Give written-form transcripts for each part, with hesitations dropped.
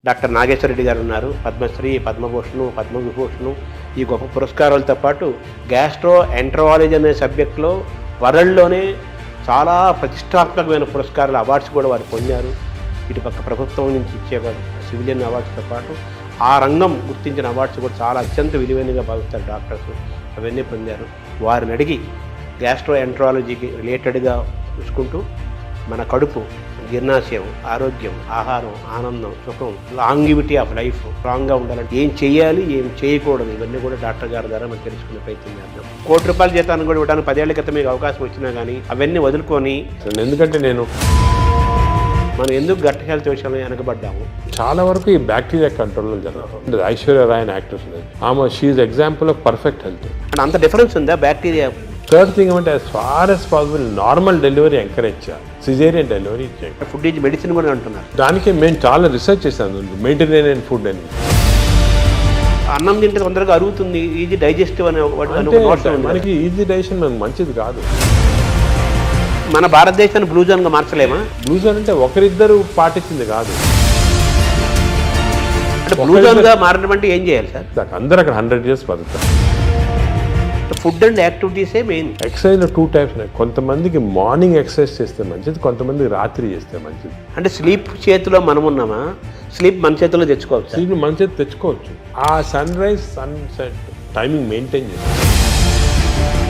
Doctor Nageswara Reddy గారు ఉన్నారు. పద్మశ్రీ, పద్మభూషణ్, పద్మవిభూషణ్ ఈ గొప్ప పురస్కారాలతో పాటు గ్యాస్ట్రో ఎంటరాలజీ అనే సబ్జెక్టులో వరల్డ్లోనే చాలా ప్రతిష్టాత్మకమైన పురస్కారాలు, అవార్డ్స్ కూడా వారు పొందారు. ఇటుపక్క ప్రభుత్వం నుంచి ఇచ్చే సివిలియన్ అవార్డ్స్తో పాటు ఆ రంగం గుర్తించిన అవార్డ్స్ కూడా చాలా అత్యంత విలువైనగా భావిస్తారు డాక్టర్స్. అవన్నీ పొందారు. వారిని అడిగి గ్యాస్ట్రో ఎంటరాలజీకి రిలేటెడ్గా చూసుకుంటూ మన కడుపు, జీర్ణాశయం, ఆరోగ్యం, ఆహారం, ఆనందం, సుఖం, లాంగివిటీ ఆఫ్ లైఫ్ స్ట్రాంగ్గా ఉండాలంటే ఏం చేయాలి, ఏం చేయకూడదు, ఇవన్నీ కూడా డాక్టర్ గారి ద్వారా మనం తెలుసుకునే ప్రయత్నం చేద్దాం. ₹1,00,00,000 జీతాన్ని కూడా ఇవ్వడానికి 10 ఏళ్ల క్రితం మీకు అవకాశం వచ్చినా కానీ అవన్నీ వదులుకొని, ఎందుకంటే మనం ఎందుకు గట్ హెల్త్ విషయంలో వెనకబడ్డాము. చాలా వరకు ఈ బ్యాక్టీరియా కంట్రోల్లో జరుగుతుంది. ఐశ్వర్య రాయ్ అని యాక్ట్రెస్ ఆమె she's example of perfect health. అంత డిఫరెన్స్ ఉందా బ్యాక్టీరియా? థర్డ్ థింగ్ అంటే as far as possible normal delivery encourage చేయాలి, సిజేరియన్ డెలివరీ చేయాలి. ఫుడ్ ఈజ్ మెడిసిన్ కూడా అంటున్నారు. దానికి మేము చాలా రీసెర్చ్ చేశాను, మెడిటరేనియన్ ఫుడ్ అని. అన్నం తింటే తొందరగా అరుగుతుంది, ఈజీ డైజెస్టివ్ అనే మనకి ఈజీ డైజెషన్ మనకు మంచిది కాదు. మన భారతదేశాన్ని బ్లూ జోన్గా మార్చలేమా? బ్లూ జోన్ అంటే ఒకరిద్దరు పాటించింది కాదు. అంటే బ్లూ జోన్గా మారడం అంటే ఏం చేయాలి సార్? అందరూ అక్కడ 100 years బతుకుతారు. ఫుడ్ అండ్ యాక్టివిటీసే మెయిన్. ఎక్సర్సైజ్లో 2 types ఉన్నాయి. కొంతమందికి మార్నింగ్ ఎక్సర్సైజ్ చేస్తే మంచిది, కొంతమందికి రాత్రి చేస్తే మంచిది. అంటే స్లీప్ చేతిలో మనం ఉన్నామా? స్లీప్ మన చేతిలో తెచ్చుకోవచ్చు. స్లీప్ మన చేతి తెచ్చుకోవచ్చు. ఆ sun rise sunset timing maintain చేస్తాం.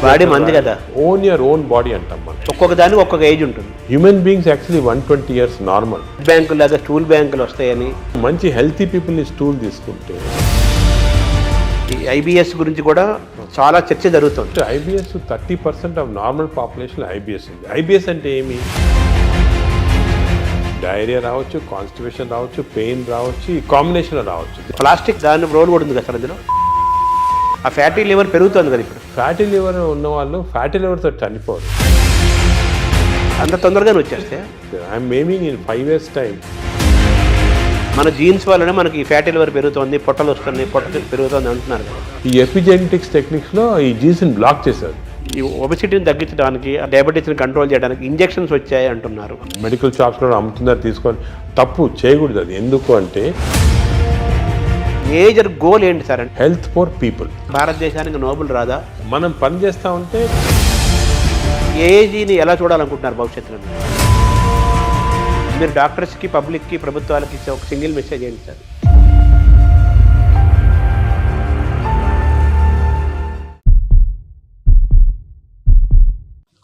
బాడీ మంది కదా, ఓన్ యువర్ ఓన్ బాడీ అంటాం మనం. ఒక్కొక్క దానికి ఒక్కొక్క ఏజ్ ఉంటుంది. Human beings actually 120 years normal. బ్యాంకులు లాగా స్టూల్ బ్యాంకులు వస్తాయని మంచి హెల్తీ పీపుల్ని స్టూల్ తీసుకుంటే. ఈ ఐబిఎస్ గురించి కూడా చాలా చర్చ జరుగుతుంది. IBS 30% of normal population IBS ఉంది. ఐబిఎస్ అంటే ఏమి? డైరియా రావచ్చు, కాన్స్టిపేషన్ రావచ్చు, పెయిన్ రావచ్చు, ఈ కాంబినేషన్లో రావచ్చు. ప్లాస్టిక్ దాని రోల్ కూడా ఉంది కదా సార్ అందులో. ఆ ఫ్యాటీ లివర్ పెరుగుతుంది కదా ఇప్పుడు. ఫ్యాటీ లివర్ ఉన్న వాళ్ళు ఫ్యాటీ లివర్తో చనిపోరు. అంత తొందరగానే వచ్చేస్తే I'm aiming in 5 years time. మన జీన్స్ వల్లనే మనకి ఈ ఫ్యాటీ లివర్ పెరుగుతుంది, పొట్టలు వస్తుంది, పొట్ట పెరుగుతుంది అంటున్నారు కదా. ఈ ఎపిజెనెటిక్స్ టెక్నిక్స్లో ఈ జీన్స్ని బ్లాక్ చేశారు. ఈ ఒబెసిటీని తగ్గించడానికి, డయాబెటీస్ని కంట్రోల్ చేయడానికి ఇంజెక్షన్స్ వచ్చాయి అంటున్నారు. మెడికల్ షాప్స్లో అమ్ముతున్నారు, తీసుకొని. తప్పు చేయకూడదు అది. ఎందుకు అంటే మేజర్ గోల్ ఏంటి సార్ అంటే హెల్త్ ఫర్ పీపుల్. భారతదేశానికి నోబెల్ రాదా? మనం పని చేస్తూ ఉంటే ఏజీని ఎలా చూడాలనుకుంటున్నారు భవిష్యత్తులో? మీరు డాక్టర్స్కి, పబ్లిక్కి, ప్రభుత్వాలకి ఇచ్చే ఒక సింగిల్ మెసేజ్ ఏంటి సార్?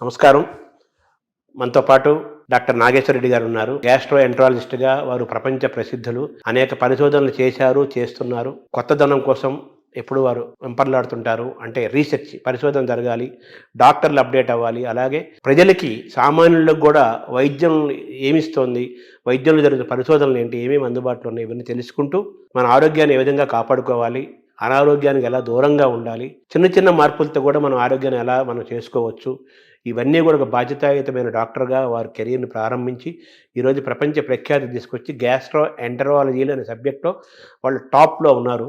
నమస్కారం. మనతో పాటు డాక్టర్ నాగేశ్వర రెడ్డి గారు ఉన్నారు. గ్యాస్ట్రో ఎంటరాలజిస్ట్గా వారు ప్రపంచ ప్రసిద్ధులు. అనేక పరిశోధనలు చేశారు, చేస్తున్నారు. కొత్తదనం కోసం ఎప్పుడు వారు వెంపర్లాడుతుంటారు. అంటే రీసెర్చ్, పరిశోధన జరగాలి, డాక్టర్లు అప్డేట్ అవ్వాలి. అలాగే ప్రజలకి, సామాన్యులకు కూడా వైద్యం ఏమిస్తోంది, వైద్యంలో జరుగుతున్న పరిశోధనలు ఏంటి, ఏమేమి అందుబాటులో ఉన్నాయి, ఇవన్నీ తెలుసుకుంటూ మన ఆరోగ్యాన్ని ఏ విధంగా కాపాడుకోవాలి, అనారోగ్యానికి ఎలా దూరంగా ఉండాలి, చిన్న చిన్న మార్పులతో కూడా మనం ఆరోగ్యాన్ని ఎలా మనం చేసుకోవచ్చు, ఇవన్నీ కూడా ఒక బాధ్యతాయుతమైన డాక్టర్గా వారి కెరీర్ని ప్రారంభించి ఈరోజు ప్రపంచ ప్రఖ్యాతి తీసుకొచ్చి గ్యాస్ట్రో ఎంటరాలజీలు అనే సబ్జెక్ట్లో వాళ్ళు టాప్లో ఉన్నారు.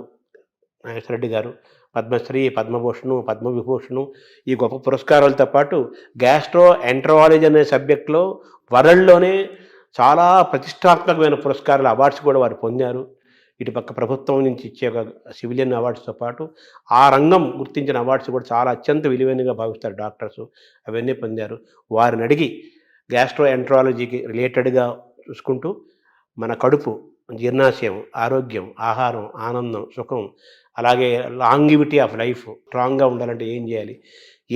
నాగేశ్వర రెడ్డి గారు పద్మశ్రీ, పద్మభూషణ్, పద్మవిభూషణ్ ఈ గొప్ప పురస్కారాలతో పాటు గ్యాస్ట్రో ఎంటరాలజీ అనే సబ్జెక్టులో వరల్డ్లోనే చాలా ప్రతిష్టాత్మకమైన పురస్కారాలు, అవార్డ్స్ కూడా వారు పొందారు. ఇటుపక్క ప్రభుత్వం నుంచి ఇచ్చే సివిలియన్ అవార్డ్స్తో పాటు ఆ రంగం గుర్తించిన అవార్డ్స్ కూడా చాలా అత్యంత విలువైనగా భావిస్తారు డాక్టర్స్. అవన్నీ పొందారు. వారిని అడిగి గ్యాస్ట్రో ఎంటరాలజీకి రిలేటెడ్గా చూసుకుంటూ మన కడుపు, జీర్ణాశయం, ఆరోగ్యం, ఆహారం, ఆనందం, సుఖం, అలాగే లాంగివిటీ ఆఫ్ లైఫ్ స్ట్రాంగ్గా ఉండాలంటే ఏం చేయాలి,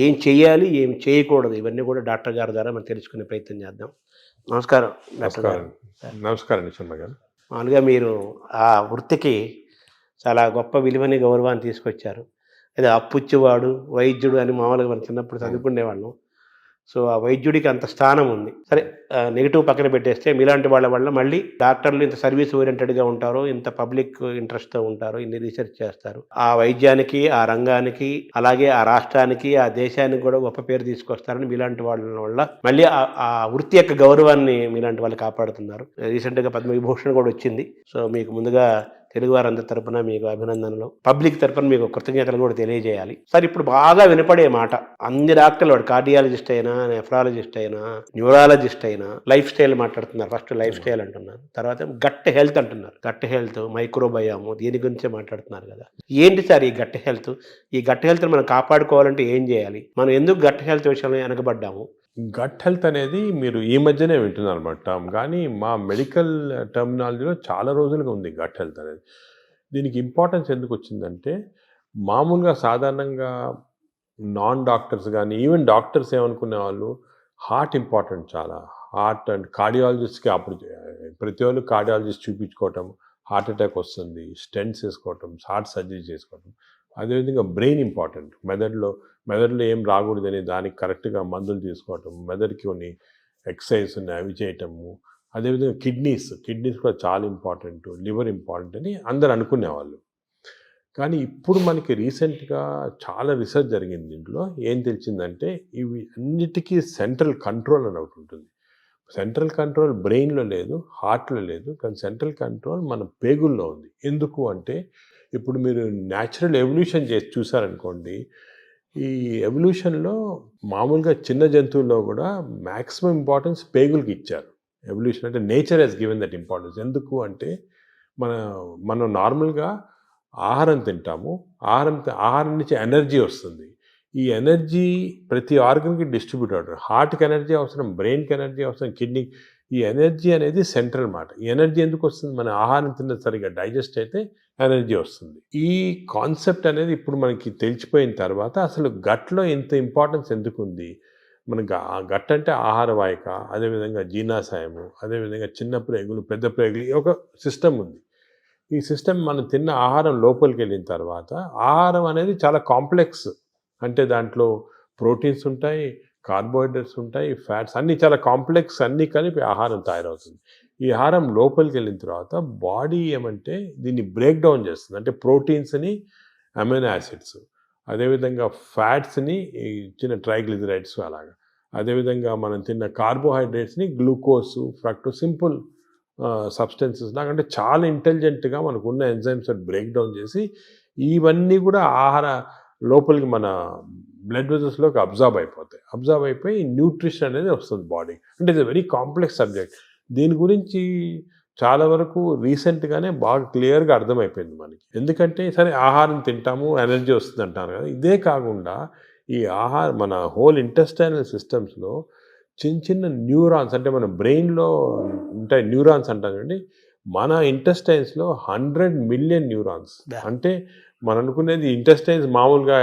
ఏం చేయాలి, ఏం చేయకూడదు, ఇవన్నీ కూడా డాక్టర్ గారి ద్వారా మనం తెలుసుకునే ప్రయత్నం చేద్దాం. నమస్కారం డాక్టర్ గారు. నమస్కారం శర్మ గారు. మామూలుగా మీరు ఆ వృత్తికి చాలా గొప్ప విలువని, గౌరవాన్ని తీసుకొచ్చారు. అదే అప్పుచ్చువాడు, వైద్యుడు అని మామూలుగా మనం చిన్నప్పుడు చదువుకునేవాళ్ళం. సో ఆ వైద్యుడికి అంత స్థానం ఉంది. సరే, నెగిటివ్ పక్కన పెట్టేస్తే మీలాంటి వాళ్ళ వల్ల మళ్ళీ డాక్టర్లు ఇంత సర్వీస్ ఓరియంటెడ్గా ఉంటారు, ఇంత పబ్లిక్ ఇంట్రెస్ట్తో ఉంటారు, ఇన్ని రీసెర్చ్ చేస్తారు. ఆ వైద్యానికి, ఆ రంగానికి, అలాగే ఆ రాష్ట్రానికి, ఆ దేశానికి కూడా గొప్ప పేరు తీసుకొస్తారని మీలాంటి వాళ్ళ వల్ల మళ్ళీ ఆ వృత్తి యొక్క గౌరవాన్ని మీలాంటి వాళ్ళు కాపాడుతున్నారు. రీసెంట్గా పద్మవిభూషణ్ కూడా వచ్చింది. సో మీకు ముందుగా తెలుగు వారందరి తరపున మీకు అభినందనలు, పబ్లిక్ తరపున మీకు కృతజ్ఞతలు కూడా తెలియజేయాలి. సార్ ఇప్పుడు బాగా వినపడే మాట అన్ని డాక్టర్లు, వాడు కార్డియాలజిస్ట్ అయినా, నెఫ్రాలజిస్ట్ అయినా, న్యూరాలజిస్ట్ అయినా లైఫ్ స్టైల్ మాట్లాడుతున్నారు. ఫస్ట్ లైఫ్ స్టైల్ అంటున్నారు, తర్వాత గట్ హెల్త్ అంటున్నారు. గట్ హెల్త్, మైక్రోబయాము, దీని గురించే మాట్లాడుతున్నారు కదా. ఏంటి సార్ ఈ గట్ హెల్త్? ఈ గట్ హెల్త్ మనం కాపాడుకోవాలంటే ఏం చేయాలి? మనం ఎందుకు గట్ హెల్త్ విషయంలో వెనకబడ్డాము? గట్ హెల్త్ అనేది మీరు ఈ మధ్యనే వింటున్నారు అన్నమాట టర్మ్, కానీ మా మెడికల్ టర్మినాలజీలో చాలా రోజులుగా ఉంది గట్ హెల్త్ అనేది. దీనికి ఇంపార్టెన్స్ ఎందుకు వచ్చిందంటే, మామూలుగా సాధారణంగా నాన్ డాక్టర్స్ కానీ ఈవెన్ డాక్టర్స్ ఏమనుకునే వాళ్ళు హార్ట్ ఇంపార్టెంట్, చాలా హార్ట్ అండ్ కార్డియాలజిస్ట్కి అప్పుడు ప్రతి వాళ్ళు కార్డియాలజిస్ట్ చూపించుకోవటం, హార్ట్ అటాక్ వస్తుంది, స్టెంట్స్ వేసుకోవటం, హార్ట్ సర్జరీ చేసుకోవటం. అదేవిధంగా బ్రెయిన్ ఇంపార్టెంట్, మెదడులో ఏం రాకూడదని దానికి కరెక్ట్గా మందులు తీసుకోవటం, మెదడుకి కొన్ని ఎక్సర్సైజ్ ఉన్నాయి అవి చేయటము. అదేవిధంగా కిడ్నీస్ కూడా చాలా ఇంపార్టెంట్, లివర్ ఇంపార్టెంట్ అని అందరు అనుకునేవాళ్ళు. కానీ ఇప్పుడు మనకి రీసెంట్గా చాలా రీసెర్చ్ జరిగింది. దీంట్లో ఏం తెలిసిందంటే, ఇవి అన్నిటికీ సెంట్రల్ కంట్రోల్ అని ఒకటి ఉంటుంది. సెంట్రల్ కంట్రోల్ బ్రెయిన్లో లేదు, హార్ట్లో లేదు, కానీ సెంట్రల్ కంట్రోల్ మన పేగుల్లో ఉంది. ఎందుకు అంటే, ఇప్పుడు మీరు న్యాచురల్ ఎవల్యూషన్ చేసి చూసారనుకోండి, ఈ ఎవల్యూషన్లో మామూలుగా చిన్న జంతువుల్లో కూడా మ్యాక్సిమం ఇంపార్టెన్స్ పేగులకి ఇచ్చారు. ఎవల్యూషన్ అంటే nature has given that importance. ఎందుకు అంటే, మనం నార్మల్గా ఆహారం తింటాము, ఆహారం నుంచి ఎనర్జీ వస్తుంది. ఈ ఎనర్జీ ప్రతి ఆర్గన్కి డిస్ట్రిబ్యూట్ అవుతుంది. హార్ట్కి ఎనర్జీ అవసరం, బ్రెయిన్కి ఎనర్జీ అవసరం, కిడ్నీ. ఈ ఎనర్జీ అనేది సెంట్రల్ మాట. ఈ ఎనర్జీ ఎందుకు వస్తుంది? మన ఆహారం తిన్న సరిగా డైజెస్ట్ అయితే ఎనర్జీ వస్తుంది. ఈ కాన్సెప్ట్ అనేది ఇప్పుడు మనకి తెలిసిపోయిన తర్వాత అసలు గట్లో ఇంత ఇంపార్టెన్స్ ఎందుకు ఉంది? మనకు గట్ అంటే ఆహార వాహిక, అదేవిధంగా జీర్ణాశయము, అదేవిధంగా చిన్న ప్రేగులు, పెద్ద ప్రేగులు, ఒక సిస్టమ్ ఉంది. ఈ సిస్టమ్ మనం తిన్న ఆహారం లోపలికి వెళ్ళిన తర్వాత, ఆహారం అనేది చాలా కాంప్లెక్స్. అంటే దాంట్లో ప్రోటీన్స్ ఉంటాయి, కార్బోహైడ్రేట్స్ ఉంటాయి, ఫ్యాట్స్, అన్నీ చాలా కాంప్లెక్స్, అన్నీ కలిపి ఆహారం తయారవుతుంది. ఈ ఆహారం లోపలికి వెళ్ళిన తర్వాత బాడీ ఏమంటే దీన్ని బ్రేక్ డౌన్ చేస్తుంది. అంటే ప్రోటీన్స్ని అమైనో యాసిడ్స్, అదేవిధంగా ఫ్యాట్స్ని చిన్న ట్రైగ్లిజరైడ్స్ అలాగా, అదేవిధంగా మనం తిన్న కార్బోహైడ్రేట్స్ని గ్లూకోజ్, ఫ్రక్టోజ్, సింపుల్ సబ్స్టెన్సెస్ లాగా, అంటే చాలా ఇంటెలిజెంట్గా మనకు ఉన్న ఎంజైమ్స్ బ్రేక్ డౌన్ చేసి ఇవన్నీ కూడా ఆహార లోపలికి మన బ్లడ్ వెజల్స్లోకి అబ్జర్వ్ అయిపోయి న్యూట్రిషన్ అనేది వస్తుంది బాడీ. అంటే ఇది వెరీ కాంప్లెక్స్ సబ్జెక్ట్. దీని గురించి చాలా వరకు రీసెంట్గానే బాగా క్లియర్గా అర్థమైపోయింది మనకి. ఎందుకంటే సరే ఆహారం తింటాము, ఎనర్జీ వస్తుంది అంటారు కదా, ఇదే కాకుండా ఈ మన హోల్ ఇంటెస్టైనల్ సిస్టమ్స్లో చిన్న న్యూరాన్స్, అంటే మన బ్రెయిన్లో ఉంటాయి న్యూరాన్స్ అంటాం కండి, మన ఇంటెస్టైన్స్లో 100 మిలియన్ న్యూరాన్స్. అంటే మనం అనుకునేది ఇంటెస్టైన్స్ మామూలుగా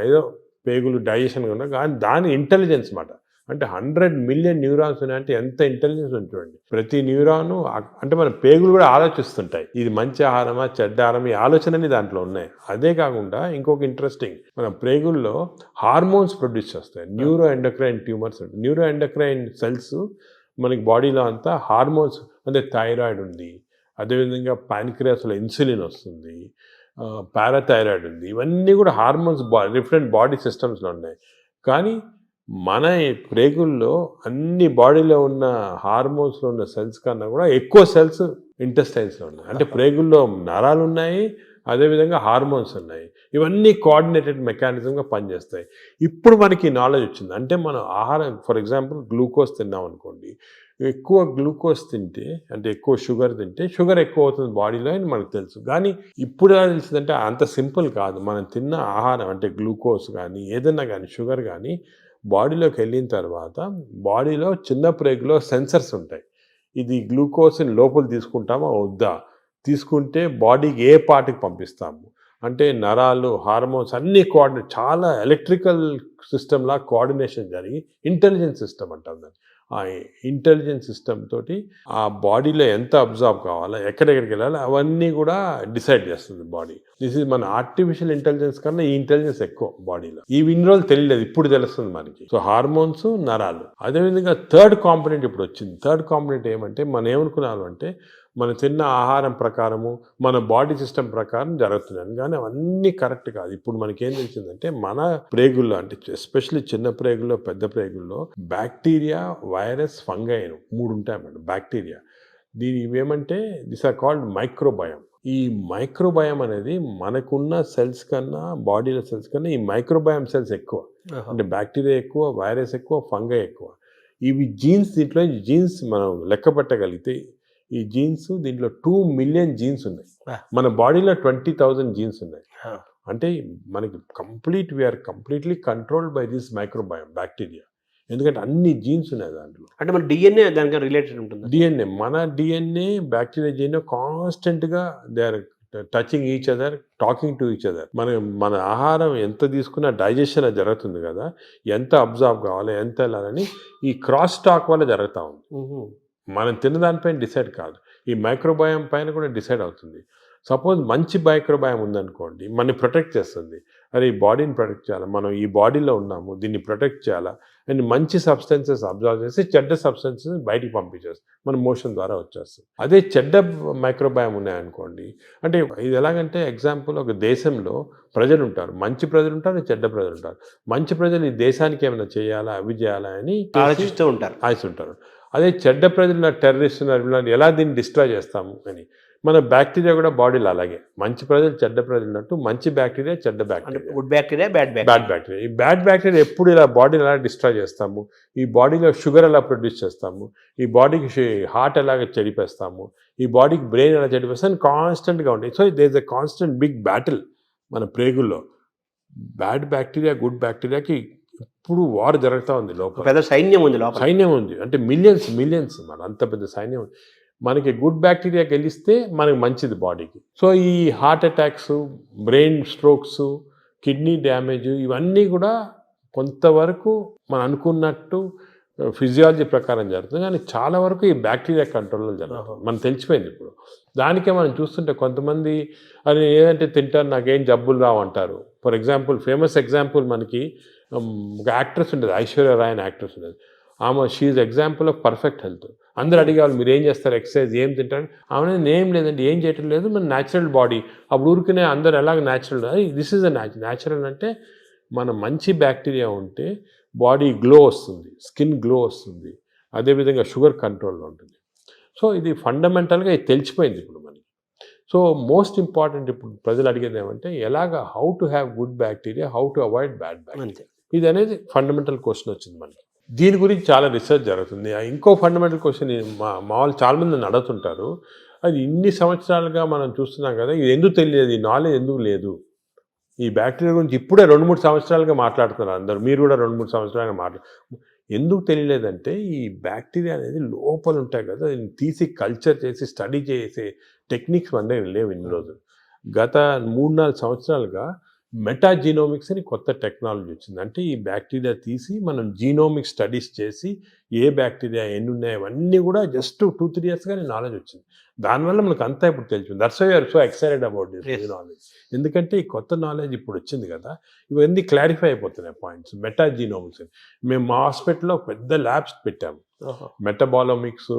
ఏదో పేగులు డైజెషన్ ఉన్నా, కానీ దాని ఇంటెలిజెన్స్ మాట. అంటే 100 మిలియన్ న్యూరాన్స్ ఉన్నాయంటే ఎంత ఇంటెలిజెన్స్ ఉంటుందండి. ప్రతి న్యూరాను అంటే మన పేగులు కూడా ఆలోచిస్తుంటాయి, ఇది మంచి ఆహారమా చెడ్డ ఆహారం, ఈ ఆలోచనని దాంట్లో ఉన్నాయి. అదే కాకుండా ఇంకొక ఇంట్రెస్టింగ్, మన పేగుల్లో హార్మోన్స్ ప్రొడ్యూస్ చేస్తాయి, neuro endocrine tumours. Neuro endocrine cells మనకి బాడీలో అంతా హార్మోన్స్, అంటే థైరాయిడ్ ఉంది, అదేవిధంగా ప్యాన్క్రియాస్లో ఇన్సులిన్ వస్తుంది, పారాథైరాయిడ్ ఉంది, ఇవన్నీ కూడా హార్మోన్స్ డిఫరెంట్ బాడీ సిస్టమ్స్లో ఉన్నాయి. కానీ మన ప్రేగుల్లో అన్ని బాడీలో ఉన్న హార్మోన్స్లో ఉన్న సెల్స్ కన్నా కూడా ఎక్కువ సెల్స్ ఇంటెస్టైన్స్లో ఉన్నాయి. అంటే ప్రేగుల్లో నరాలు ఉన్నాయి, అదేవిధంగా హార్మోన్స్ ఉన్నాయి. ఇవన్నీ కోఆర్డినేటెడ్ మెకానిజంగా పనిచేస్తాయి. ఇప్పుడు మనకి నాలెడ్జ్ వచ్చింది. అంటే మనం ఆహారం, ఫర్ ఎగ్జాంపుల్ గ్లూకోజ్ తిన్నాం అనుకోండి, ఎక్కువ గ్లూకోజ్ తింటే, అంటే ఎక్కువ షుగర్ తింటే షుగర్ ఎక్కువ అవుతుంది బాడీలో అని మనకు తెలుసు. కానీ ఇప్పుడు ఎలా తెలిసిందంటే అంత సింపుల్ కాదు. మనం తిన్న ఆహారం అంటే గ్లూకోజ్ కానీ ఏదన్నా కానీ షుగర్ కానీ బాడీలోకి వెళ్ళిన తర్వాత బాడీలో చిన్న ప్రేగులో సెన్సర్స్ ఉంటాయి. ఇది గ్లూకోజ్ని లోపల తీసుకుంటామా వద్దా, తీసుకుంటే బాడీకి ఏ పార్ట్కి పంపిస్తాము, అంటే నరాలు, హార్మోన్స్ అన్నీ కోఆర్డినేట్, చాలా ఎలక్ట్రికల్ సిస్టమ్లా కోఆర్డినేషన్ జరిగి ఇంటెలిజెన్స్ సిస్టమ్ అంటాం దాన్ని. ఆ ఇంటెలిజెన్స్ సిస్టమ్ తోటి ఆ బాడీలో ఎంత అబ్జర్వ్ కావాలా, ఎక్కడెక్కడికి వెళ్ళాలి, అవన్నీ కూడా డిసైడ్ చేస్తుంది బాడీ. దిస్ ఈజ్ మన ఆర్టిఫిషియల్ ఇంటెలిజెన్స్ కన్నా ఈ ఇంటెలిజెన్స్ ఎక్కువ బాడీలో. ఇన్ని రోజులు తెలియలేదు, ఇప్పుడు తెలుస్తుంది మనకి. సో హార్మోన్స్, నరాలు. అదేవిధంగా థర్డ్ కాంపోనెంట్ ఇప్పుడు వచ్చింది. థర్డ్ కాంపోనెంట్ ఏమంటే, మనం ఏమనుకున్నాము అంటే మనం తిన్న ఆహారం ప్రకారము మన బాడీ సిస్టమ్ ప్రకారం జరుగుతున్నాయి, కానీ అవన్నీ కరెక్ట్ కాదు. ఇప్పుడు మనకేం తెలిసిందంటే మన ప్రేగుల్లో, అంటే ఎస్పెషల్లీ చిన్న ప్రేగుల్లో, పెద్ద ప్రేగుల్లో బ్యాక్టీరియా, వైరస్, ఫంగై 3 ఉంటాయి అన్నమాట. బ్యాక్టీరియా దీని ఇవేమంటే దిస్ ఆర్ కాల్డ్ మైక్రోబయామ్. ఈ మైక్రోబయామ్ అనేది మనకున్న సెల్స్ కన్నా, బాడీలో సెల్స్ కన్నా ఈ మైక్రోబయామ్ సెల్స్ ఎక్కువ. అంటే బ్యాక్టీరియా ఎక్కువ, వైరస్ ఎక్కువ, ఫంగై ఎక్కువ. ఇవి జీన్స్, దీంట్లో జీన్స్ మనం లెక్క పెట్టగలిగితే ఈ జీన్స్ దీంట్లో 2 మిలియన్ జీన్స్ ఉన్నాయి. మన బాడీలో 20,000 జీన్స్ ఉన్నాయి. అంటే మనకి we're completely controlled by this microbiome bacteria. ఎందుకంటే అన్ని జీన్స్ ఉన్నాయి దాంట్లో. అంటే మన డిఎన్ఏ దానికి రిలేటెడ్ ఉంటుంది. డిఎన్ఏ, మన డిఎన్ఏ బ్యాక్టీరియా డిఎన్ఏ కాన్స్టెంట్గా they are touching each other, talking to each other. మన ఆహారం ఎంత తీసుకున్నా డైజెషన్ జరుగుతుంది కదా, ఎంత అబ్జర్వ్ కావాలి, ఎంత వెళ్ళాలని ఈ క్రాస్ టాక్ వల్ల జరుగుతూ ఉంది. మనం తిన్నదానిపైన డిసైడ్ కాదు, ఈ మైక్రోబయామ్ పైన కూడా డిసైడ్ అవుతుంది. సపోజ్ మంచి మైక్రోబయామ్ ఉందనుకోండి, మనని ప్రొటెక్ట్ చేస్తుంది. అరే ఈ బాడీని ప్రొటెక్ట్ చేయాలి, మనం ఈ బాడీలో ఉన్నాము, దీన్ని ప్రొటెక్ట్ చేయాలా అండ్ మంచి సబ్స్టెన్సెస్ అబ్జర్వ్ చేసి చెడ్డ సబ్స్టెన్సెస్ బయటికి పంపించేస్తుంది, మన మోషన్ ద్వారా వచ్చేస్తుంది. అదే చెడ్డ మైక్రోబయామ్ ఉన్నాయనుకోండి, అంటే ఇది ఎలాగంటే ఎగ్జాంపుల్, ఒక దేశంలో ప్రజలు ఉంటారు, మంచి ప్రజలు ఉంటారు, చెడ్డ ప్రజలు ఉంటారు. మంచి ప్రజలు ఈ దేశానికి ఏమైనా చేయాలా, అవి చేయాలా అని ఆలోచిస్తూ ఉంటారు. అదే చెడ్డ ప్రజలు టెర్రరిస్ట్ ఎలా దీన్ని డిస్ట్రాయ్ చేస్తాము అని. మన బ్యాక్టీరియా కూడా బాడీలో అలాగే, మంచి ప్రజలు చెడ్డ ప్రజలు ఉన్నట్టు మంచి బ్యాక్టీరియా చెడ్డ bacteria, good bacteria bad bacteria. ఈ బ్యాడ్ బ్యాక్టీరియా ఎప్పుడు ఇలా బాడీని ఎలా డిస్ట్రాయ్ చేస్తాము, ఈ బాడీలో షుగర్ ఎలా ప్రొడ్యూస్ చేస్తాము, ఈ బాడీకి హార్ట్ ఎలాగ చెడిపేస్తాము, ఈ బాడీకి బ్రెయిన్ ఎలా చెడిపేస్తాము కాన్స్టెంట్గా ఉంటాయి. So there is a constant big battle మన ప్రేగుల్లో. బ్యాడ్ బ్యాక్టీరియా గుడ్ బ్యాక్టీరియాకి ఇప్పుడు వార్ జరుగుతూ ఉంది లోపల. పెద్ద సైన్యం ఉంది, అంటే మిలియన్స్ మన అంత పెద్ద సైన్యం ఉంది. మనకి గుడ్ బ్యాక్టీరియా గెలిస్తే మనకి మంచిది బాడీకి. సో ఈ heart attacks, brain strokes, kidney damage ఇవన్నీ కూడా కొంతవరకు మనం అనుకున్నట్టు ఫిజియాలజీ ప్రకారం జరుగుతుంది, కానీ చాలా వరకు ఈ బ్యాక్టీరియా కంట్రోల్లో జరుగుతుంది. మనకు తెలిసిపోయింది ఇప్పుడు. దానికే మనం చూస్తుంటే కొంతమంది అది ఏదంటే తింటారు, నాకేం జబ్బులు రావు అంటారు. ఫర్ ఎగ్జాంపుల్, ఫేమస్ ఎగ్జాంపుల్ మనకి ఒక యాక్ట్రెస్ ఉండేది, ఐశ్వర్య రాయ్ అని యాక్ట్రెస్ ఉండేది. ఆమె she's example of perfect health. అందరు అడిగేవాళ్ళు మీరు ఏం చేస్తారు, ఎక్సర్సైజ్ ఏం తింటారు, ఆమె ఏం లేదండి, ఏం చేయటం లేదు, మన న్యాచురల్ బాడీ. అప్పుడు ఊరికనే అందరు ఎలాగ natural, this is a natural. అంటే మన మంచి బ్యాక్టీరియా ఉంటే బాడీ గ్లో వస్తుంది, స్కిన్ గ్లో వస్తుంది, అదేవిధంగా షుగర్ కంట్రోల్లో ఉంటుంది. సో ఇది ఫండమెంటల్గా ఇది తెలిసిపోయింది ఇప్పుడు మనకి. సో మోస్ట్ ఇంపార్టెంట్ ఇప్పుడు ప్రజలు అడిగేది ఏమంటే ఎలాగ how to have good bacteria, how to avoid bad bacteria, ఇది అనేది ఫండమెంటల్ క్వశ్చన్ వచ్చింది మనకి. దీని గురించి చాలా రీసెర్చ్ జరుగుతుంది. ఇంకో ఫండమెంటల్ క్వశ్చన్ మా వాళ్ళు చాలామంది నన్ను అడుగుతుంటారు, అది ఇన్ని సంవత్సరాలుగా మనం చూస్తున్నాం కదా, ఇది ఎందుకు తెలియదు, ఈ నాలెడ్జ్ ఎందుకు లేదు, ఈ బ్యాక్టీరియా గురించి ఇప్పుడే 2-3 సంవత్సరాలుగా మాట్లాడుతున్నారు అందరూ, మీరు కూడా 2-3 సంవత్సరాలుగా ఎందుకు తెలియలేదంటే ఈ బ్యాక్టీరియా అనేది లోపల ఉంటాయి కదా, దీన్ని తీసి కల్చర్ చేసి స్టడీ చేసే టెక్నిక్స్ మన దగ్గర లేవు ఇన్ని రోజులు. గత 3-4 సంవత్సరాలుగా మెటాజీనోమిక్స్ అని కొత్త టెక్నాలజీ వచ్చింది. అంటే ఈ బ్యాక్టీరియా తీసి మనం జీనోమిక్ స్టడీస్ చేసి ఏ బ్యాక్టీరియా ఎన్ని ఉన్నాయి అవన్నీ కూడా జస్ట్ 2-3 ఇయర్స్గానే నాలెడ్జ్ వచ్చింది. దానివల్ల మనకు అంతా ఇప్పుడు తెలిసింది. That's why are so excited about this knowledge. ఎందుకంటే ఈ కొత్త నాలెడ్జ్ ఇప్పుడు వచ్చింది కదా, ఇవన్నీ క్లారిఫై అయిపోతున్నాయి పాయింట్స్. మెటాజీనోమిక్స్ మేము మా హాస్పిటల్లో పెద్ద ల్యాబ్స్ పెట్టాము, మెటబాలోమిక్స్,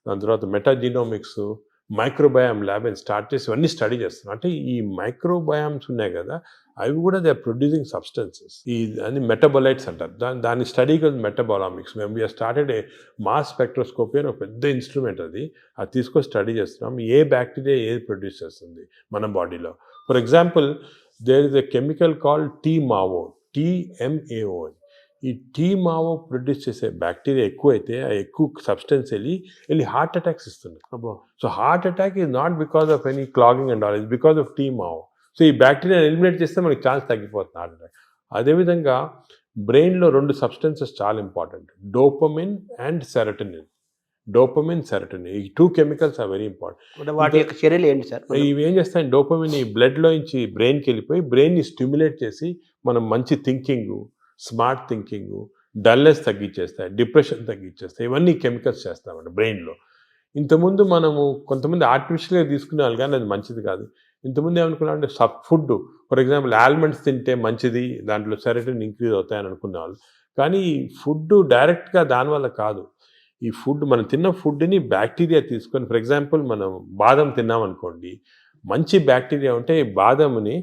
దాని తర్వాత మెటాజీనోమిక్స్, మైక్రోబయామ్ ల్యాబ్ అని స్టార్ట్ చేసి ఇవన్నీ స్టడీ చేస్తున్నాం. అంటే ఈ మైక్రోబయామ్స్ ఉన్నాయి కదా, అవి కూడా దే ఆర్ ప్రొడ్యూసింగ్ సబ్స్టెన్సెస్, ఈ అని మెటబొలైట్స్ అంటారు. దాని స్టడీకి మెటబాలామిక్స్. మేము we're started a mass spectroscopy అని ఒక పెద్ద ఇన్స్ట్రుమెంట్, అది తీసుకొని స్టడీ చేస్తున్నాం ఏ బ్యాక్టీరియా ఏది ప్రొడ్యూస్ చేస్తుంది మన బాడీలో. For example, there is a chemical called TMAO. ఈ TMAO ప్రొడ్యూస్ చేసే బ్యాక్టీరియా ఎక్కువైతే ఆ ఎక్కువ సబ్స్టెన్స్ వెళ్ళి హార్ట్ అటాక్స్ ఇస్తుంది. So heart attack is not because of any clogging and all, is because of TMAO. సో ఈ బ్యాక్టీరియా ఎలిమినేట్ చేస్తే మనకి ఛాన్స్ తగ్గిపోతుంది హార్ట్ అటాక్. అదేవిధంగా బ్రెయిన్లో 2 సబ్స్టెన్సెస్ చాలా ఇంపార్టెంట్, డోపమిన్ అండ్ సెరటోనిన్. ఈ 2 కెమికల్స్ ఆర్ వెరీ ఇంపార్టెంట్. వాటి యొక్క చర్యలు ఏంటి సార్? ఇవి ఏం చేస్తాయి, డోపమిన్ ఈ బ్లడ్లో నుంచి బ్రెయిన్కి వెళ్ళిపోయి బ్రెయిన్ని స్టిమ్యులేట్ చేసి మనం మంచి థింకింగ్, స్మార్ట్ థింకింగ్, డల్నెస్ తగ్గించేస్తాయి, డిప్రెషన్ తగ్గించేస్తాయి. ఇవన్నీ కెమికల్స్ చేస్తామండి బ్రెయిన్లో. ఇంతకుముందు మనము కొంతమంది ఆర్టిఫిషియల్గా తీసుకునే వాళ్ళు, కానీ అది మంచిది కాదు. ఇంతకుముందు ఏమనుకున్నామంటే ఫుడ్, ఫర్ ఎగ్జాంపుల్ ఆల్మండ్స్ తింటే మంచిది, దాంట్లో సెరటోనిన్ ఇంక్రీజ్ అవుతాయని అనుకునేవాళ్ళు. కానీ ఫుడ్ డైరెక్ట్గా దానివల్ల కాదు. ఈ ఫుడ్, మనం తిన్న ఫుడ్ని బ్యాక్టీరియా తీసుకొని, ఫర్ ఎగ్జాంపుల్ మనం బాదం తిన్నామనుకోండి, మంచి బ్యాక్టీరియా ఉంటే ఈ బాదంని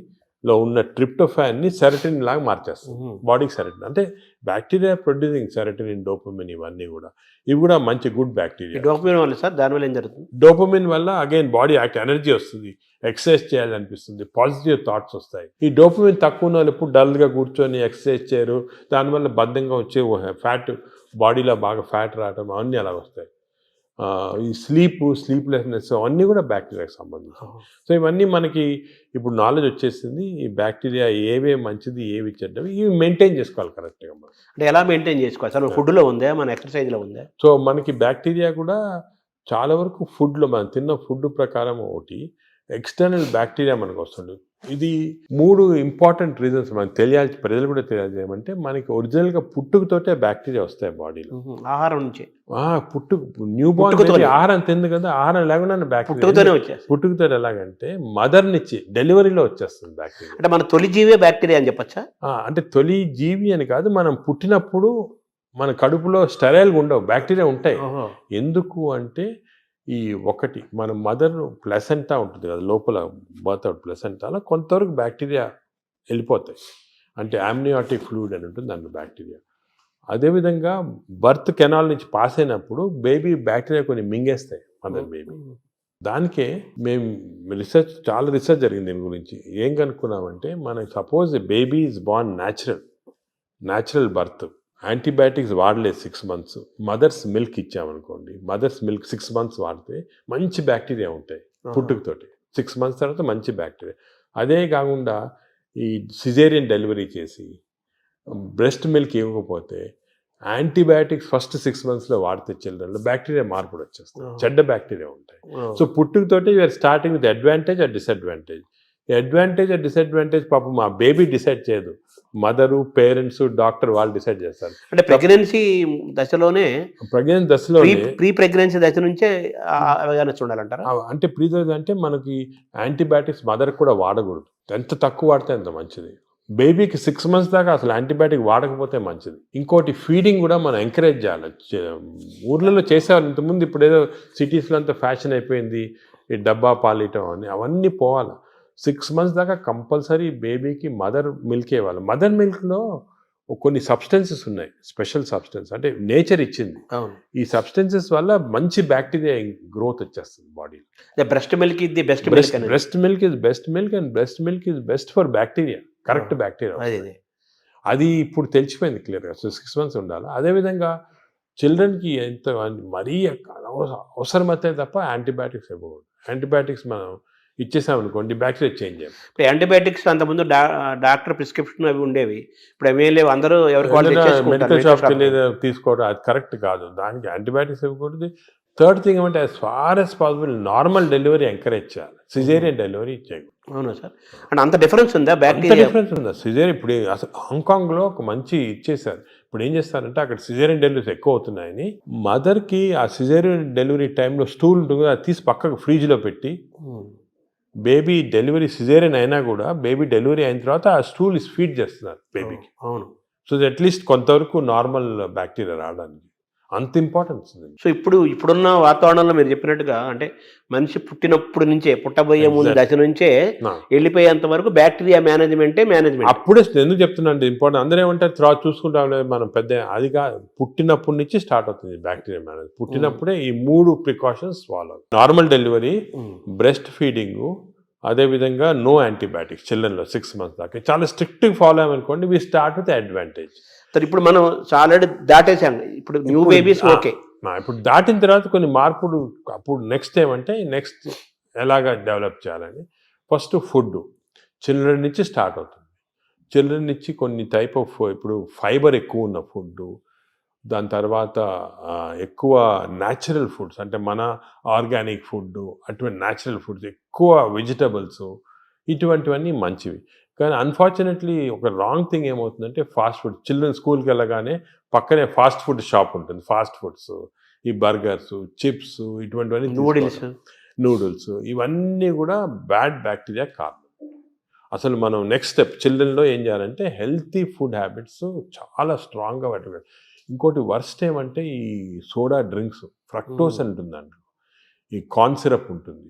లో ఉన్న ట్రిప్టోఫాన్ని సెరటిన్ లాగా మార్చేస్తుంది బాడీకి. సెరటిన్ అంటే బ్యాక్టీరియా ప్రొడ్యూసింగ్ సెరటిన్, డోపమిన్, ఇవన్నీ కూడా ఇవి కూడా మంచి గుడ్ ఈ బ్యాక్టీరియా. డోపమిన్ వల్ల సార్ దానివల్ల ఏం జరుగుతుంది? డోపమిన్ వల్ల అగైన్ బాడీ యాక్ట్, ఎనర్జీ వస్తుంది, ఎక్సర్సైజ్ చేయాలనిపిస్తుంది, పాజిటివ్ థాట్స్ వస్తాయి. ఈ డోపమిన్ తక్కువ ఉన్న వాళ్ళు ఎప్పుడు డల్గా కూర్చొని ఎక్సర్సైజ్ చేయరు, దానివల్ల బద్ధంగా వచ్చే ఫ్యాట్, బాడీలో బాగా ఫ్యాట్ రావడం అవన్నీ అలా వస్తాయి. ఈ స్లీప్లెస్నెస్ అవన్నీ కూడా బ్యాక్టీరియాకి సంబంధించి. సో ఇవన్నీ మనకి ఇప్పుడు నాలెడ్జ్ వచ్చేసింది. ఈ బ్యాక్టీరియా ఏవే మంచిది, ఏవి చెడ్డవి, ఇవి మెయింటైన్ చేసుకోవాలి కరెక్ట్గా మనం. అంటే ఎలా మెయింటైన్ చేసుకోవాలి సార్? ఫుడ్లో ఉందా, మన ఎక్సర్సైజ్లో ఉందా? సో మనకి బ్యాక్టీరియా కూడా చాలా వరకు ఫుడ్లో, మనం తిన్న ఫుడ్ ప్రకారం ఒకటి, ఎక్స్టర్నల్ బ్యాక్టీరియా మనకు వస్తుంది. ఇది 3 ఇంపార్టెంట్ రీజన్స్ మనకు తెలియాలి, ప్రజలు కూడా తెలియజేయమంటే, మనకి ఒరిజినల్గా పుట్టుకతోటే బ్యాక్టీరియా వస్తాయి బాడీలో. ఆహారం నుంచి న్యూ బార్న్ ఆహారం తింది కదా, ఆహారం లేకుండా పుట్టుకతోనే వచ్చేస్తుంది. పుట్టుకతో ఎలాగంటే మదర్ నుంచి డెలివరీలో వచ్చేస్తుంది బ్యాక్టీరియా. అంటే మన తొలి జీవే బ్యాక్టీరియా అని చెప్పచ్చా? అంటే తొలి జీవి అని కాదు, మనం పుట్టినప్పుడు మన కడుపులో స్టెరైల్గా ఉండవు, బ్యాక్టీరియా ఉంటాయి. ఎందుకు అంటే ఈ ఒకటి మన మదర్ ప్లసెంటా ఉంటుంది కదా లోపల, బర్త్ అవుట్ ప్లసెంటాలో కొంతవరకు బ్యాక్టీరియా వెళ్ళిపోతాయి. అంటే ఆమ్నియాటిక్ ఫ్లూయిడ్ అని ఉంటుంది దాంట్లో బ్యాక్టీరియా. అదేవిధంగా బర్త్ కెనాల్ నుంచి పాస్ అయినప్పుడు బేబీ బ్యాక్టీరియా కొన్ని మింగేస్తాయి మదర్ బేబీ. దానికే మేము చాలా రీసెర్చ్ జరిగింది దీని గురించి. ఏం కనుక్కున్నామంటే, మనకి suppose baby is born natural birth, antibiotics వాడలేదు 6 months, మదర్స్ మిల్క్ ఇచ్చామనుకోండి, మదర్స్ మిల్క్ 6 months వాడితే మంచి బ్యాక్టీరియా ఉంటాయి పుట్టుకతోటి. 6 months తర్వాత మంచి బ్యాక్టీరియా. అదే కాకుండా ఈ సిజేరియన్ డెలివరీ చేసి బ్రెస్ట్ మిల్క్ ఇవ్వకపోతే యాంటీబయాటిక్స్ ఫస్ట్ 6 monthsలో వాడితే చిల్డ్రన్లో బ్యాక్టీరియా మార్పులు వచ్చేస్తాయి, చెడ్డ బ్యాక్టీరియా ఉంటాయి. సో పుట్టుకతోటి you're starting with advantage and disadvantage. Advantage and disadvantage పాపం మా బేబీ డిసైడ్ చేయదు, మదరు, పేరెంట్స్, డాక్టర్ వాళ్ళు డిసైడ్ చేస్తారు. అంటే ప్రెగ్నెన్సీ దశలోనే, ప్రీ ప్రెగ్నెన్సీ దశ నుంచే అవేర్నెస్ ఉండాలంటారా? అంటే అంటే మనకి యాంటీబయాటిక్స్ మదర్ కూడా వాడకూడదు, ఎంత తక్కువ వాడితే అంత మంచిది. బేబీకి 6 months దాకా అసలు యాంటీబయాటిక్ వాడకపోతే మంచిది. ఇంకోటి ఫీడింగ్ కూడా మనం ఎంకరేజ్ చేయాలి. ఊర్లలో చేసేవాళ్ళు ఇంతకుముందు, ఇప్పుడు ఏదో సిటీస్లో అంతా ఫ్యాషన్ అయిపోయింది ఈ డబ్బా పాలియటం అని, అవన్నీ పోవాలి. 6 months దాకా కంపల్సరీ బేబీకి మదర్ మిల్క్ ఇవ్వాలి. మదర్ మిల్క్లో కొన్ని సబ్స్టెన్సెస్ ఉన్నాయి, స్పెషల్ సబ్స్టెన్స్, అంటే నేచర్ ఇచ్చింది. ఈ సబ్స్టెన్సెస్ వల్ల మంచి బ్యాక్టీరియా గ్రోత్ వచ్చేస్తుంది బాడీలో. బ్రెస్ట్ మిల్క్ ఇది best breast milk is best milk and breast milk is best for bacteria, correct bacteria. అది ఇప్పుడు తెలిసిపోయింది క్లియర్గా. సో 6 months ఉండాలి. అదేవిధంగా చిల్డ్రన్కి ఎంత మరీ అవసరమైతే తప్ప యాంటీబయాటిక్స్ ఇవ్వకూడదు. యాంటీబయాటిక్స్ మనం ఇచ్చేసామనుకోండి బ్యాక్టీరియా చేంజ్ అయ్యాం. ఇప్పుడు యాంటీబయాటిక్స్ అంతకుముందు డాక్టర్ ప్రిస్క్రిప్షన్ అవి ఉండేవి, ఇప్పుడు అవి లేవు, అందరూ మెడికల్ షాప్కి వెళ్ళి తీసుకోవడం అది కరెక్ట్ కాదు. దానికి యాంటీబయాటిక్స్ ఇవ్వకూడదు. థర్డ్ థింగ్ ఏమంటే, as far as possible normal delivery encourage చేయాలి, సిజేరియన్ డెలివరీ చేయకూడదు. అవునా సార్? అంటే అంత డిఫరెన్స్ ఉందా? బ్యాక్టీరియా డిఫరెన్స్ ఉందా? సిజేరియన్ ఇప్పుడు అసలు హాంకాంగ్లో ఒక మంచి ఇచ్చేసారు. ఇప్పుడు ఏం చేస్తారంటే, అక్కడ సిజేరియన్ డెలివరీస్ ఎక్కువ అవుతున్నాయని మదర్కి ఆ సిజేరియన్ డెలివరీ టైంలో స్టూల్ ఉంటుంది, అది తీసి పక్కకు ఫ్రిడ్జ్లో పెట్టి, బేబీ డెలివరీ సిజేరియన్ అయినా కూడా బేబీ డెలివరీ అయిన తర్వాత ఆ స్టూల్ ఫీడ్ చేస్తున్నారు బేబీకి. అవును. సో అట్లీస్ట్ కొంతవరకు నార్మల్ బ్యాక్టీరియా రావడానికి అంత ఇంపార్టెన్స్ ఉంది. సో ఇప్పుడున్న వాతావరణంలో మీరు చెప్పినట్టుగా, అంటే మనిషి పుట్టినప్పుడు నుంచే, పుట్టబోయే ముందు దశ నుంచే వెళ్ళిపోయేంత వరకు బ్యాక్టీరియా మేనేజ్మెంట్. అప్పుడే ఎందుకు చెప్తున్నాను ఇంపార్టెంట్, అందరూ ఏమంటారు తర్వాత చూసుకుంటాం మనం, పెద్ద అదిగా పుట్టినప్పటి నుంచి స్టార్ట్ అవుతుంది బ్యాక్టీరియా మేనేజ్. పుట్టినప్పుడే ఈ 3 precautions follow: normal delivery, breast feeding, అదేవిధంగా నో యాంటీబయాటిక్స్ చిల్డ్రన్లో 6 months దాకా. చాలా స్ట్రిక్ట్గా ఫాలో అయ్యామనుకోండి, వీ స్టార్ట్ విత్ అడ్వాంటేజ్. ఇప్పుడు మనం ఆల్రెడీ దాటేసాం, ఇప్పుడు న్యూ బేబీస్ ఓకే. ఇప్పుడు దాటిన తర్వాత కొన్ని మార్పులు, అప్పుడు నెక్స్ట్ ఏమంటే నెక్స్ట్ ఎలాగా డెవలప్ చేయాలని, ఫస్ట్ ఫుడ్ చిల్డ్రన్ నుంచి స్టార్ట్ అవుతుంది. చిల్డ్రన్ నుంచి కొన్ని టైప్ ఆఫ్, ఇప్పుడు ఫైబర్ ఎక్కువ ఉన్న ఫుడ్, దాని తర్వాత ఎక్కువ న్యాచురల్ ఫుడ్స్, అంటే మన ఆర్గానిక్ ఫుడ్, అటువంటి న్యాచురల్ ఫుడ్స్, ఎక్కువ వెజిటబుల్స్, ఇటువంటివన్నీ మంచివి. కానీ అన్ఫార్చునేట్లీ ఒక రాంగ్ థింగ్ ఏమవుతుందంటే, ఫాస్ట్ ఫుడ్. చిల్డ్రన్ స్కూల్కి వెళ్ళగానే పక్కనే ఫాస్ట్ ఫుడ్ షాప్ ఉంటుంది, ఫాస్ట్ ఫుడ్స్, ఈ బర్గర్స్, చిప్స్, ఇటువంటివన్నీ, నూడిల్స్, ఇవన్నీ కూడా బ్యాడ్ బ్యాక్టీరియా కారణం. అసలు మనం నెక్స్ట్ స్టెప్ చిల్డ్రన్లో ఏం చేయాలంటే, హెల్తీ ఫుడ్ హ్యాబిట్స్ చాలా స్ట్రాంగ్గా పెట్టాలి. ఇంకోటి వర్స్ట్ ఏమంటే, ఈ సోడా డ్రింక్స్, ఫ్రక్టోస్ ఉంటుందండి, ఈ కార్న్ సిరప్ ఉంటుంది,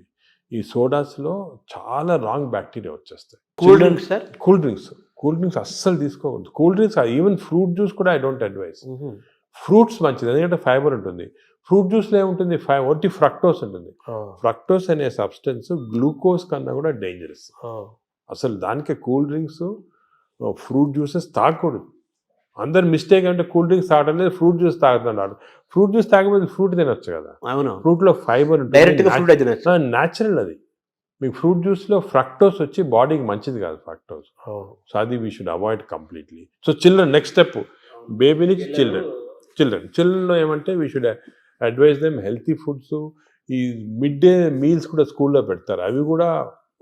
ఈ సోడాస్లో చాలా రాంగ్ బ్యాక్టీరియా వచ్చేస్తాయి. Cool drinks sir? Cool drinks అస్సలు తీసుకోకూడదు. Cool drinks even fruit juice కూడా ఐ డోంట్ అడ్వైస్. ఫ్రూట్స్ మంచిది, ఎందుకంటే ఫైబర్ ఉంటుంది. ఫ్రూట్ జ్యూస్లో ఏముంటుంది, ఒట్టి ఫ్రక్టోస్ ఉంటుంది. ఫ్రక్టోస్ అనే సబ్స్టెన్స్ గ్లూకోజ్ కన్నా కూడా డేంజరస్. అసలు దానికి కూల్ డ్రింక్స్, ఫ్రూట్ జ్యూసెస్ తాగకూడదు. అందరు మిస్టేక్ అంటే కూల్ డ్రింక్స్ తాగడం లేదు, ఫ్రూట్ జ్యూస్ తాగుతున్నాడు. ఫ్రూట్ జ్యూస్ తాగకపోతే ఫ్రూట్ తినొచ్చు కదా. అవును, ఫ్రూట్లో ఫైబర్ ఉంటుంది, న్యాచురల్ అది. మీకు ఫ్రూట్ జ్యూస్లో ఫ్రక్టోస్ వచ్చి బాడీకి మంచిది కాదు ఫ్రక్టోస్. సో అది we should avoid completely. So children, next step baby నుంచి చిల్డ్రన్లో ఏమంటే we should advise them healthy foods. ఈ మిడ్ డే మీల్స్ కూడా స్కూల్లో పెడతారు, అవి కూడా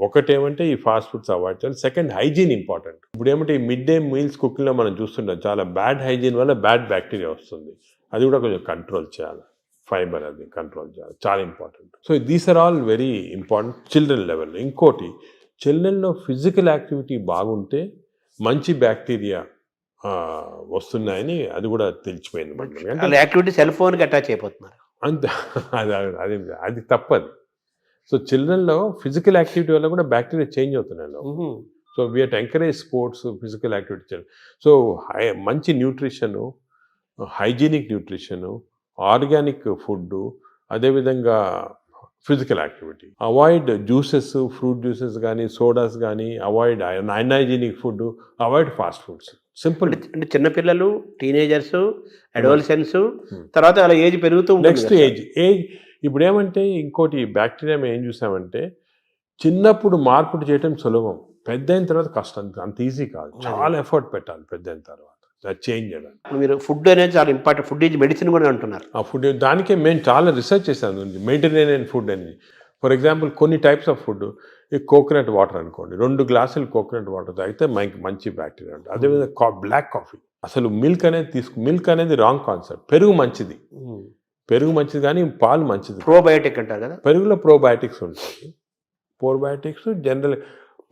ఒకటేమంటే ఈ ఫాస్ట్ ఫుడ్స్ అవాయిడ్ చేయాలి. Second, hygiene important. ఇప్పుడు ఏమంటే ఈ మిడ్ డే మీల్స్ కుకింగ్లో మనం చూస్తుంటాం, చాలా బ్యాడ్ హైజీన్ వల్ల బ్యాడ్ బ్యాక్టీరియా వస్తుంది. అది కూడా కొంచెం కంట్రోల్ చేయాలి. ఫైబర్ అది కంట్రోల్ చేయాలి, చాలా important. So these are all very important children level. ఇంకోటి, చిల్డ్రన్లో ఫిజికల్ యాక్టివిటీ బాగుంటే మంచి బ్యాక్టీరియా వస్తున్నాయని అది కూడా తెలిసిపోయింది. యాక్టివిటీ సెల్ ఫోన్కి అటాచ్ అయిపోతున్నారు అంతే. అది తప్పది. సో చిల్డ్రన్లో ఫిజికల్ యాక్టివిటీ వల్ల కూడా బ్యాక్టీరియా చేంజ్ అవుతున్నాయి. So we have to encourage sports, physical activity. So మంచి nutrition, hygienic nutrition, organic food, అదేవిధంగా physical activity. Avoid juices, fruit juices కానీ, సోడాస్ కానీ, avoid unhygienic food, avoid fast foods. Simple. అంటే చిన్నపిల్లలు, teenagers, adolescence, తర్వాత అలా age పెరుగుతూ next age ఇప్పుడు ఏమంటే ఇంకోటి బ్యాక్టీరియా మేము ఏం చూసామంటే, చిన్నప్పుడు మార్పులు చేయటం సులభం, పెద్ద అయిన తర్వాత కష్టం, అంత ఈజీ కాదు, చాలా ఎఫర్ట్ పెట్టాలి పెద్ద అయిన తర్వాత చేంజ్ చేయడానికి. మీరు ఫుడ్ అనేది చాలా ఇంపార్టెంట్, ఫుడ్ ఈజ్ మెడిసిన్ కూడా అంటున్నారు. ఆ ఫుడ్ దానికే మేము చాలా రీసెర్చ్ చేశాను, మెడిటరేనియన్ ఫుడ్ అనేది. ఫర్ ఎగ్జాంపుల్ కొన్ని టైప్స్ ఆఫ్ ఫుడ్, ఈ కోకోనట్ వాటర్ అనుకోండి, 2 గ్లాసులు కోకోనట్ వాటర్ తాగితే మంచి బ్యాక్టీరియా ఉంటుంది. అదేవిధంగా బ్లాక్ కాఫీ, అసలు మిల్క్ అనేది రాంగ్ కాన్సెప్ట్. పెరుగు మంచిది కానీ పాలు మంచిది. ప్రోబయోటిక్ అంటారు కదా, పెరుగులో ప్రోబయోటిక్స్ ఉంటాయి. ప్రోబయోటిక్స్ జనరల్,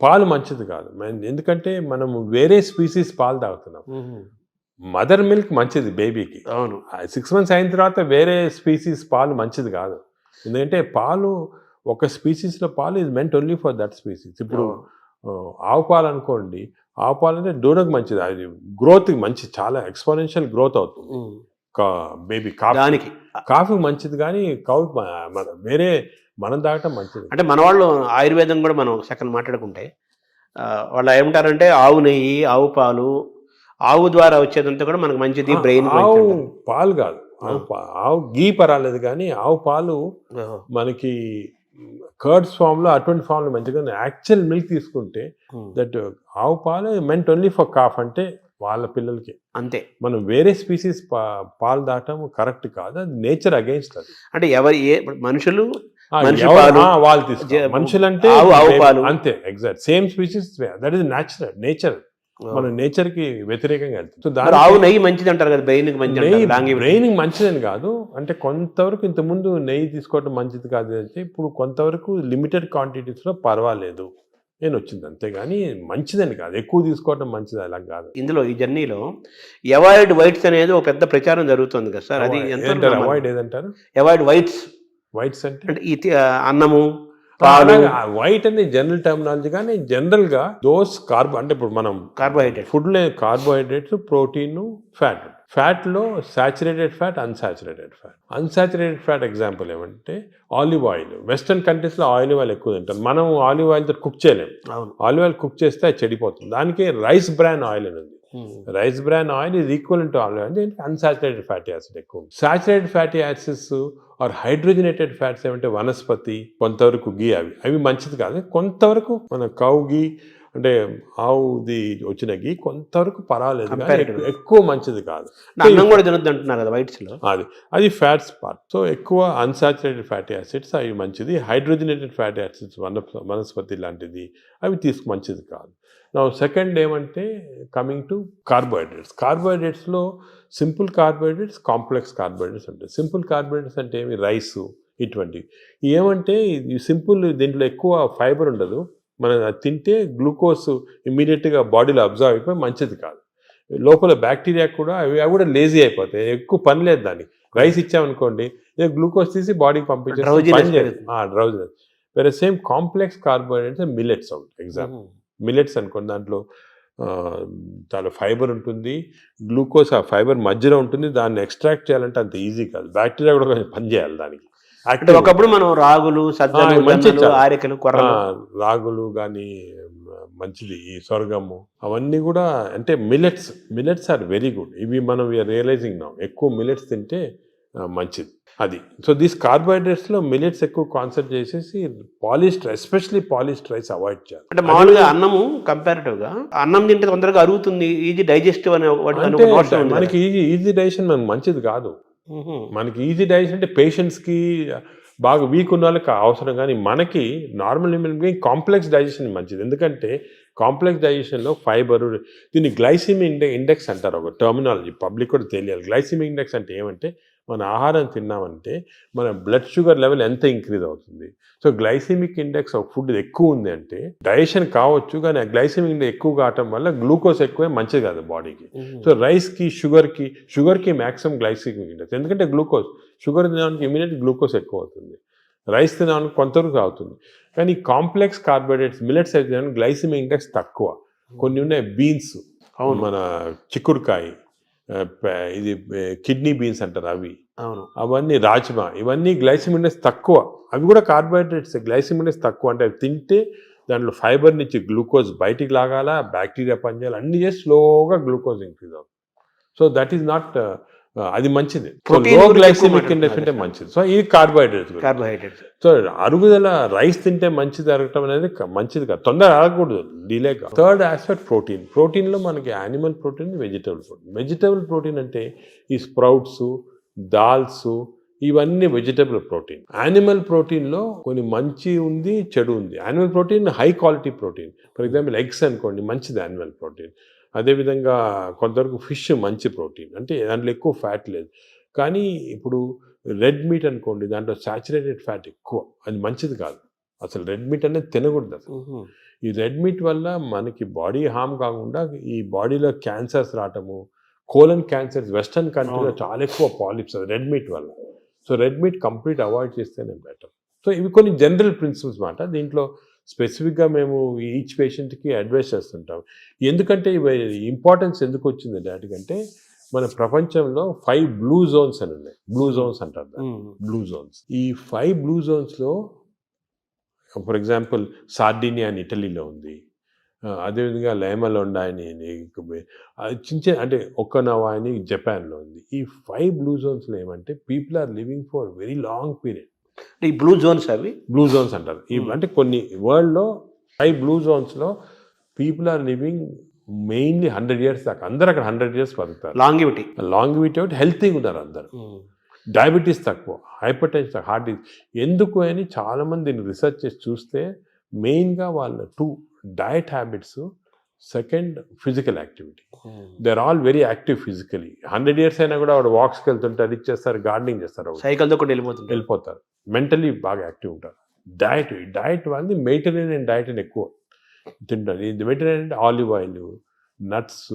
పాలు మంచిది కాదు. ఎందుకంటే మనం వేరే స్పీసీస్ పాలు తాగుతున్నాం. మదర్ మిల్క్ మంచిది బేబీకి. అవును, 6 months అయిన తర్వాత వేరే స్పీసీస్ పాలు మంచిది కాదు. ఎందుకంటే పాలు, ఒక స్పీసీస్లో పాలు is meant only for that species. ఇప్పుడు ఆవు పాలు అనుకోండి, ఆవు పాలు అంటే దూడకు మంచిది, అది గ్రోత్కి మంచి, చాలా ఎక్స్పోనెన్షియల్ గ్రోత్ అవుతుంది బేబీ. కాఫీ మంచిది కానీ వేరే మనం తాగటం మంచిది. అంటే మన వాళ్ళు ఆయుర్వేదం కూడా మనం సెకండ్ మాట్లాడుకుంటే వాళ్ళు ఏమంటారంటే ఆవు నెయ్యి, ఆవు పాలు, ఆవు ద్వారా వచ్చేదంతా కూడా మనకు మంచిది, బ్రెయిన్. ఆవు పాలు కాదు, ఆవు గీ పర్వాలేదు కానీ ఆవు పాలు మనకి కర్డ్స్ ఫామ్లో, అటువంటి ఫామ్లో మంచిగా. యాక్చువల్ మిల్క్ తీసుకుంటే దట్ ఆవు పాలు మెంట్ ఓన్లీ ఫర్ కాఫ్, అంటే వాళ్ళ పిల్లలకి అంతే. మనం వేరే స్పీసీస్ పాలు దాటం కరెక్ట్ కాదు, అది నేచర్ అగైన్స్ట్. అది అంటే మనుషులు వాళ్ళు తీసుకోవాలి, మనుషులంటే అంతే, exact same species, that is nature. మన నేచర్ కి వ్యతిరేకంగా వెళ్తుంది. ఆవు నెయ్యి మంచిది అంటారు కదా, బ్రెయిన్ మంచిదని కాదు, అంటే కొంతవరకు ఇంతకుముందు నెయ్యి తీసుకోవడం మంచిది కాదు అంటే, ఇప్పుడు కొంతవరకు లిమిటెడ్ క్వాంటిటీస్ లో పర్వాలేదు నేను వచ్చింది, అంతేగాని మంచిదని కాదు, ఎక్కువ తీసుకోవడం మంచిది అలా కాదు. ఇందులో ఈ జర్నీలో అవాయిడ్ వైట్స్ అనేది ఒక పెద్ద ప్రచారం జరుగుతుంది కదా సార్, అది అవాయిడ్ ఏదంటారు? అవాయిడ్ వైట్స్ అంటే అన్నము, వైట్ అనేది జనరల్ టర్మినాలజీ, కానీ జనరల్ గా దోస్ అంటే ఇప్పుడు మనం కార్బోహైడ్రేట్ ఫుడ్ లో కార్బోహైడ్రేట్స్, ప్రోటీన్, ఫ్యాట్ లో saturated fat, unsaturated fat example ఏమంటే ఆలివ్ ఆయిల్. వెస్టర్న్ కంట్రీస్ లో ఆలివ్ ఆయిల్ ఎక్కువ తింటాం, మనం ఆలివ్ ఆయిల్ తో కుక్ చేయలేము. ఆలివ్ ఆయిల్ కుక్ చేస్తే అది చెడిపోతుంది. దానికి రైస్ బ్రాన్ ఆయిల్ అని ఉంది. Rice bran oil is equal to olive oil, unsaturated fatty acid ఎక్కువ. Saturated fatty acids are hydrogenated fats ఏమంటే వనస్పతి, కొంతవరకు గీ, అవి మంచిది కాదు. కొంతవరకు మన కౌ గీ అంటే ఆవుది వచ్చిన గీ కొంతవరకు పర్వాలేదు, ఎక్కువ మంచిది కాదు. అది ఫ్యాట్స్ పార్ట్. సో ఎక్కువ అన్సాచురేటెడ్ ఫ్యాటీ యాసిడ్స్ అవి మంచిది. హైడ్రోజనేటెడ్ ఫ్యాటీ యాసిడ్స్ వనస్పతి లాంటిది అవి మంచిది కాదు. నా సెకండ్ ఏమంటే కమింగ్ టు కార్బోహైడ్రేట్స్లో సింపుల్ కార్బోహైడ్రేట్స్, కాంప్లెక్స్ కార్బోహైడ్రేట్స్ ఉంటాయి. సింపుల్ కార్బోహైడ్రేట్స్ అంటే ఏమి, రైసు ఇటువంటివి. ఏమంటే ఈ సింపుల్, దీంట్లో ఎక్కువ ఫైబర్ ఉండదు, మనం తింటే గ్లూకోజ్ ఇమ్మీడియట్గా బాడీలో అబ్జర్వ్ అయిపోయి మంచిది కాదు. లోపల బ్యాక్టీరియా కూడా అవి కూడా లేజీ అయిపోతాయి, ఎక్కువ పని లేదు దానికి. రైస్ ఇచ్చామనుకోండి, గ్లూకోజ్ తీసి బాడీకి పంపించేసి డ్రౌజినెస్. వేరే సేమ్ కాంప్లెక్స్ కార్బోహైడ్రేట్స్ మిల్లెట్స్ ఉంటాయి. ఎగ్జాంపుల్ మిల్లెట్స్ అనుకోండి, దాంట్లో చాలా ఫైబర్ ఉంటుంది, గ్లూకోజ్ ఆ ఫైబర్ మధ్యలో ఉంటుంది, దాన్ని ఎక్స్ట్రాక్ట్ చేయాలంటే అంత ఈజీ కాదు, బ్యాక్టీరియా కూడా కొంచెం పనిచేయాలి దానికి. అంటే ఒకప్పుడు మనం రాగులు, సజ్జలు, మంచి జొన్నలు, ఆరికలు, కొర్రలు, రాగులు కానీ మంచిది, ఈ సొరగము అవన్నీ కూడా అంటే మిల్లెట్స్ ఆర్ వెరీ గుడ్. ఇవి మనం రియలైజింగ్ నా ఎక్కువ మిల్లెట్స్ తింటే మంచిది అది. సో దీస్ కార్బోహైడ్రేట్స్లో మిల్లెట్స్ ఎక్కువ కాన్సన్ట్రేట్ చేసేసి polished, especially polished rice avoid చేయాలి. అంటే మామూలుగా అన్నము కంపారిటివ్ గా అన్నం తింటే తొందరగా అరుగుతుంది, ఈజీ డైజెస్టివ్ అనే అంటే మనకి ఈజీ డైజెషన్ మనకు మంచిది కాదు. మనకి ఈజీ డైజెషన్ అంటే పేషెంట్స్కి బాగా వీక్ ఉన్న వాళ్ళకి అవసరం, కానీ మనకి normal human being complex digestion మంచిది. ఎందుకంటే కాంప్లెక్స్ డైజెషన్లో ఫైబర్, దీన్ని గ్లైసిమిక్ ఇండెక్స్ అంటారు, ఒక టర్మినాలజీ పబ్లిక్ కూడా తెలియాలి. గ్లైసిమిక్ ఇండెక్స్ అంటే ఏమంటే మన ఆహారం తిన్నామంటే మన బ్లడ్ షుగర్ లెవెల్ ఎంత ఇంక్రీజ్ అవుతుంది. So glycemic index of food ఎక్కువ ఉంది అంటే డైజెషన్ కావచ్చు, కానీ ఆ గ్లైసిమిక్ ఇండెక్స్ ఎక్కువ కావటం వల్ల గ్లూకోజ్ ఎక్కువే మంచిది కాదు బాడీకి. సో రైస్కి, షుగర్కి మ్యాక్సిమం గ్లైసిమిక్ ఇండెక్స్, ఎందుకంటే గ్లూకోజ్, షుగర్ తినడానికి ఇమీడియట్ గ్లూకోజ్ ఎక్కువ అవుతుంది, రైస్ తినడానికి కొంతవరకు అవుతుంది. కానీ కాంప్లెక్స్ కార్బోహైడ్రేట్స్ మిల్లెట్స్ అయితే గ్లైసిమిక్ ఇండెక్స్ తక్కువ. కొన్ని ఉన్నాయి బీన్స్, మన చిక్కుడుకాయ, ఇది కిడ్నీ బీన్స్ అంటారు అవి, అవన్నీ రాజ్మా, ఇవన్నీ గ్లైసిమిక్ ఇండెక్స్ తక్కువ. అవి కూడా కార్బోహైడ్రేట్స్, గ్లైసిమిక్ ఇండెక్స్ తక్కువ. అంటే అవి తింటే దాంట్లో ఫైబర్ నుంచి గ్లూకోజ్ బయటికి లాగాల, బ్యాక్టీరియా పనిచేయాలి, అన్ని చేసి స్లోగా గ్లూకోజ్ ఇంక్రీజ్ అవుతుంది. సో దట్ ఈస్ నాట్, అది మంచిది. లో గ్లైసిమిక్ ఇండెక్స్ అంటే మంచిది. సో ఇది కార్బోహైడ్రేట్స్. సో అరుగుదల రైస్ తింటే మంచిది అరగటం అనేది మంచిది కాదు, తొందర అరగకూడదు, డిలే కాదు. థర్డ్ ఆస్పెక్ట్ ప్రోటీన్లో మనకి యానిమల్ ప్రోటీన్, వెజిటబుల్ ప్రోటీన్ అంటే ఈ స్ప్రౌట్స్, దాల్స్, ఇవన్నీ వెజిటబుల్ ప్రోటీన్. యానిమల్ ప్రోటీన్లో కొన్ని మంచి ఉంది, చెడు ఉంది. Animal protein high quality protein, for example eggs అనుకోండి, మంచిది యానిమల్ ప్రోటీన్. అదేవిధంగా కొంతవరకు ఫిష్ మంచి ప్రోటీన్, అంటే దాంట్లో ఎక్కువ ఫ్యాట్ లేదు. కానీ ఇప్పుడు రెడ్ మీట్ అనుకోండి, దాంట్లో సాచురేటెడ్ ఫ్యాట్ ఎక్కువ, అది మంచిది కాదు. అసలు రెడ్ మీట్ అనేది తినకూడదు అసలు. ఈ రెడ్ మీట్ వల్ల మనకి బాడీ హార్మ్ కాకుండా ఈ బాడీలో క్యాన్సర్స్ రావటము, కోలన్ క్యాన్సర్స్ వెస్టర్న్ కంట్రీలో చాలా ఎక్కువ పాలిప్స్ అది రెడ్ మీట్ వల్ల. So red meat complete avoid చేస్తేనే బెటర్. సో ఇవి కొన్ని జనరల్ ప్రిన్సిపల్స్ మాట. దీంట్లో స్పెసిఫిక్గా మేము ఈచ్ పేషెంట్కి అడ్వైస్ చేస్తుంటాం. ఎందుకంటే ఇవి ఇంపార్టెన్స్ ఎందుకు వచ్చిందంటే వాటికంటే మన ప్రపంచంలో 5 బ్లూ జోన్స్ అని ఉన్నాయి. బ్లూ జోన్స్ అంటారు దాన్ని, బ్లూ జోన్స్. ఈ 5 బ్లూ జోన్స్లో ఫర్ ఎగ్జాంపుల్ సార్డినియా అని ఇటలీలో ఉంది, అదేవిధంగా లైమలోండా అని చిన్న అంటే ఒక్కనవా అని జపాన్లో ఉంది. ఈ 5 బ్లూ జోన్స్లో ఏమంటే people are living for very long period. ఈ బ్లూ జోన్స్, అవి బ్లూ జోన్స్ అంటారు. అంటే కొన్ని వరల్డ్లో 5 బ్లూ జోన్స్లో people are living mainly 100 years దాకా. అందరు అక్కడ 100 years బతుకుతారు. లాంగివిటీ ఒకటి, హెల్తీగా ఉన్నారు అందరు. డయాబెటీస్ తక్కువ, హైపర్ టెన్షన్, హార్ట్ డిసీజ్. ఎందుకు అని చాలామంది దీన్ని రీసెర్చ్ చేసి చూస్తే మెయిన్గా వాళ్ళ 2 diet habits, second physical activity. They are all very active physically. 100 years అయినా కూడా వాడు వాక్స్కి వెళ్తుంటారు, ఇది చేస్తారు, గార్డెనింగ్ చేస్తారు, సైకిల్తో కూడా వెళ్ళిపోతారు. మెంటలీ బాగా యాక్టివ్ ఉంటారు. డయట్ వాళ్ళది మెడిటరేనియన్ డయట్ అని ఎక్కువ తింటారు. ఇది మెడిటరేనియన్ అంటే olive oil, nuts,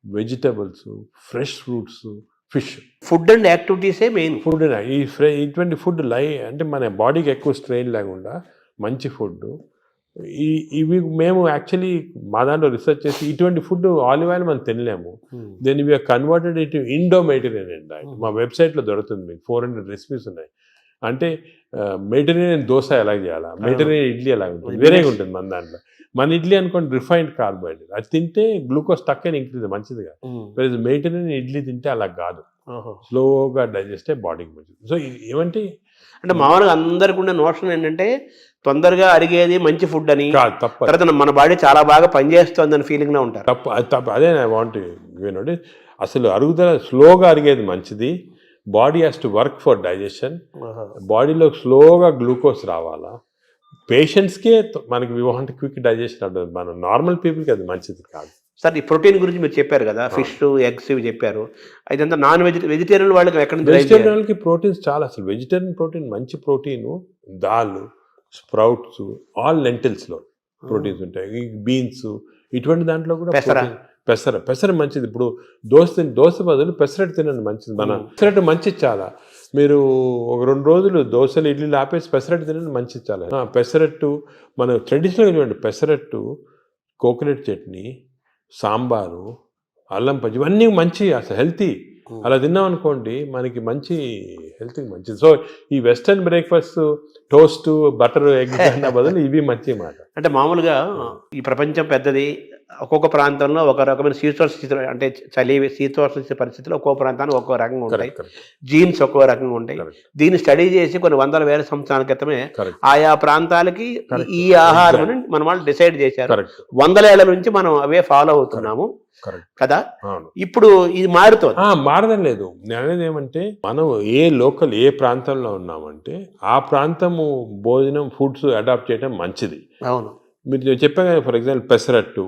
vegetables, fresh fruits, fish. Food and యాక్టివిటీసే మెయిన్. ఫుడ్ ఇటువంటి ఫుడ్ అంటే మన బాడీకి ఎక్కువ స్ట్రెయిన్ లేకుండా మంచి ఫుడ్. ఇవి మేము యాక్చువల్లీ మా దాంట్లో రీసెర్చ్ చేసి ఇటువంటి ఫుడ్ ఆలివ్ ఆయిల్ మనం తినలేము. దెన్ ఇవి కన్వర్టెడ్ ఇటు ఇండో మెడిటరేనియన్ డయట్. మా వెబ్సైట్లో దొరుకుతుంది, మీకు 400 రెసిపీస్ ఉన్నాయి. అంటే మెడిటరేనియన్ దోశ ఎలా చేయాలా, మెడిటరేనియన్ ఇడ్లీ ఎలా ఉంటుంది, వేరేగా ఉంటుంది మన దాంట్లో. మన ఇడ్లీ అనుకోండి రిఫైన్డ్ కార్బోహైడ్రేట్, అది తింటే గ్లూకోజ్ తక్కువ ఇంక్రీజ్ మంచిది కాదు. మెడిటరేనియన్ ఇడ్లీ తింటే అలా కాదు, స్లోగా డైజెస్ట్ అయ్యి బాడీకి మంచిది. సో ఏమంటే అంటే మామూలుగా అందరికి ఉన్న నోషన్ ఏంటంటే తొందరగా అరిగేది మంచి ఫుడ్ అని, తర్వాత మన బాడీ చాలా బాగా పనిచేస్తుంది అని ఫీలింగ్లో ఉంటారు. తప్పు. అదే ఐ వాంట్ యూనోటి, అసలు అరుగుదల స్లోగా అరిగేది మంచిది. Body has to work for digestion. బాడీలో స్లోగా గ్లూకోజ్ రావాలా. పేషెంట్స్కే మనకి వి వాంట్ క్విక్ డైజెషన్ ఉంటుంది, మన నార్మల్ పీపుల్కి అది మంచిది కాదు. సార్, ఈ ప్రోటీన్ గురించి మీరు చెప్పారు కదా, ఫిష్, ఎగ్స్ ఇవి చెప్పారు. అయితే నాన్ వెజిటేరియన్ వాళ్ళకి ఎక్కడ నుంచి? వెజిటేరియన్ వాళ్ళకి ప్రోటీన్స్ చాలా, అసలు వెజిటేరియన్ ప్రోటీన్ మంచి ప్రోటీను, దాల్, స్ప్రౌట్స్, ఆల్ లెంటిల్స్లో ప్రోటీన్స్ ఉంటాయి. ఈ బీన్స్, ఇటువంటి దాంట్లో కూడా పెసర మంచిది. ఇప్పుడు దోశ బదులు పెసరట్టు తినండి, మంచిది. మన పెసరట్టు మంచిది చాలా. మీరు ఒక 2 రోజులు దోశలు ఇడ్లీలు ఆపేసి పెసరట్టు తినండి, మంచిది చాలా. పెసరట్టు మన ట్రెడిషనల్గా చూడండి, పెసరట్టు, కోకోనట్ చట్నీ, సాంబారు, అల్లం పచ్చి, ఇవన్నీ మంచి, అసలు హెల్తీ. అలా తిన్నాం అనుకోండి మనకి మంచి హెల్త్కి మంచిది. సో ఈ western breakfast, toast, butter, egg అన్న బదులు ఇవి మంచి మాట. అంటే మామూలుగా ఈ ప్రపంచం పెద్దది, ఒక్కొక్క ప్రాంతంలో ఒక రకమైన శీతోష్ణ స్థితిలో, అంటే చలి శీతోష్ణ పరిస్థితుల్లో ఒక్కో ప్రాంతానికి ఒక్కో రకంగా ఉంటాయి, జీన్స్ ఒక్కో రకంగా ఉంటాయి. దీన్ని స్టడీ చేసి కొన్ని వందల వేల సంవత్సరాల క్రితమే ఆయా ప్రాంతాలకి ఈ ఆహారం మన వాళ్ళు డిసైడ్ చేశారు. వందల ఏళ్ల నుంచి మనం అవే ఫాలో అవుతున్నాము కదా. ఇప్పుడు ఇది మారడం లేదు. నేను అనేది ఏమంటే, మనం ఏ ప్రాంతంలో ఉన్నామంటే ఆ ప్రాంతము భోజనం, ఫుడ్స్ అడాప్ట్ చేయడం మంచిది. అవును, మీరు చెప్పాను కదా, ఫర్ ఎగ్జాంపుల్ పెసరట్టు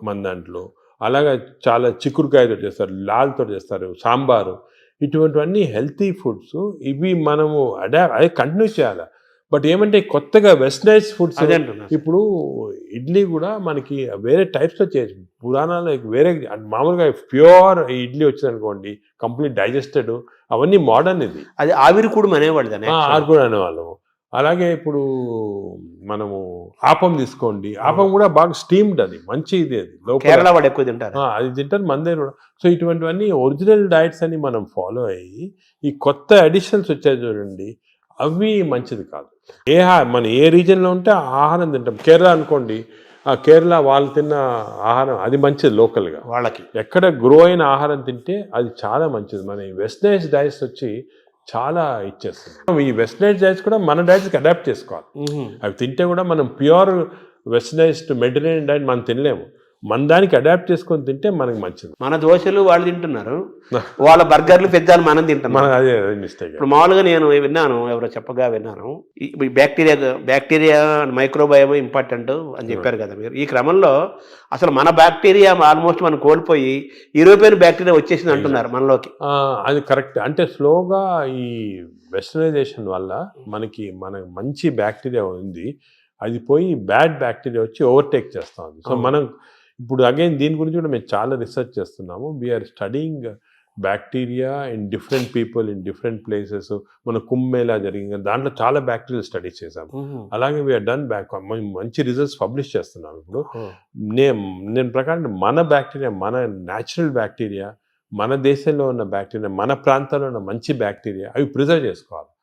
మన దాంట్లో, అలాగా చాలా చిక్కుడుకాయతో చేస్తారు, లాల్తో చేస్తారు, సాంబారు, ఇటువంటివన్నీ హెల్తీ ఫుడ్స్. ఇవి మనము అదే కంటిన్యూ చేయాలి. బట్ ఏమంటే కొత్తగా వెస్టర్నైజ్ ఫుడ్స్, ఇప్పుడు ఇడ్లీ కూడా మనకి వేరే టైప్స్లో చేయొచ్చు. పురాణాలు వేరే, మామూలుగా ప్యూర్ ఇడ్లీ వచ్చింది అనుకోండి, కంప్లీట్ డైజెస్టెడ్, అవన్నీ మోడర్న్. ఇది అది ఆవిరికూడు అనేవాళ్ళము. అలాగే ఇప్పుడు మనము ఆపం తీసుకోండి, ఆపం కూడా బాగా స్టీమ్డ్, అది మంచి ఇది. అది కేరళ వాడు ఎక్కువ తింటారు, అది తింటారు మన దగ్గర కూడా. సో ఇటువంటివన్నీ ఒరిజినల్ డైట్స్ అని మనం ఫాలో అయ్యి, ఈ కొత్త అడిషనల్స్ వచ్చాయి చూడండి, అవి మంచిది కాదు. మన ఏ రీజన్లో ఉంటే ఆ ఆహారం తింటాం. కేరళ అనుకోండి, ఆ కేరళ వాళ్ళు తిన్న ఆహారం అది మంచిది, లోకల్గా వాళ్ళకి ఎక్కడ గ్రో అయిన ఆహారం తింటే అది చాలా మంచిది. మన వెస్టర్నైజ్ డైట్స్ వచ్చి చాలా ఇచ్చేస్తుంది. ఈ వెస్టర్నైజ్ డైట్స్ కూడా మన డైట్స్కి అడాప్ట్ చేసుకోవాలి. అవి తింటే కూడా మనం ప్యూర్ వెస్టర్నైజ్డ్ మెడిటరేనియన్ డైట్ మనం తినలేము. మన దానికి అడాప్ట్ చేసుకొని తింటే మనకి మంచిది. మన దోశలు వాళ్ళు తింటున్నారు, వాళ్ళ బర్గర్లు, పిజ్జాలు మనం తింటున్నాం. అదే మిస్టేక్. ఇప్పుడు మామూలుగా నేను విన్నాను, ఎవరో చెప్పగా విన్నాను, ఈ బ్యాక్టీరియా మైక్రోబయోమ్ ఇంపార్టెంట్ అని చెప్పారు కదా మీరు. ఈ క్రమంలో అసలు మన బ్యాక్టీరియా ఆల్మోస్ట్ మనం కోల్పోయి యూరోపియన్ బ్యాక్టీరియా వచ్చేసింది అంటున్నారు మనలోకి. అది కరెక్ట్. అంటే స్లోగా ఈ వెస్టర్నైజేషన్ వల్ల మనకి మంచి బ్యాక్టీరియా ఉంది, అది పోయి బ్యాడ్ బ్యాక్టీరియా వచ్చి ఓవర్టేక్ చేస్తూ ఉంది. సో మనం ఇప్పుడు అగైన్ దీని గురించి కూడా మేము చాలా రీసెర్చ్ చేస్తున్నాము. We are studying bacteria in different people in different places. మన కుంభమేళా జరిగింది, దాంట్లో చాలా బ్యాక్టీరియల్ స్టడీస్ చేసాము. అలాగే వీఆర్ డన్ మంచి రిజల్ట్స్ పబ్లిష్ చేస్తున్నాము. ఇప్పుడు నేను ప్రకారం మన బ్యాక్టీరియా, మన న్యాచురల్ బ్యాక్టీరియా, మన దేశంలో ఉన్న బ్యాక్టీరియా, మన ప్రాంతాల్లో ఉన్న మంచి బ్యాక్టీరియా, అవి ప్రిజర్వ్ చేసుకోవాలి.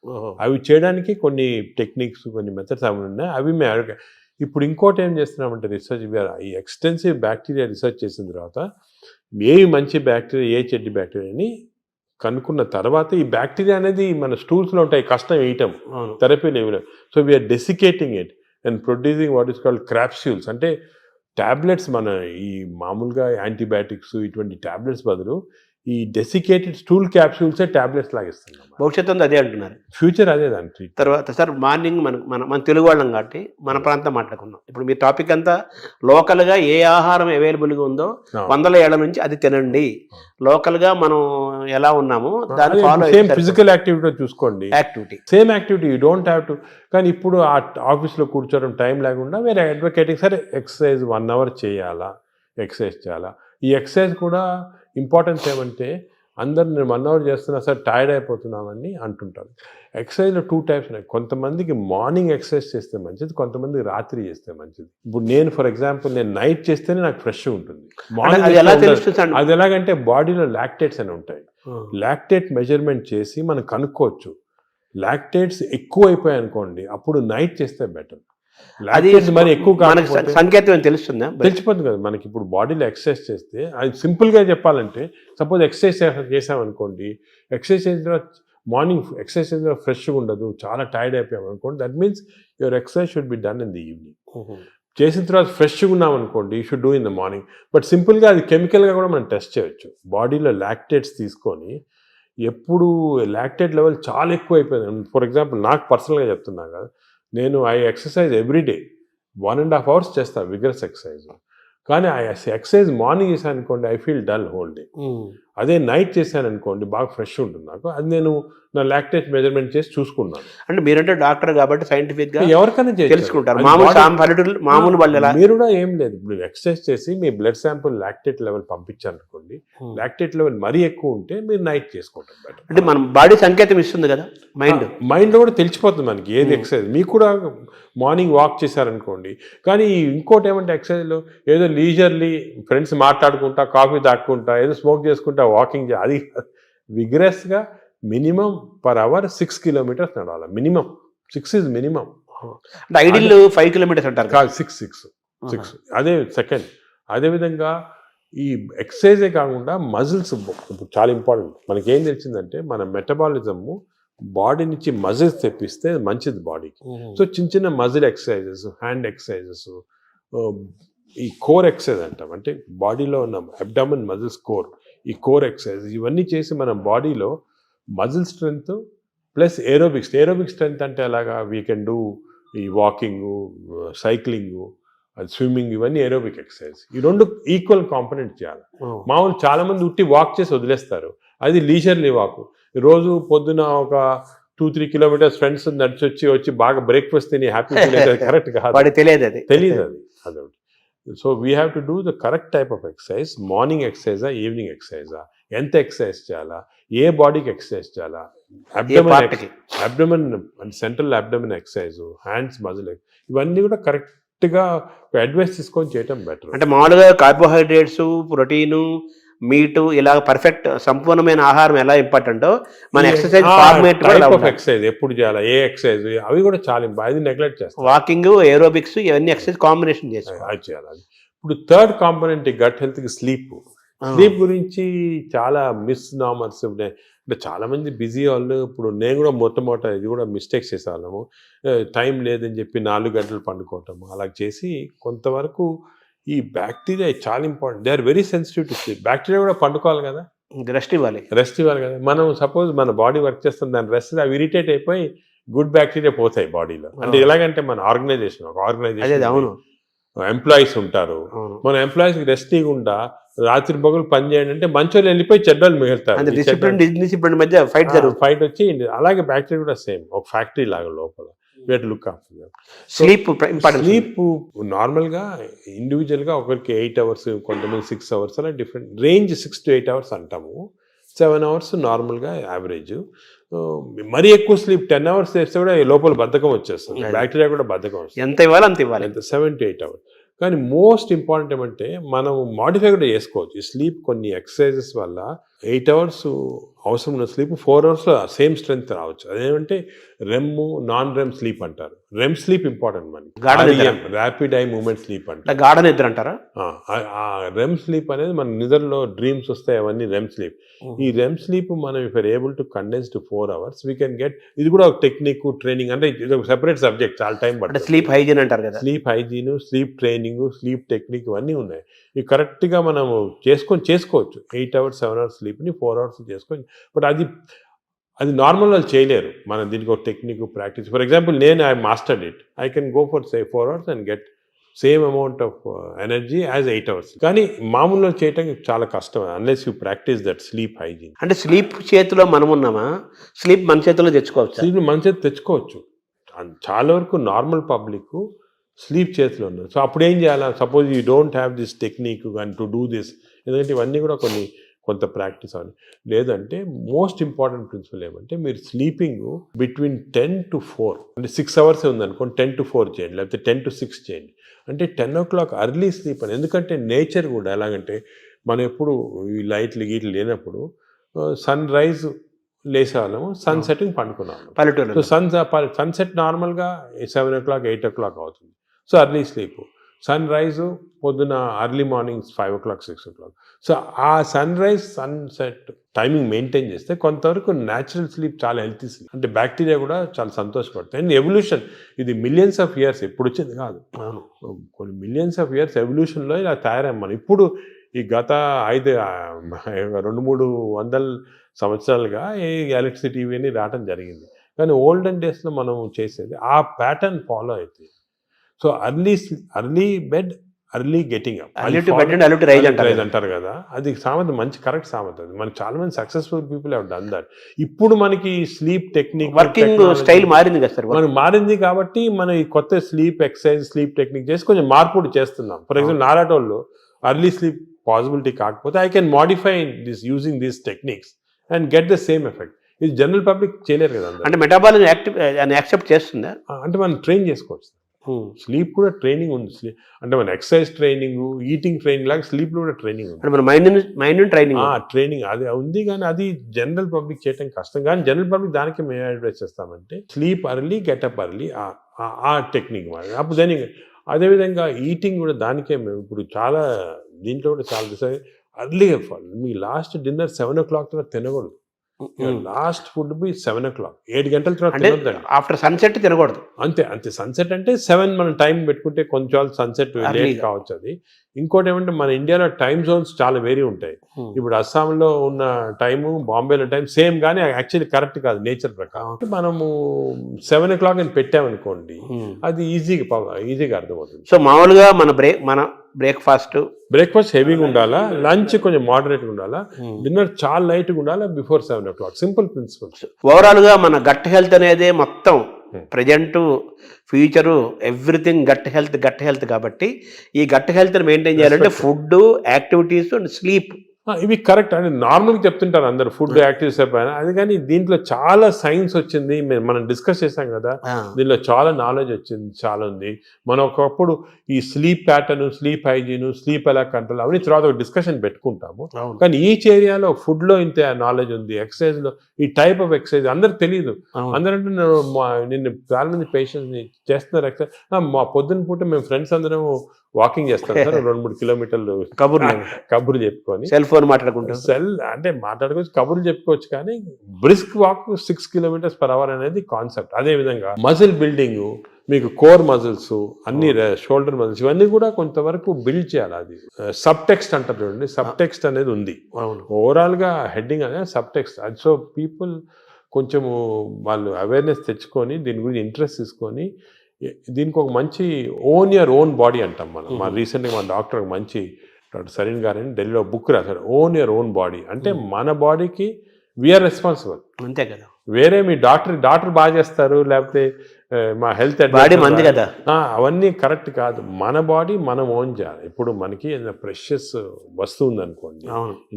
అవి చేయడానికి కొన్ని టెక్నిక్స్, కొన్ని మెథడ్స్ అవి ఉన్నాయి. అవి మేము ఇప్పుడు ఇంకోటి ఏం చేస్తున్నామంటే రీసెర్చ్, ఈ ఎక్స్టెన్సివ్ బ్యాక్టీరియా రీసెర్చ్ చేసిన తర్వాత ఏవి మంచి బ్యాక్టీరియా, ఏ చెడ్డ బ్యాక్టీరియా అని కనుక్కున్న తర్వాత, ఈ బ్యాక్టీరియా అనేది మన స్టూల్స్లో ఉంటాయి, కష్టం వేయటం, థెరపీలు ఏమి. So we're desiccating it and producing what is called capsules, అంటే ట్యాబ్లెట్స్. మన ఈ మామూలుగా యాంటీబయాటిక్స్ ఇటువంటి ట్యాబ్లెట్స్ బదులు ఈ డెసికేటెడ్ స్టూల్ క్యాప్సూల్సే ట్యాబ్లెట్స్ లాగిస్తున్నాం. భవిష్యత్తు అదే అంటున్నారు, ఫ్యూచర్ అదే దాని తర్వాత. సార్ మార్నింగ్ మన తెలుగు వాళ్ళం కాబట్టి మన ప్రాంతం మాట్లాడుకున్నాం. ఇప్పుడు మీ టాపిక్ అంతా లోకల్గా ఏ ఆహారం అవైలబుల్గా ఉందో 100 ఏళ్ల నుంచి అది తినండి. లోకల్గా మనం ఎలా ఉన్నామో దాన్ని ఫాలో సేమ్ ఫిజికల్ యాక్టివిటీ చూసుకోండి, same activity you don't have to. కానీ ఇప్పుడు ఆ ఆఫీస్లో కూర్చోవడం టైం లేకుండా వేరే అడ్వకేటింగ్, సరే ఎక్సర్సైజ్ 1 అవర్ చేయాలా, ఎక్సర్సైజ్ చేయాలా. ఈ ఎక్సర్సైజ్ కూడా ఇంపార్టెన్స్ ఏమంటే, అందరు నేను 1 అవర్ చేస్తున్నా సార్ టైర్డ్ అయిపోతున్నామని అంటుంటారు. ఎక్సర్సైజ్లో 2 టైప్స్ ఉన్నాయి. కొంతమందికి మార్నింగ్ ఎక్సర్సైజ్ చేస్తే మంచిది, కొంతమందికి రాత్రి చేస్తే మంచిది. ఇప్పుడు నేను ఫర్ ఎగ్జాంపుల్ నేను నైట్ చేస్తేనే నాకు ఫ్రెష్గా ఉంటుంది. మార్నింగ్ అది ఎలాగంటే బాడీలో లాక్టేట్స్ అని ఉంటాయి. లాక్టేట్ మెజర్మెంట్ చేసి మనం కనుక్కోవచ్చు. లాక్టేట్స్ ఎక్కువ అయిపోయాయి అనుకోండి, అప్పుడు నైట్ చేస్తే బెటర్. అది మరి ఎక్కువ సంకేతం తెలుస్తుందా, తెలిసిపోతుంది కదా మనకి. ఇప్పుడు బాడీలో ఎక్సర్సైజ్ చేస్తే, అది సింపుల్గా చెప్పాలంటే, సపోజ్ ఎక్సర్సైజ్ చేసామనుకోండి, ఎక్సర్సైజ్ చేసిన తర్వాత మార్నింగ్ ఎక్సర్సైజ్ చేసిన తర్వాత ఫ్రెష్గా ఉండదు, చాలా టైర్డ్ అయిపోయాం అనుకోండి, that means your exercise should be done in the evening. చేసిన తర్వాత ఫ్రెష్గా ఉన్నాం అనుకోండి, you should do in the morning. But సింపుల్గా అది కెమికల్గా కూడా మనం టెస్ట్ చేయొచ్చు. బాడీలో లాక్టేట్స్ తీసుకొని, ఎప్పుడు లాక్టేట్ లెవెల్ చాలా ఎక్కువ అయిపోయింది, ఫర్ ఎగ్జాంపుల్ నాకు పర్సనల్గా చెప్తున్నా కదా, నేను ఎక్సర్సైజ్ ఎవ్రీడే 1.5 hours చేస్తాను విగరస్ ఎక్సర్సైజ్. కానీ ఎక్సర్సైజ్ మార్నింగ్ చేశాను అనుకోండి, I feel dull whole day. అదే నైట్ చేశాను అనుకోండి బాగా ఫ్రెష్ ఉంటుంది నాకు. అది నేను నా లాక్టేజ్ మెజర్మెంట్ చేసి చూసుకున్నాను. అంటే మీరంటే డాక్టర్ కాబట్టి సైంటిఫిక్ గా ఎవరికైనా చేయొచ్చు. తెలుసుకుంటారు. అది మామూలు body- పల్లెటూరు మామూలు వాళ్ళు ఎలా మీరు కూడా ఏం లేదు, ఇప్పుడు ఎక్సర్సైజ్ చేసి మీ బ్లడ్ శాంపుల్ లాక్టేట్ లెవెల్ పంపించారనుకోండి, లాక్టేట్ లెవెల్ మరీ ఎక్కువ ఉంటే మీరు నైట్ చేసుకుంటారు బెటర్. అంటే మన బాడీ సంకేతం ఇస్తుంది కదా మైండ్. మైండ్లో కూడా తెలిసిపోతుంది మనకి ఏది ఎక్సర్సైజ్. మీకు కూడా మార్నింగ్ వాక్ చేశారనుకోండి, కానీ ఇంకోటి ఏమంటే ఎక్సర్సైజ్లో ఏదో లీజర్లీ ఫ్రెండ్స్ మాట్లాడుకుంటా కాఫీ తాక్కుంటా ఏదో స్మోక్ చేసుకుంటా వాకింగ్ అది విగ్రెస్గా మినిమం పర్ అవర్ 6 kilometers నడవాలి. Minimum 6 is minimum. అంటే ఐడియల్ 5 kilometers అంటారు కదా. కాదు 6 అదే సెకండ్. అదేవిధంగా ఈ ఎక్సర్సైజే కాకుండా మజిల్స్ చాలా ఇంపార్టెంట్. మనకేం తెలిసిందంటే మన మెటబాలిజము బాడీ నుంచి మజిల్స్ తెప్పిస్తే మంచిది బాడీకి. సో చిన్న చిన్న మజిల్ ఎక్సర్సైజెస్, హ్యాండ్ ఎక్సర్సైజెస్, ఈ కోర్ ఎక్సర్సైజ్ అంటాం, అంటే బాడీలో ఉన్న అబ్డామిన్ మజిల్స్ కోర్, ఈ కోర్ ఎక్సర్సైజ్ ఇవన్నీ చేసి మన బాడీలో muscle strength plus aerobic strength అంటే అలాగా వీ కెన్ డూ ఈ వాకింగ్, సైక్లింగ్, స్విమ్మింగ్, ఇవన్నీ ఏరోబిక్ ఎక్సర్సైజ్. ఈ రెండు ఈక్వల్ కాంపనెంట్ చేయాలి. మామూలు చాలా మంది ఉట్టి వాక్ చేసి వదిలేస్తారు, అది లీజర్లీ వాక్. రోజు పొద్దున ఒక 2-3 kilometers ఫ్రెండ్స్ నడిచి వచ్చి బాగా బ్రేక్ఫాస్ట్ తిని హ్యాపీ కరెక్ట్ కాదు, వాడికి తెలియదు అది. తెలియదు అది అదొకటి. So we have to do the correct type of exercise. Morning ఎక్సర్సైజా, ఈవినింగ్ ఎక్సర్సైజా, ఎంత ఎక్సర్సైజ్ చేయాలా, ఏ బాడీకి ఎక్సర్సైజ్ చేయాలా, abdomen central abdomen exercise, hands muscle, ఇవన్నీ కూడా కరెక్ట్గా అడ్వైస్ తీసుకొని చేయటం బెటర్. అంటే మామూలుగా కార్బోహైడ్రేట్స్, ప్రోటీను, మీటు ఇలా పర్ఫెక్ట్ సంపూర్ణమైన ఆహారం ఎలా ఇంపార్టెంటో మన ఎక్సర్సైజ్ ఫార్మేట్ ఎక్సర్సైజ్ ఎప్పుడు చేయాలా, ఏ ఎక్సర్సైజ్, అవి కూడా చాలా అది నెగ్లెక్ట్ చేస్తాం. వాకింగ్, ఏరోబిక్స్ ఇవన్నీ ఎక్సర్సైజ్ కాంబినేషన్ అది చేయాలి. ఇప్పుడు థర్డ్ కాంపోనెంట్ గట్ హెల్త్కి స్లీప్. స్లీప్ గురించి చాలా మిస్నామర్స్ ఉన్నాయి. అంటే చాలా మంది బిజీ వాళ్ళు, ఇప్పుడు నేను కూడా మొట్టమొదట ఇది కూడా మిస్టేక్స్ చేసేవాళ్ళము. టైం లేదని చెప్పి 4 గంటలు పండుకోవటము అలా చేసి కొంతవరకు ఈ బ్యాక్టీరియా చాలా important. They are very sensitive to sleep. Bacteria కూడా పండుకోవాలి కదా, రెస్ట్ ఇవ్వాలి కదా. మనం సపోజ్ మన బాడీ వర్క్ చేస్తాం, దాని రెస్ట్ అవి ఇరిటేట్ అయిపోయి గుడ్ బ్యాక్టీరియా పోతాయి బాడీలో. అంటే ఎలాగంటే మన ఆర్గనైజేషన్ అవును ఎంప్లాయీస్ ఉంటారు, మన ఎంప్లాయీస్కి రెస్ట్ ఇవ్వకుండా రాత్రి పగలు పని చేయండి అంటే మంచోళ్ళు వెళ్ళిపోయి చెడ్డోళ్ళు మిగులుతారు. డిసిప్లిన్ మధ్య ఫైట్ వచ్చి అలాగే బ్యాక్టీరియా కూడా సేమ్ ఒక ఫ్యాక్టరీ లాగా లోపల. లుక్ ఆఫ్టర్ స్లీప్ నార్మల్గా ఇండివిజువల్గా ఒకరికి 8 hours, కొంతమంది 6 hours, అలా డిఫరెంట్ రేంజ్. 6 to 8 hours అంటాము, 7 hours నార్మల్గా యావరేజ్. మరీ ఎక్కువ స్లీప్ 10 hours చేస్తే కూడా లోపల బద్ధకం వచ్చేస్తుంది, బ్యాక్టీరియా కూడా బద్ధకం వస్తుంది. ఎంత ఇవ్వాలి అంత ఇవ్వాలి, ఎంత 7 to 8 hours. కానీ మోస్ట్ ఇంపార్టెంట్ ఏమంటే మనం మాడిఫై కూడా చేసుకోవచ్చు ఈ స్లీప్. కొన్ని ఎక్సర్సైజెస్ వల్ల 8 hours అవసరం ఉన్న స్లీప్ 4 hours సేమ్ స్ట్రెంగ్త్ రావచ్చు. అదేమంటే రెమ్, నాన్ రెమ్ స్లీప్ అంటారు. రెమ్ స్లీప్ ఇంపార్టెంట్ మనకి, ర్యాపిడ్ ఐ మూవ్మెంట్ స్లీప్ అంటారు, గాఢ నిద్ర అంటారా. రెమ్ స్లీప్ అనేది మన నిద్రలో డ్రీమ్స్ వస్తాయి, అవన్నీ రెమ్ స్లీప్. ఈ రెమ్ స్లీప్ మనం if able to condense to 4 hours we can get. ఇది కూడా ఒక టెక్నిక్, ట్రైనింగ్, అంటే ఇది ఒక సెపరేట్ సబ్జెక్ట్, చాలా టైం పడుతుంది. స్లీప్ హైజీన్ అంటారు కదా, sleep hygiene, sleep training, sleep technique ఇవన్నీ ఉన్నాయి. ఇవి కరెక్ట్గా మనము చేసుకోవచ్చు. 8 hours 7 hours స్లీప్ని 4 hours చేసుకోవచ్చు. బట్ అది నార్మల్ వాళ్ళు చేయలేరు. మనం దీనికి ఒక టెక్నిక్, ప్రాక్టీస్. ఫర్ ఎగ్జాంపుల్ నేను I mastered it, I can go for 4 hours and get same amount of energy as 8 hours. కానీ మామూలుగా చేయటం చాలా కష్టం unless you practice that sleep hygiene. అంటే స్లీప్ చేతిలో మనం ఉన్నామా, స్లీప్ మన చేతిలో తెచ్చుకోవచ్చు. స్లీప్ మన చేతి తెచ్చుకోవచ్చు. చాలా వరకు నార్మల్ పబ్లిక్ స్లీప్ చేతిలో ఉన్నారు. సో అప్పుడు ఏం చేయాలా, suppose you don't have this technique and to do this, ఎందుకంటే ఇవన్నీ కూడా కొంత ప్రాక్టీస్ అవ్వాలి. లేదంటే మోస్ట్ ఇంపార్టెంట్ ప్రిన్సిపల్ ఏమంటే మీరు స్లీపింగ్ బిట్వీన్ 10 to 4, అంటే 6 hours ఉందనుకోండి 10 to 4 చేయండి, లేకపోతే 10 to 6 చేయండి. అంటే 10 o'clock అర్లీ స్లీప్ అని. ఎందుకంటే నేచర్ కూడా ఎలాగంటే మనం ఎప్పుడు ఈ లైట్లు గీట్లు లేనప్పుడు సన్ రైజ్ లేసేవాళ్ళము, సన్ సెట్టింగ్ పండుకున్నాము పల్లెటూరు. సో సన్సెట్ నార్మల్గా 7 o'clock 8 o'clock అవుతుంది. So early sleep. Sun rise పొద్దున early morning 5 o'clock 6 o'clock. So ఆ sun rise sunset timing maintain చేస్తే కొంతవరకు న్యాచురల్ స్లీప్ చాలా హెల్తీ స్లీప్. అంటే బ్యాక్టీరియా కూడా చాలా సంతోషపడతాయి. అండ్ ఎవల్యూషన్ ఇది మిలియన్స్ ఆఫ్ ఇయర్స్ ఎప్పుడు వచ్చింది కాదు, కొన్ని మిలియన్స్ ఆఫ్ ఇయర్స్ ఎవల్యూషన్లో ఇలా తయారయ్యాం మనం. ఇప్పుడు ఈ గత 200-300 సంవత్సరాలుగా ఈ ఎలక్ట్రిసిటీ ఇవన్నీ రావడం జరిగింది. కానీ ఓల్డెన్ డేస్లో మనం చేసేది ఆ ప్యాటర్న్ ఫాలో అవుతుంది. So early bed, early getting up, early to bed and early to rise అంటారు. అంటారు కదా, అది సామెత మంచి కరెక్ట్ సామెత. అది మనకి చాలా మంది successful people have done that. ఇప్పుడు మనకి స్లీప్ టెక్నిక్, వర్కింగ్ స్టైల్ మారింది కదా సార్. మనకు మారింది కాబట్టి మనం ఈ కొత్త స్లీప్ ఎక్సర్సైజ్, స్లీప్ టెక్నిక్ చేసి కొంచెం మార్పు చేస్తున్నాం. ఫర్ ఎగ్జాంపుల్ నాలాటోళ్ళు అర్లీ స్లీప్ పాసిబిలిటీ కాకపోతే I can modify this using these techniques and get the same effect. ఇది జనరల్ పబ్లిక్ చేయలేరు కదా. అంటే మెటాబాలిజం యాక్సెప్ట్ చేస్తుందా? అంటే మనం ట్రైన్ చేసుకోవచ్చు. స్లీప్ కూడా ట్రైనింగ్ ఉంది. అంటే మన ఎక్సర్సైజ్ ట్రైనింగ్, ఈటింగ్ ట్రైనింగ్ లాగా స్లీప్ లో కూడా ట్రైనింగ్ ఉంది. మన మైండ్ ట్రైనింగ్ అది ఉంది, కానీ అది జనరల్ పబ్లిక్ చేయడం కష్టం. కానీ జనరల్ పబ్లిక్ దానికి మేము అడ్వైస్ చేస్తామంటే స్లీప్ అర్లీ, గెటప్ అర్లీ, ఆ టెక్నిక్ మరి. అప్పుడు దాని అదేవిధంగా ఈటింగ్ కూడా దానికే మేము ఇప్పుడు చాలా దీంట్లో కూడా చాలా అర్లీగా మీ లాస్ట్ డిన్నర్ 7 o'clock తర్వాత తినకూడదు. లాస్ట్ ఫుడ్ బి 7 o'clock, 7 గంటల తర్వాత తినొద్దండి. ఆఫ్టర్ సన్సెట్ తినకూడదు. అంతే సన్సెట్ అంటే 7 మనం టైం పెట్టుకుంటే కొంచెం సన్సెట్ లేట్ కావచ్చు. అది ఇంకోటి ఏమంటే మన ఇండియాలో టైమ్ జోన్స్ చాలా వేరీ ఉంటాయి. ఇప్పుడు అస్సాంలో ఉన్న టైము, బాంబేలో టైం సేమ్, కానీ యాక్చువల్లీ కరెక్ట్ కాదు నేచర్ ప్రకారం. మనము 7 o'clock అని పెట్టామనుకోండి, అది ఈజీగా అర్థమవుతుంది. సో మామూలుగా మన బ్రేక్ఫాస్ట్ హెవీగా ఉండాలా, లంచ్ కొంచెం మోడరేట్గా ఉండాలా, డిన్నర్ చాలా లైట్గా ఉండాలా బిఫోర్ 7 o'clock. Simple principles. ఓవరాల్గా మన గట్ హెల్త్ అనేది మొత్తం present future everything gut health కాబట్టి ఈ గట్ హెల్త్ని మెయింటైన్ చేయాలంటే ఫుడ్, యాక్టివిటీస్ అండ్ స్లీప్ ఇవి కరెక్ట్ అని నార్మల్గా చెప్తుంటారు అందరు, ఫుడ్ యాక్టివ్స్ అయిపోయినా. అది కానీ దీంట్లో చాలా సైన్స్ వచ్చింది, మనం డిస్కస్ చేసాం కదా, దీనిలో చాలా నాలెడ్జ్ వచ్చింది, చాలా ఉంది. మనం ఒకప్పుడు ఈ sleep pattern, sleep hygiene, sleep ఎలా కంట్రోల్ అవన్నీ తర్వాత ఒక డిస్కషన్ పెట్టుకుంటాము. కానీ ఈచ్ ఏరియాలో ఫుడ్లో ఇంత నాలెడ్జ్ ఉంది, ఎక్సర్సైజ్లో ఈ టైప్ ఆఫ్ ఎక్సర్సైజ్ అందరికి తెలియదు. అందరంటే నిన్ను చాలా మంది పేషెంట్స్ని చేస్తున్నారు ఎక్సర్సైజ్. మా పొద్దున్న పూట మేము ఫ్రెండ్స్ అందరం వాకింగ్ చేస్తాం సార్, 2-3 kilometers కబుర్లు చెప్పుకొని, సెల్ ఫోన్ మాట్లాడుకుంటాం. అంటే మాట్లాడుకోవచ్చు, కబుర్లు చెప్పుకోవచ్చు. కానీ బ్రిస్క్ వాక్ 6 km/h అనేది కాన్సెప్ట్. అదే విధంగా మజిల్ బిల్డింగ్, మీకు కోర్ మజిల్స్ అన్ని, షోల్డర్ మజిల్స్, ఇవన్నీ కూడా కొంతవరకు బిల్డ్ చేయాలి. అది సబ్ టెక్స్ట్ అంటారు చూడండి, సబ్ టెక్స్ట్ అనేది ఉంది. ఓవరాల్ గా హెడ్డింగ్ అనేది సబ్ టెక్స్ట్. అది సో పీపుల్ కొంచెము వాళ్ళు అవేర్నెస్ తెచ్చుకొని దీని గురించి ఇంట్రెస్ట్ తీసుకొని దీనికి ఒక మంచి ఓన్ యువర్ ఓన్ బాడీ అంటాం మనం. మా రీసెంట్గా మా డాక్టర్ మంచి డాక్టర్ సరీన్ గారని ఢిల్లీలో బుక్ రాశారు, ఓన్ యువర్ ఓన్ బాడీ. అంటే మన బాడీకి వీఆర్ రెస్పాన్సిబుల్. అంతే కదా. వేరే మీ డాక్టర్ బాగా చేస్తారు, లేకపోతే మా హెల్త్ బాడీ మంది కదా, అవన్నీ కరెక్ట్ కాదు. మన బాడీ మనం ఓన్ చేయాలి. ఇప్పుడు మనకి ఏదైనా ప్రెషియస్ వస్తువు ఉందనుకోండి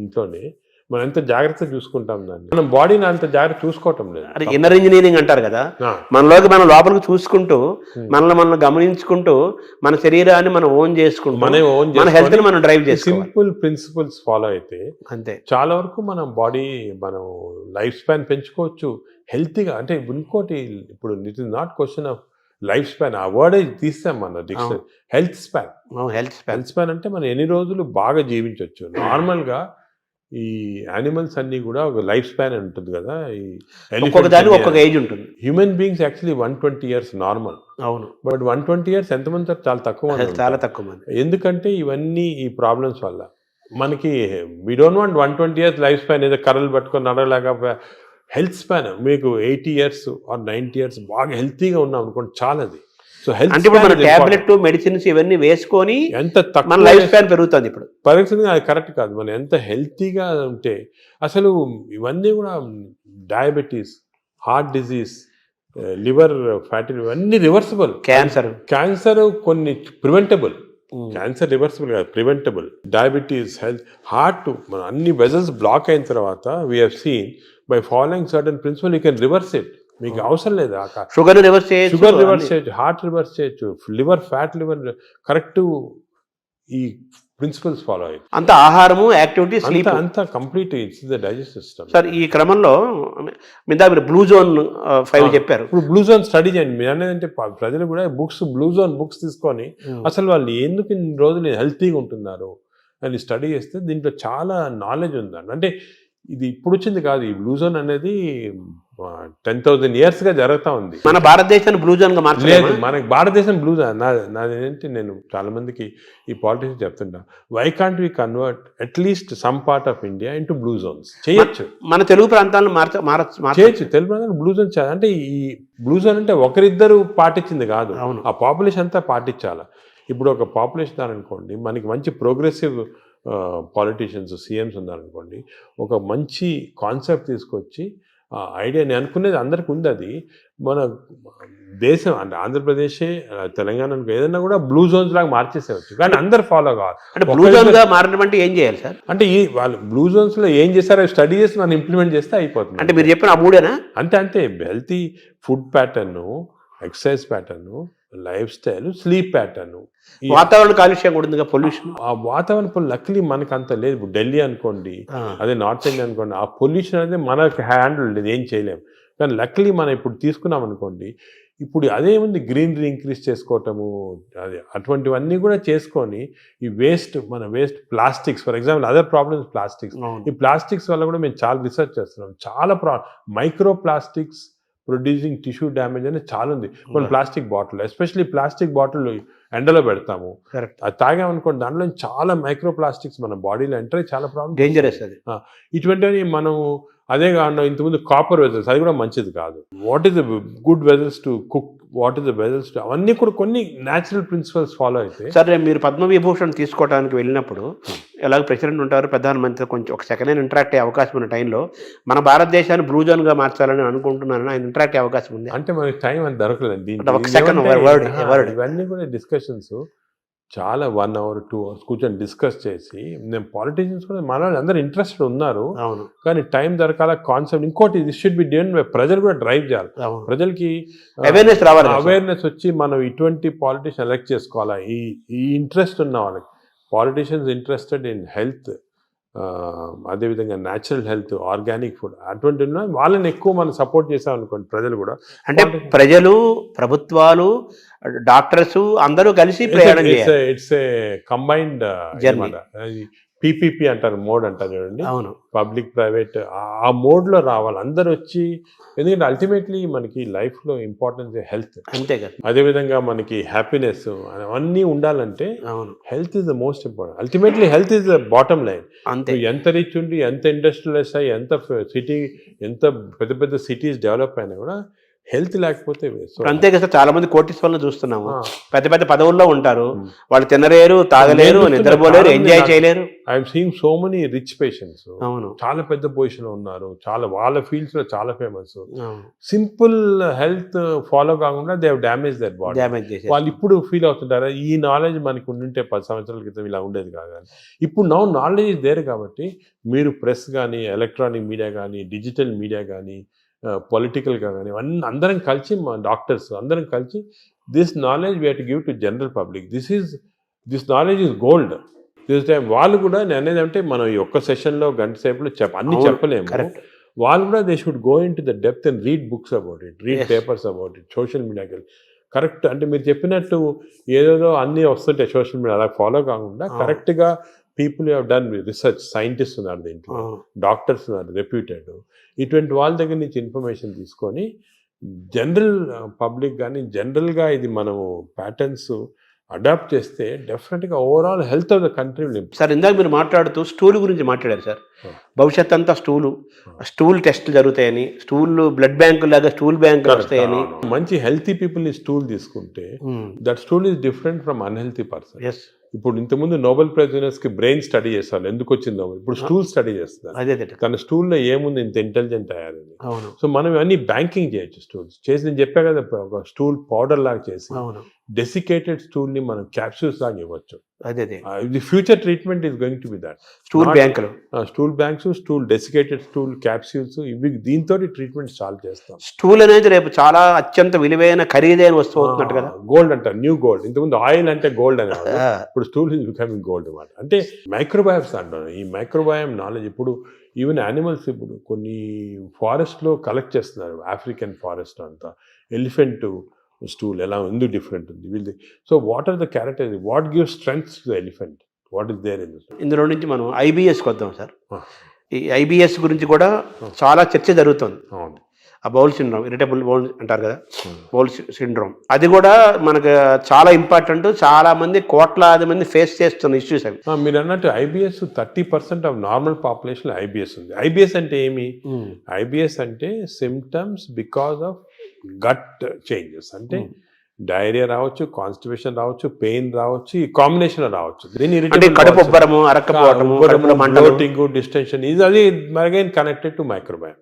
ఇంట్లోనే, మనం ఎంత జాగ్రత్తగా చూసుకుంటాం దాన్ని, మనం బాడీని అంత జాగ్రత్త చూసుకోవటం లేదు. అది ఇన్నర్ ఇంజనీరింగ్ అంటారు కదా. మనలోకి మనం లోపలికి చూసుకుంటూ, మనల్ని గమనించుకుంటూ, మన శరీరాన్ని మనం ఓన్ చేసుకుంటూ, మన హెల్త్ ని మనం డ్రైవ్ చేసి సింపుల్ ప్రిన్సిపల్స్ ఫాలో అయితే అంతే చాలా వరకు మనం బాడీ, మనం లైఫ్ స్పాన్ పెంచుకోవచ్చు హెల్తీగా. అంటే ఇంకోటి, ఇప్పుడు it is not question of life span, ఆ వర్డ్ తీస్తాం మన డిక్షనరీ. హెల్త్ స్పాన్ అంటే మనం ఎన్ని రోజులు బాగా జీవించవచ్చు. నార్మల్గా ఈ యానిమల్స్ అన్ని కూడా ఒక లైఫ్ స్పాన్ ఉంటుంది కదా, ఒక్కొక్క ఏజ్ ఉంటుంది. Human beings actually 120 years normal. అవును. బట్ 120 years ఎంతమంది? చాలా తక్కువ మంది. ఎందుకంటే ఇవన్నీ ఈ ప్రాబ్లమ్స్ వల్ల మనకి we don't want 120 years life span, ఏదో కర్రలు పట్టుకొని నడవలేక. హెల్త్ స్పాన్ మీకు 80 years or 90 years బాగా హెల్తీగా ఉన్నాం అనుకోండి, చాలా. అది సో హెల్త్ అంటే మన టాబ్లెట్, మెడిసిన్స్ ఇవన్నీ వేసుకొని ఎంత తక్కువ లైఫ్ స్పాన్ పెరుగుతుంది. ఇప్పుడు పరిస్థితి అది కరెక్ట్ కాదు. మనం ఎంత హెల్తీగా ఉంటే, అసలు ఇవన్నీ కూడా diabetes, heart disease, liver fatty, ఇవన్నీ రివర్సిబుల్. క్యాన్సర్ కొన్ని ప్రివెంటబుల్, క్యాన్సర్ రివర్సిబుల్ కాదు, ప్రివెంటబుల్. డయాబెటీస్, హెల్త్, హార్ట్, మన అన్ని వెజల్స్ బ్లాక్ అయిన తర్వాత we have seen by following certain principal you can reverse it. మీకు అవసరం లేదు. షుగర్ రివర్స్ చేయొచ్చు, హార్ట్ రివర్స్ చేయొచ్చు, లివర్ ఫ్యాట్, లివర్ కరెక్ట్. ఈ ప్రిన్సిపల్స్ ఫాలో అయ్యి అంత ఆహారము, యాక్టివిటీ, స్లీప్ అంతా complete it's the digestive system. Sir ఈ క్రమంలో మీరు బ్లూ జోన్ 5 చెప్పారు. ఇప్పుడు బ్లూ జోన్ స్టడీ చేయండి. మీరు అనేది ప్రజలు కూడా బ్లూ జోన్ బుక్స్ తీసుకొని అసలు వాళ్ళు ఎందుకు ఇన్ని రోజులు హెల్తీగా ఉంటున్నారు అని స్టడీ చేస్తే దీంట్లో చాలా నాలెడ్జ్ ఉందండి. అంటే ఇది ఇప్పుడు వచ్చింది కాదు. ఈ బ్లూ జోన్ అనేది 10,000 years గా జరుగుతూ ఉంది. మన భారతదేశాన్ని బ్లూ జోన్ గా మార్చలేదు. మనకి భారతదేశం బ్లూ జోన్. నాదేంటి, నేను చాలా మందికి ఈ పాలిటిక్స్ చెప్తుంటా, why can't we convert at least some part of India into blue zones? చేయొచ్చు. మన తెలుగు ప్రాంతాలను చేయొచ్చు. తెలుగు ప్రాంతాలను బ్లూ జోన్ చేయాలి. అంటే ఈ బ్లూ జోన్ అంటే ఒకరిద్దరు పాటించింది కాదు, ఆ పాపులేషన్ అంతా పాటించాలి. ఇప్పుడు ఒక పాపులేషన్ ఉన్నారనుకోండి, మనకి మంచి ప్రోగ్రెసివ్ పాలిటీషియన్స్ సీఎంస్ ఉన్నారనుకోండి, ఒక మంచి కాన్సెప్ట్ తీసుకొచ్చి ఐడియా, నేను అనుకునేది అందరికి ఉంది, అది మన దేశం అంటే ఆంధ్రప్రదేశే తెలంగాణ ఏదైనా కూడా బ్లూ జోన్స్ లాగా మార్చేసేవచ్చు, కానీ అందరు ఫాలో కావాలి. అంటే బ్లూ జోన్గా మారడం అంటే ఏం చేయాలి సార్? అంటే ఈ వాళ్ళు బ్లూ జోన్స్లో ఏం చేస్తారో స్టడీ చేసి మనం ఇంప్లిమెంట్ చేస్తే అయిపోతుంది. అంటే మీరు చెప్పిన ఆ మూడేనా? అంతే healthy food pattern, exercise pattern, life style, sleep pattern. వాతావరణ కాలుష్యం కూడా ఉంది, పొల్యూషన్. ఆ వాతావరణ పొల్యూషన్ లక్లీ మనకు అంత లేదు. ఇప్పుడు ఢిల్లీ అనుకోండి, అదే నార్త్ ఇండియా అనుకోండి, ఆ పొల్యూషన్ అనేది మనకి హ్యాండిల్ లేదు, ఏం చేయలేము. కానీ లక్లీ మనం ఇప్పుడు తీసుకున్నాం అనుకోండి, ఇప్పుడు అదేముంది, గ్రీనరీ ఇంక్రీజ్ చేసుకోవటము, అది అటువంటివన్నీ కూడా చేసుకొని ఈ మన waste plastics, for example other problems plastics. ఈ ప్లాస్టిక్స్ వల్ల కూడా మేము చాలా రీసెర్చ్ చేస్తున్నాం. చాలా micro plastics producing tissue damage అనేది చాలా ఉంది. కొన్ని plastic bottle, especially plastic bottle ఎండలో పెడతాము, అది తాగామనుకోండి, దాంట్లో చాలా మైక్రో ప్లాస్టిక్స్ మన బాడీలో ఎంటర్ అయ్యి చాలా ప్రాబ్లమ్, డేంజరస్ అది. ఇటువంటివి మనం అదే కాకుండా ఇంతకుముందు కాపర్ వెజల్స్, అది కూడా మంచిది కాదు. What is the good vessels to cook, what is the vessels to, అవన్నీ కూడా కొన్ని న్యాచురల్ ప్రిన్సిపల్స్ ఫాలో అయితే. సరే, మీరు పద్మవిభూషణ్ తీసుకోవడానికి వెళ్ళినప్పుడు ఎలాగ ప్రెసిడెంట్ ఉంటారు, ప్రధానమంత్రి, కొంచెం ఒక సెకండ్ హ్యాండ్ ఇంటరాక్ట్ అయ్యే అవకాశం ఉన్న టైంలో మన భారతదేశాన్ని బ్లూ జోన్గా మార్చాలని అనుకుంటున్నాను, ఆయన ఇంటరాక్ట్ అయ్యే అవకాశం ఉంది? అంటే మనకి టైం అంత దొరకలేదు. ఒక సెకండ్ వర్డ్, ఇవన్నీ కూడా డిస్కషన్స్ చాలా 1 hour 2 hours కూర్చొని డిస్కస్ చేసి, నేను పాలిటీషియన్స్ కూడా మన వాళ్ళు అందరూ ఇంట్రెస్టెడ్ ఉన్నారు, కానీ టైం దొరకాల కాన్సెప్ట్. ఇంకోటి, ఇది షుడ్ బి డన్ బై ప్రజలు కూడా డ్రైవ్ చేయాలి, ప్రజలకి అవేర్నెస్ రావాలి, అవేర్నెస్ వచ్చి మనం ఇటువంటి పాలిటీషియన్ ఎలక్ట్ చేసుకోవాలా. ఈ ఇంట్రెస్ట్ ఉన్న వాళ్ళకి, పాలిటీషియన్స్ ఇంట్రెస్టెడ్ ఇన్ హెల్త్, అదేవిధంగా న్యాచురల్ హెల్త్, ఆర్గానిక్ ఫుడ్, అటువంటి వాళ్ళని ఎక్కువ మనం సపోర్ట్ చేసాం అనుకోండి, ప్రజలు కూడా. అంటే ప్రజలు, ప్రభుత్వాలు, డాక్టర్స్ అందరూ కలిసి ప్రయాణం చేయాలి. ఇట్స్ ఏ కంబైన్డ్ పీపీపీ అంటారు, మోడ్ అంటారు చూడండి. అవును, పబ్లిక్ ప్రైవేట్, ఆ మోడ్లో రావాలి అందరు వచ్చి. ఎందుకంటే అల్టిమేట్లీ మనకి లైఫ్లో ఇంపార్టెన్స్ హెల్త్, అంతే కదా. అదేవిధంగా మనకి హ్యాపీనెస్ అవన్నీ ఉండాలంటే health is the most important. Ultimately health is the bottom line. అంతే, ఎంత రిచ్ ఉండి, ఎంత ఇండస్ట్రియలైజ్ అయ్యి, ఎంత సిటీ, ఎంత పెద్ద పెద్ద సిటీస్ డెవలప్ అయినా కూడా హెల్త్ లేకపోతే. అంతే కదా, చాలా మంది కోటీశ్వరులను చూస్తున్నాము, పెద్ద పెద్ద పదవుల్లో ఉంటారు, వాళ్ళు తినలేరు, తాగలేరు, నిద్రపోలేరు, ఎంజాయ్ చేయలేరు. I'm seeing so many rich patients, అవును, చాలా పెద్ద పొజిషన్ లో ఉన్నారు, చాలా వాళ్ళ ఫీల్డ్స్ లో చాలా ఫేమస్. సింపుల్ హెల్త్ ఫాలో కాకుండా they have damage their body. వాళ్ళు ఇప్పుడు ఫీల్ అవుతుంటారా, ఈ నాలెడ్జ్ మనకు ఉండుంటే 10 సంవత్సరాల క్రితం ఇలా ఉండేది కాదు. ఇప్పుడు నౌ నాలెడ్జ్ ఇస్ దేర్ కాబట్టి మీరు ప్రెస్ కానీ, ఎలక్ట్రానిక్ మీడియా కానీ, డిజిటల్ మీడియా కానీ, పొలిటికల్గా కానీ, అన్నీ అందరం కలిసి, మా డాక్టర్స్ అందరం కలిసి, this knowledge we have to give to general public. This knowledge is gold. This time వాళ్ళు కూడా, నేను అనేది అంటే మనం ఈ ఒక్క సెషన్లో గంట సేపులో అన్నీ చెప్పలేము. వాళ్ళు కూడా they should go in to the depth and read books about it, read papers about it, social మీడియాకి కరెక్ట్. అంటే మీరు చెప్పినట్టు ఏదేదో అన్నీ వస్తుంటాయి సోషల్ మీడియా, అలా ఫాలో కాకుండా కరెక్ట్గా people have done research, scientist ఉన్నారు దీంట్లో, డాక్టర్స్ ఉన్నారు రెప్యూటెడ్, ఇటువంటి వాళ్ళ దగ్గర నుంచి ఇన్ఫర్మేషన్ తీసుకొని జనరల్ పబ్లిక్ కానీ, జనరల్గా ఇది మనము ప్యాటర్న్స్ అడాప్ట్ చేస్తే డెఫినెట్గా overall health of the country will improve. Sir, ఇందాక మీరు మాట్లాడుతూ స్టూల్ గురించి మాట్లాడారు సార్. భవిష్యత్ అంతా స్టూల్ టెస్టులు జరుగుతాయని, బ్లడ్ బ్యాంకు లాగా స్టూల్ బ్యాంకులు వస్తాయని. మంచి హెల్తీ పీపుల్ని స్టూల్ తీసుకుంటే that stool is different from unhealthy person. ఇప్పుడు ఇంతకుముందు నోబెల్ ప్రైజ్ విన్నర్స్కి బ్రెయిన్ స్టడీ చేస్తారు, ఎందుకు వచ్చిందో. ఇప్పుడు స్టూల్ స్టడీ చేస్తారు, తన స్టూల్లో ఏముంది ఇంత ఇంటెలిజెంట్ అయ్యారని. సో మనం ఇవన్నీ బ్యాంకింగ్ చేయొచ్చు. స్టూల్స్ చేసి, నేను చెప్పా కదా, ఒక స్టూల్ పౌడర్ లాగా చేసి డెసికేటెడ్ స్టూల్ని మనం క్యాప్సూల్స్ లాగా ఇవ్వచ్చు. The future treatment is going to be that. Stool banks, stool desiccated stool capsules, ఇవి దీంతో ట్రీట్మెంట్ స్టార్ట్ చేస్తాం. స్టూల్ అనేది రేపు చాలా అత్యంత విలువైన ఖరీదైన వస్తువు అవుతున్నట్టు కదా. గోల్డ్ అంటారు, న్యూ గోల్డ్. ఇంతకుముందు ఆయిల్ అంటే గోల్డ్ అనేవాళ్ళు, ఇప్పుడు స్టూల్ ఈజ్ బికమింగ్ గోల్డ్ అన్నమాట. అంటే మైక్రోబయామ్స్ అంటారు. ఈ మైక్రోబయామ్ నాలెడ్జ్ ఇప్పుడు ఈవెన్ యానిమల్స్, ఇప్పుడు కొన్ని ఫారెస్ట్లో కలెక్ట్ చేస్తున్నారు, ఆఫ్రికన్ ఫారెస్ట్ అంతా, ఎలిఫెంట్ స్టూల్ ఎలా ఎందుకు డిఫరెంట్ ఉంది వీళ్ళది. So what are the character, what give strength to the elephant, what is there in this. ఇందులో నుంచి మనం ఐబిఎస్కి వద్దాం సార్. ఈ ఐబిఎస్ గురించి కూడా చాలా చర్చ జరుగుతుంది. ఆ బౌల్ సిండ్రోమ్, ఇరిటబుల్ బౌల్ అంటారు కదా, బౌల్ సిండ్రోమ్, అది కూడా మనకు చాలా ఇంపార్టెంట్. చాలా మంది, కోట్లాది మంది ఫేస్ చేస్తున్న ఇష్యూస్ అవి. మీరు అన్నట్టు IBS 30% of normal population IBS ఉంది. ఐబిఎస్ అంటే ఏమి? ఐబిఎస్ అంటే symptoms because of gut changes. అంటే డైరియా రావచ్చు, కాన్స్టిపేషన్ రావచ్చు, పెయిన్ రావచ్చు, ఈ కాంబినేషన్ రావచ్చు. దీని అంటే కడుపు ఉబ్బరము, అరక్కపోవటము, కడుపులో మంటలు, బ్లోటింగ్, డిస్టెన్షన్, ఇది అది అగైన్ కనెక్టెడ్ టు మైక్రోబయామ్.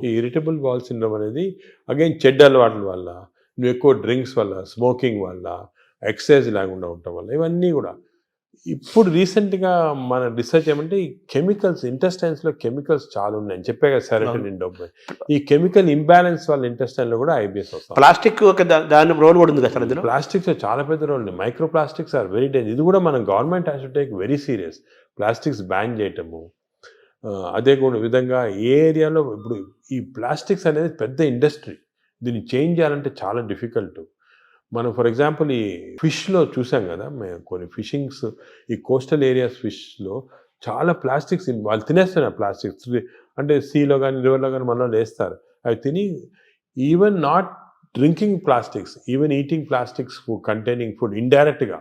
ఈ ఇరిటబుల్ బౌల్ సిండ్రోమ్ అనేది అగైన్ చెడ్డ అలవాట్ల వల్ల, నువ్వు ఎక్కువ డ్రింక్స్ వల్ల, స్మోకింగ్ వల్ల, ఎక్సర్సైజ్ లేకుండా ఉండటం వల్ల, ఇవన్నీ కూడా. ఇప్పుడు రీసెంట్గా మన రీసెర్చ్ ఏమంటే ఈ కెమికల్స్, ఇంటెస్టైన్స్లో కెమికల్స్ చాలా ఉన్నాయి. చెప్పే కదా సెరోటోనిన్, డోపమైన్. ఈ కెమికల్ ఇంబ్యాలెన్స్ వల్ల ఇంటెస్టైన్లో కూడా ఐబిఎస్ వస్తుంది. ప్లాస్టిక్ ఒక దాని రోల్ కూడా ఉంది కదా సార్ ఇందులో. ప్లాస్టిక్స్ చాలా పెద్ద రోల్ ఉంది. Micro plastics are very danger. ఇది కూడా మన government has to take very serious. Plastics ban చేయటము, అదే కూడా విధంగా ఏ ఏరియాలో ఇప్పుడు ఈ ప్లాస్టిక్స్ అనేది పెద్ద ఇండస్ట్రీ. దీన్ని చేంజ్ చేయాలంటే చాలా డిఫికల్ట్. మనం ఫర్ ఎగ్జాంపుల్ ఈ ఫిష్లో చూసాం కదా, మేము కొన్ని ఫిషింగ్స్, ఈ కోస్టల్ ఏరియాస్ ఫిష్లో చాలా ప్లాస్టిక్స్ వాళ్ళు తినేస్తున్నారు. ప్లాస్టిక్స్ అంటే సీలో కానీ రివర్లో కానీ మనలో వేస్తారు. అవి తిని even not drinking plastics, even eating plastics containing food ఇండైరెక్ట్గా,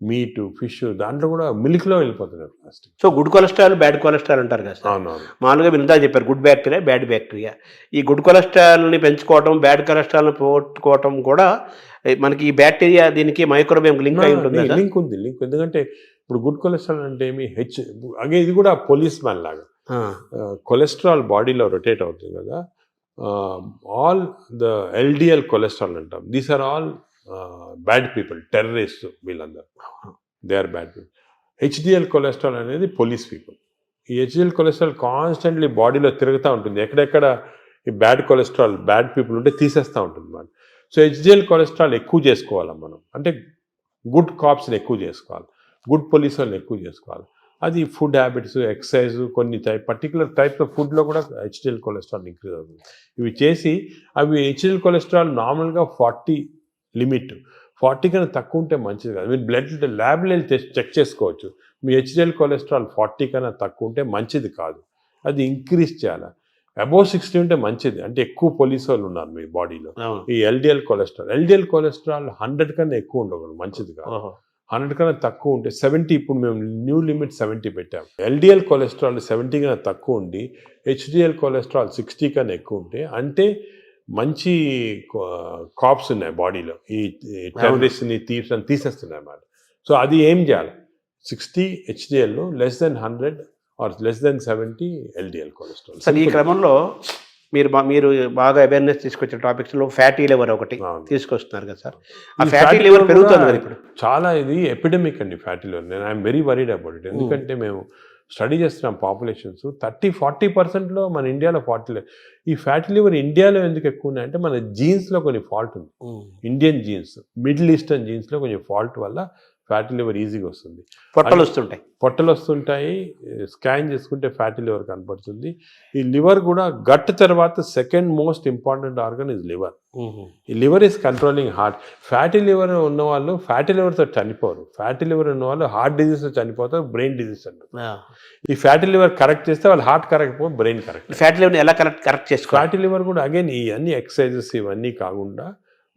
మీట్, ఫిష్, దాంట్లో కూడా మిల్క్లో వెళ్ళిపోతున్నారు plastic. So good cholesterol, bad cholesterol అంటారు కదా సార్. అవునవును. మామూలుగా మీరు ఇందా చెప్పారు గుడ్ బ్యాక్టీరియా, బ్యాడ్ బ్యాక్టీరియా. ఈ గుడ్ కొలెస్ట్రాల్ని పెంచుకోవటం, బ్యాడ్ కొలెస్ట్రాల్ని పోగొట్టుకోవటం కూడా మనకి ఈ బ్యాక్టీరియా దీనికి మైక్రోబియం లింక్ అయి ఉంటుంది. లింక్ ఉంది, లింక్. ఎందుకంటే ఇప్పుడు గుడ్ కొలెస్ట్రాల్ అంటే ఏమి అగే ఇది కూడా పోలీస్ మ్యాన్ లాగా. కొలెస్ట్రాల్ బాడీలో రొటేట్ అవుతుంది కదా, ఆల్ ద ఎల్డిఎల్ కొలెస్ట్రాల్ అంటాం. These are all bad people, terrorist, వీళ్ళందరూ they are bad people. HDL cholesterol అనేది పోలీస్ పీపుల్. ఈ హెచ్డిఎల్ కొలెస్ట్రాల్ కాన్స్టెంట్లీ బాడీలో తిరుగుతూ ఉంటుంది. ఎక్కడెక్కడ ఈ బ్యాడ్ కొలెస్ట్రాల్, బ్యాడ్ పీపుల్ ఉంటే తీసేస్తూ ఉంటుంది అన్నమాట. సో హెచ్డిఎల్ కొలెస్ట్రాల్ ఎక్కువ చేసుకోవాలి మనం, అంటే గుడ్ కాప్స్ని ఎక్కువ చేసుకోవాలి, గుడ్ పోలీస్ వాళ్ళని ఎక్కువ చేసుకోవాలి. అది ఫుడ్ హ్యాబిట్స్, ఎక్సర్సైజ్, కొన్ని పర్టికులర్ టైప్స్ ఆఫ్ ఫుడ్లో కూడా హెచ్డిఎల్ కొలెస్ట్రాల్ ఇంక్రీజ్ అవుతుంది. ఇవి చేసి అవి హెచ్డిఎల్ కొలెస్ట్రాల్ నార్మల్గా 40 లిమిట్, 40 కన్నా తక్కువ ఉంటే మంచిది కాదు. మీరు బ్లడ్ ల్యాబ్లో చెక్ చేసుకోవచ్చు. మీ హెచ్డిఎల్ కొలెస్ట్రాల్ 40 కన్నా తక్కువ ఉంటే మంచిది కాదు, అది ఇంక్రీజ్ చేయాలి. అబోవ్ 60 ఉంటే మంచిది, అంటే ఎక్కువ పోలీసు వాళ్ళు ఉన్నారు మీ బాడీలో. ఈ ఎల్డిఎల్ కొలెస్ట్రాల్ 100 కన్నా ఎక్కువ ఉండకూడదు, మంచిది కాదు. 100 కన్నా తక్కువ ఉంటే 70, ఇప్పుడు మేము న్యూ లిమిట్ 70 పెట్టాము. ఎల్డిఎల్ కొలెస్ట్రాల్ 70 కన్నా తక్కువ ఉండి హెచ్డిఎల్ కొలెస్ట్రాల్ 60 కన్నా ఎక్కువ ఉంటే అంటే మంచి కాప్స్ ఉన్నాయి బాడీలో, ఈ టెర్రరిస్ట్ని, థీవ్స్ అని తీసేస్తున్నాయి అన్నమాట. సో అది ఏం చేయాలి, 60 HDL, less than 100 or less than 70 LDL cholesterol. Sir ఈ క్రమంలో మీరు బాగా అవేర్నెస్ తీసుకొచ్చే టాపిక్స్లో ఫ్యాటీ లివర్ ఒకటి తీసుకొస్తున్నారు కదా సార్. ఆ ఫ్యాటీ లివర్ పెరుగుతుంది కదా ఇప్పుడు చాలా. ఇది ఎపిడమిక్ అండి ఫ్యాటీ లివర్. నేను I'm very worried about it. ఎందుకంటే మేము స్టడీ చేస్తున్నాం పాపులేషన్స్ 30-40%లో మన ఇండియాలో ఈ ఫ్యాటీ లివర్ ఇండియాలో ఎందుకు ఎక్కువ ఉన్నాయంటే మన జీన్స్లో కొన్ని ఫాల్ట్ ఉంది. ఇండియన్ జీన్స్, మిడిల్ ఈస్టర్న్ జీన్స్లో కొంచెం ఫాల్ట్ వల్ల ఫ్యాటీ లివర్ ఈజీగా వస్తుంది. పొట్టలు వస్తుంటాయి. స్కాన్ చేసుకుంటే ఫ్యాటీ లివర్ కనపడుతుంది. ఈ లివర్ కూడా గట్ తర్వాత second most important organ is liver. ఈ liver is controlling heart. Fatty liver ఉన్న వాళ్ళు ఫ్యాటీ లివర్తో చనిపోరు. ఫ్యాటీ లివర్ ఉన్న వాళ్ళు హార్ట్ డిజీజ్తో చనిపోతారు, బ్రెయిన్ డిజీజ్ అంటారు. ఈ ఫ్యాటీ లివర్ కరెక్ట్ చేస్తే వాళ్ళు హార్ట్ కరెక్ట్ పోయి బ్రెయిన్ కరెక్ట్. ఫ్యాటీ లివర్ ఎలా కరెక్ట్ చేసుకోవాలి? ఫ్యాటీ లివర్ కూడా అగైన్ ఈ అన్ని ఎక్సర్సైజెస్ ఇవన్నీ కాకుండా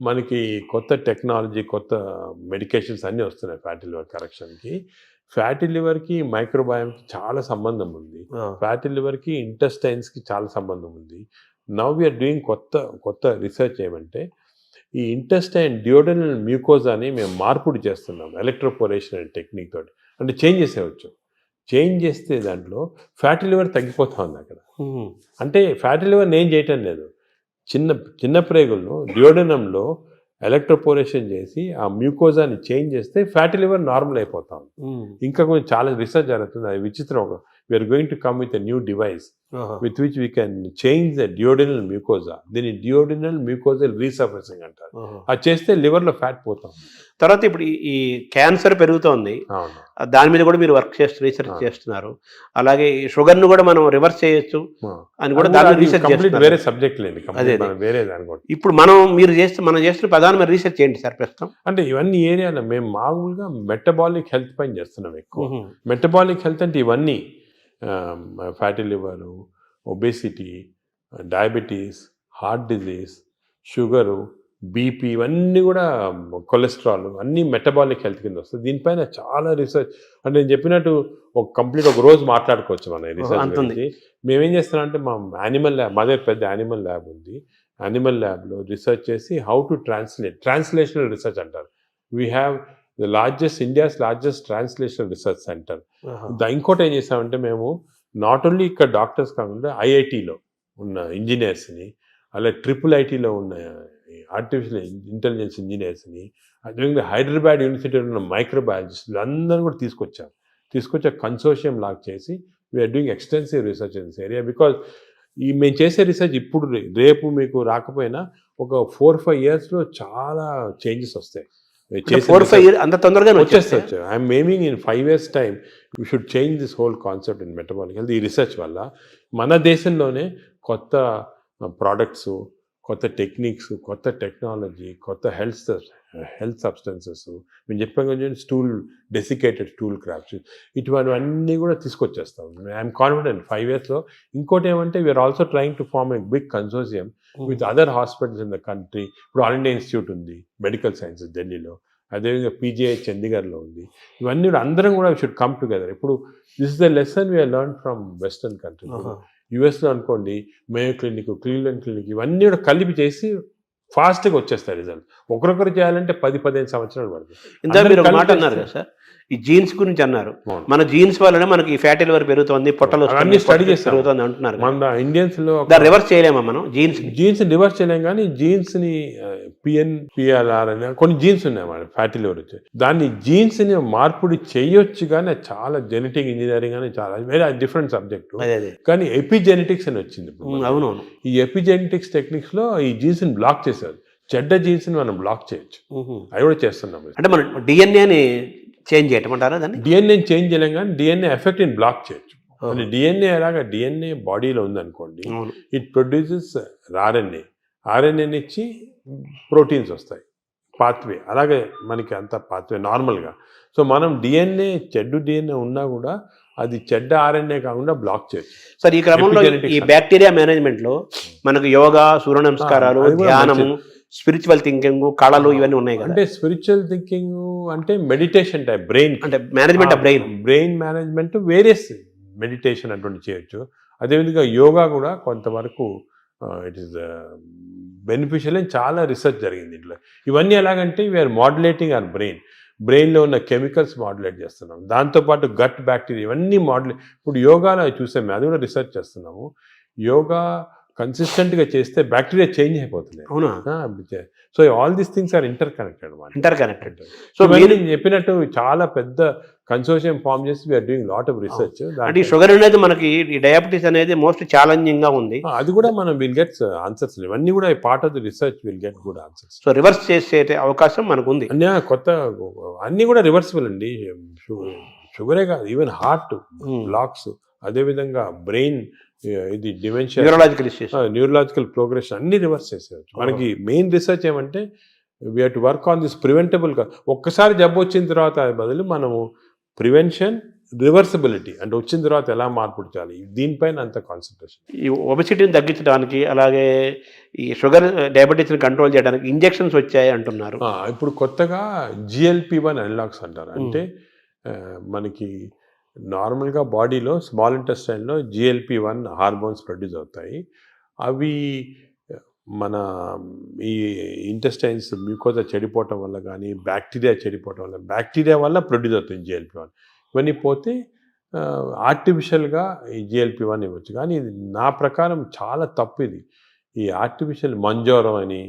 మనకి కొత్త టెక్నాలజీ, కొత్త మెడికేషన్స్ అన్నీ వస్తున్నాయి ఫ్యాటీ లివర్ కరెక్షన్కి. ఫ్యాటీ లివర్కి మైక్రోబయామ్కి చాలా సంబంధం ఉంది. ఫ్యాటీ లివర్కి ఇంటెస్టైన్స్కి చాలా సంబంధం ఉంది. నవ్ వీఆర్ డూయింగ్ కొత్త రీసెర్చ్ ఏమంటే ఈ ఇంటెస్టైన్ డియోడనల్ మ్యూకోజాని మేము మార్పుడు చేస్తున్నాం ఎలక్ట్రోపోరేషన్ అనే టెక్నిక్ తోటి. అంటే చేంజ్ చేసేవచ్చు. చేంజ్ చేస్తే దాంట్లో ఫ్యాటీ లివర్ తగ్గిపోతా ఉంది అక్కడ. అంటే ఫ్యాటీ లివర్ నేను చేయటం లేదు, చిన్న ప్రేగుల్లో డియోడనంలో ఎలక్ట్రోపోరేషన్ చేసి ఆ మ్యూకోజాని చేంజ్ చేస్తే ఫ్యాటీ లివర్ నార్మల్ అయిపోతాం. ఇంకా కొంచెం చాలా రీసెర్చ్ జరుగుతుంది. అది విచిత్రం. We're going to come with a new device with which we can change the duodenal mucosa. దీన్ని డియోడినల్ మ్యూకోజల్ రీసర్ఫేసింగ్ అంటారు. అది చేస్తే లివర్లో ఫ్యాట్ పోతాం. తర్వాత ఇప్పుడు ఈ క్యాన్సర్ పెరుగుతోంది, దాని మీద కూడా మీరు రీసెర్చ్ చేస్తున్నారు. అలాగే షుగర్ను కూడా మనం రివర్స్ చేయొచ్చు అని కూడా దాని రీసెర్చ్ చేస్తున్నారు. వేరే సబ్జెక్ట్ లేదు, వేరే దాని కూడా. ఇప్పుడు మనం చేస్తున్న ప్రధానమైన రీసెర్చ్ ఏంటి సార్ ప్రస్తుతం? అంటే ఇవన్నీ ఏరియాలో మేము మామూలుగా మెటబాలిక్ హెల్త్ పైన చేస్తున్నాం ఎక్కువ. మెటబాలిక్ హెల్త్ అంటే ఇవన్నీ fatty liver, obesity, diabetes, heart disease, sugar, BP, ఇవన్నీ కూడా కొలెస్ట్రాల్ అన్నీ మెటబాలిక్ హెల్త్ కింద వస్తుంది. దీనిపైన చాలా రీసెర్చ్. అంటే నేను చెప్పినట్టు ఒక రోజు మాట్లాడుకోవచ్చు మన రీసెర్చ్ గురించి. మేమేం చేస్తున్నాం అంటే మా యానిమల్ ల్యాబ్, మా దగ్గర పెద్ద యానిమల్ ల్యాబ్ ఉంది. యానిమల్ ల్యాబ్లో రీసెర్చ్ చేసి హౌ టు ట్రాన్స్లేషనల్ రీసెర్చ్ అంటారు. We have India's largest translational research centre. ఇంకోటి ఏం చేసామంటే మేము నాట్ ఓన్లీ ఇక్కడ డాక్టర్స్ కాకుండా ఐఐటిలో ఉన్న ఇంజనీర్స్ని, అలా IIITలో ఉన్న ఆర్టిఫిషియల్ ఇంటెలిజెన్స్ ఇంజనీర్స్ని, అదేవిధంగా హైదరాబాద్ యూనివర్సిటీలో ఉన్న మైక్రోబయాలజిస్టులు అందరూ కూడా తీసుకొచ్చే కన్సోర్షియం లాగా చేసి we're doing extensive research in this area. Because మేము చేసే రీసెర్చ్ ఇప్పుడు రేపు మీకు రాకపోయినా ఒక 4-5 yearsలో చాలా చేంజెస్ వస్తాయి. 4-5 years అంత తొందరగా వచ్చేస్తే I'm aiming in 5 years time we should change this whole concept in metabolic health. ఈ రీసెర్చ్ వల్ల మన దేశంలోనే కొత్త ప్రోడక్ట్స్, కొత్త టెక్నిక్స్, కొత్త టెక్నాలజీ, కొత్త హెల్త్ సబ్స్టెన్సెస్, మేము చెప్పాం కదా డెసికేటెడ్ స్టూల్ క్రాప్స్, ఇటువంటివన్నీ కూడా తీసుకొచ్చేస్తాం. ఐఎమ్ కాన్ఫిడెంట్ 5 yearsలో. ఇంకోటి ఏమంటే we're also trying to form a big consortium with other hospitals in the country. ఇప్పుడు ఆల్ ఇండియా ఇన్స్టిట్యూట్ ఉంది మెడికల్ సైన్సెస్ ఢిల్లీలో, అదేవిధంగా PGI చండీగఢ్లో ఉంది. ఇవన్నీ కూడా అందరం కూడా షుడ్ కమ్ టుగెదర్. ఇప్పుడు this is the lesson we're learn from western country. యుఎస్లో అనుకోండి మేయో క్లినిక్, క్లీవ్లాండ్ క్లినిక్, ఇవన్నీ కూడా కలిపి చేసి ఫాస్ట్గా వచ్చేస్తాయి రిజల్ట్. ఒకరొకరు చేయాలంటే 10-15 సంవత్సరాలు పడుతుంది. ఇందాక మీరు ఒక మాట అన్నారు కదా సార్, ఈ జీన్స్ గురించి అన్నారు. మన జీన్స్ వల్లనే మనకి ఫ్యాటీ లివర్ పెరుగుతుంది, పొట్టలు అన్ని స్టడీ చేసి పెరుగుతుంది అంటున్నారు. మన ఇండియన్స్ లో రివర్స్ చేయలేమా మనం? జీన్స్ రివర్స్ చేయలేం, కానీ జీన్స్ ని PNPLR అని కొన్ని జీన్స్ ఉన్నాయి మన ఫ్యాటీ లివర్ వచ్చి, దాన్ని జీన్స్ ని మార్పుడి చేయొచ్చు. కానీ చాలా జెనెటిక్ ఇంజనీరింగ్ అని చాలా వేరే డిఫరెంట్ సబ్జెక్ట్. కానీ ఎపిజెనెటిక్స్ అని వచ్చింది. అవునవును. ఈ ఎపిజెనెటిక్స్ టెక్నిక్స్ లో ఈ జీన్స్ ని బ్లాక్ చేశారు. చెడ్డ జీన్స్ ని మనం బ్లాక్ చేయొచ్చు. అవి కూడా చేస్తున్నాం. అంటే మనం డిఎన్ఏని చేంజ్ చేయటమంటారా? దాన్ని డిఎన్ఏ చేంజ్ చేయలేం, కానీ డిఎన్ఏ ఎఫెక్ట్ ని బ్లాక్ చేయొచ్చు. అంటే డిఎన్ఏ ఎలాగా డిఎన్ఏ బాడీలో ఉందనుకోండి, ఇట్ ప్రొడ్యూసెస్ ఆర్ఎన్ఏ ఇచ్చి ప్రోటీన్స్ వస్తాయి, పాత్వే. అలాగే మనకి అంత పాత్వే నార్మల్గా. సో మనం చెడ్డు డిఎన్ఏ ఉన్నా కూడా అది చెడ్డ ఆర్ఎన్ఏ కాకుండా బ్లాక్ చేయొచ్చు. సార్, ఈ క్రమంలో ఈ బ్యాక్టీరియా మేనేజ్మెంట్లో మనకు యోగా, సూర్య నమస్కారాలు, ధ్యానము, స్పిరిచువల్ థింకింగ్, కళలు ఇవన్నీ ఉన్నాయి కదా. అంటే స్పిరిచువల్ థింకింగ్ అంటే మెడిటేషన్ టైప్, బ్రెయిన్ అంటే management of brain management, various meditation అటువంటి చేయొచ్చు. అదేవిధంగా యోగా కూడా కొంతవరకు ఇట్ ఈస్ బెనిఫిషియల్ అని చాలా రీసెర్చ్ జరిగింది ఇంట్లో. ఇవన్నీ ఎలాగంటే వీఆర్ మాడ్యులేటింగ్ అవర్ బ్రెయిన్లో ఉన్న కెమికల్స్ మాడ్యులేట్ చేస్తున్నాం. దాంతోపాటు గట్ బ్యాక్టీరియా ఇవన్నీ ఇప్పుడు యోగాలో చూసాము, అది కూడా రీసెర్చ్ చేస్తున్నాము. యోగా కన్సిస్టెంట్గా చేస్తే బ్యాక్టీరియా చేంజ్ అయిపోతుంది. అవునా? So all these things are interconnected. So మీరు చెప్పినట్టు చాలా పెద్ద కన్సోర్షియం ఫామ్ చేసి we're doing lot of research. అంటే ఈ షుగర్ అనేది మనకి, ఈ డయాబెటీస్ అనేది మోస్ట్ ఛాలెంజింగ్ గా ఉంది. అది కూడా మనం విల్ గెట్ ఆన్సర్స్. ఇవన్నీ కూడా part of the research will get good answers. So reverse చేసే అవకాశం మనకు ఉంది. కొత్త అన్ని కూడా రివర్సిబుల్ అండి. షుగరే కాదు, ఈవెన్ హార్ట్ బ్లాక్స్, అదేవిధంగా బ్రెయిన్ ఇది డిమెన్షియా, న్యూరలాజికల్ ప్రోగ్రెషన్ అన్ని రివర్స్ చేసేయచ్చు. మనకి మెయిన్ రీసెర్చ్ ఏమంటే we have to work on this preventable. ఒక్కసారి జబ్బు వచ్చిన తర్వాత బదులు మనము ప్రివెన్షన్, రివర్సిబిలిటీ అంటే వచ్చిన తర్వాత ఎలా మార్పు చేయాలి, దీనిపైన అంత కాన్సన్ట్రేషన్. ఈ ఒబెసిటీని తగ్గించడానికి, అలాగే ఈ షుగర్ డయాబెటీస్ని కంట్రోల్ చేయడానికి ఇంజెక్షన్స్ వచ్చాయి అంటున్నారు. ఇప్పుడు కొత్తగా GLP-1 అనలాగ్స్ అంటారు. అంటే మనకి నార్మల్గా బాడీలో స్మాల్ ఇంటెస్టైన్లో GLP-1 హార్మోన్స్ ప్రొడ్యూస్ అవుతాయి. అవి మన ఈ ఇంటెస్టైన్స్ మ్యూకోజా చెడిపోవటం వల్ల కానీ, బ్యాక్టీరియా వల్ల ప్రొడ్యూస్ అవుతుంది GLP-1. ఇవన్నీ పోతే ఆర్టిఫిషియల్గా ఈ GLP-1 ఇవ్వచ్చు. కానీ ఇది నా ప్రకారం చాలా తప్పు. ఇది ఈ ఆర్టిఫిషియల్ మంజోరం అని,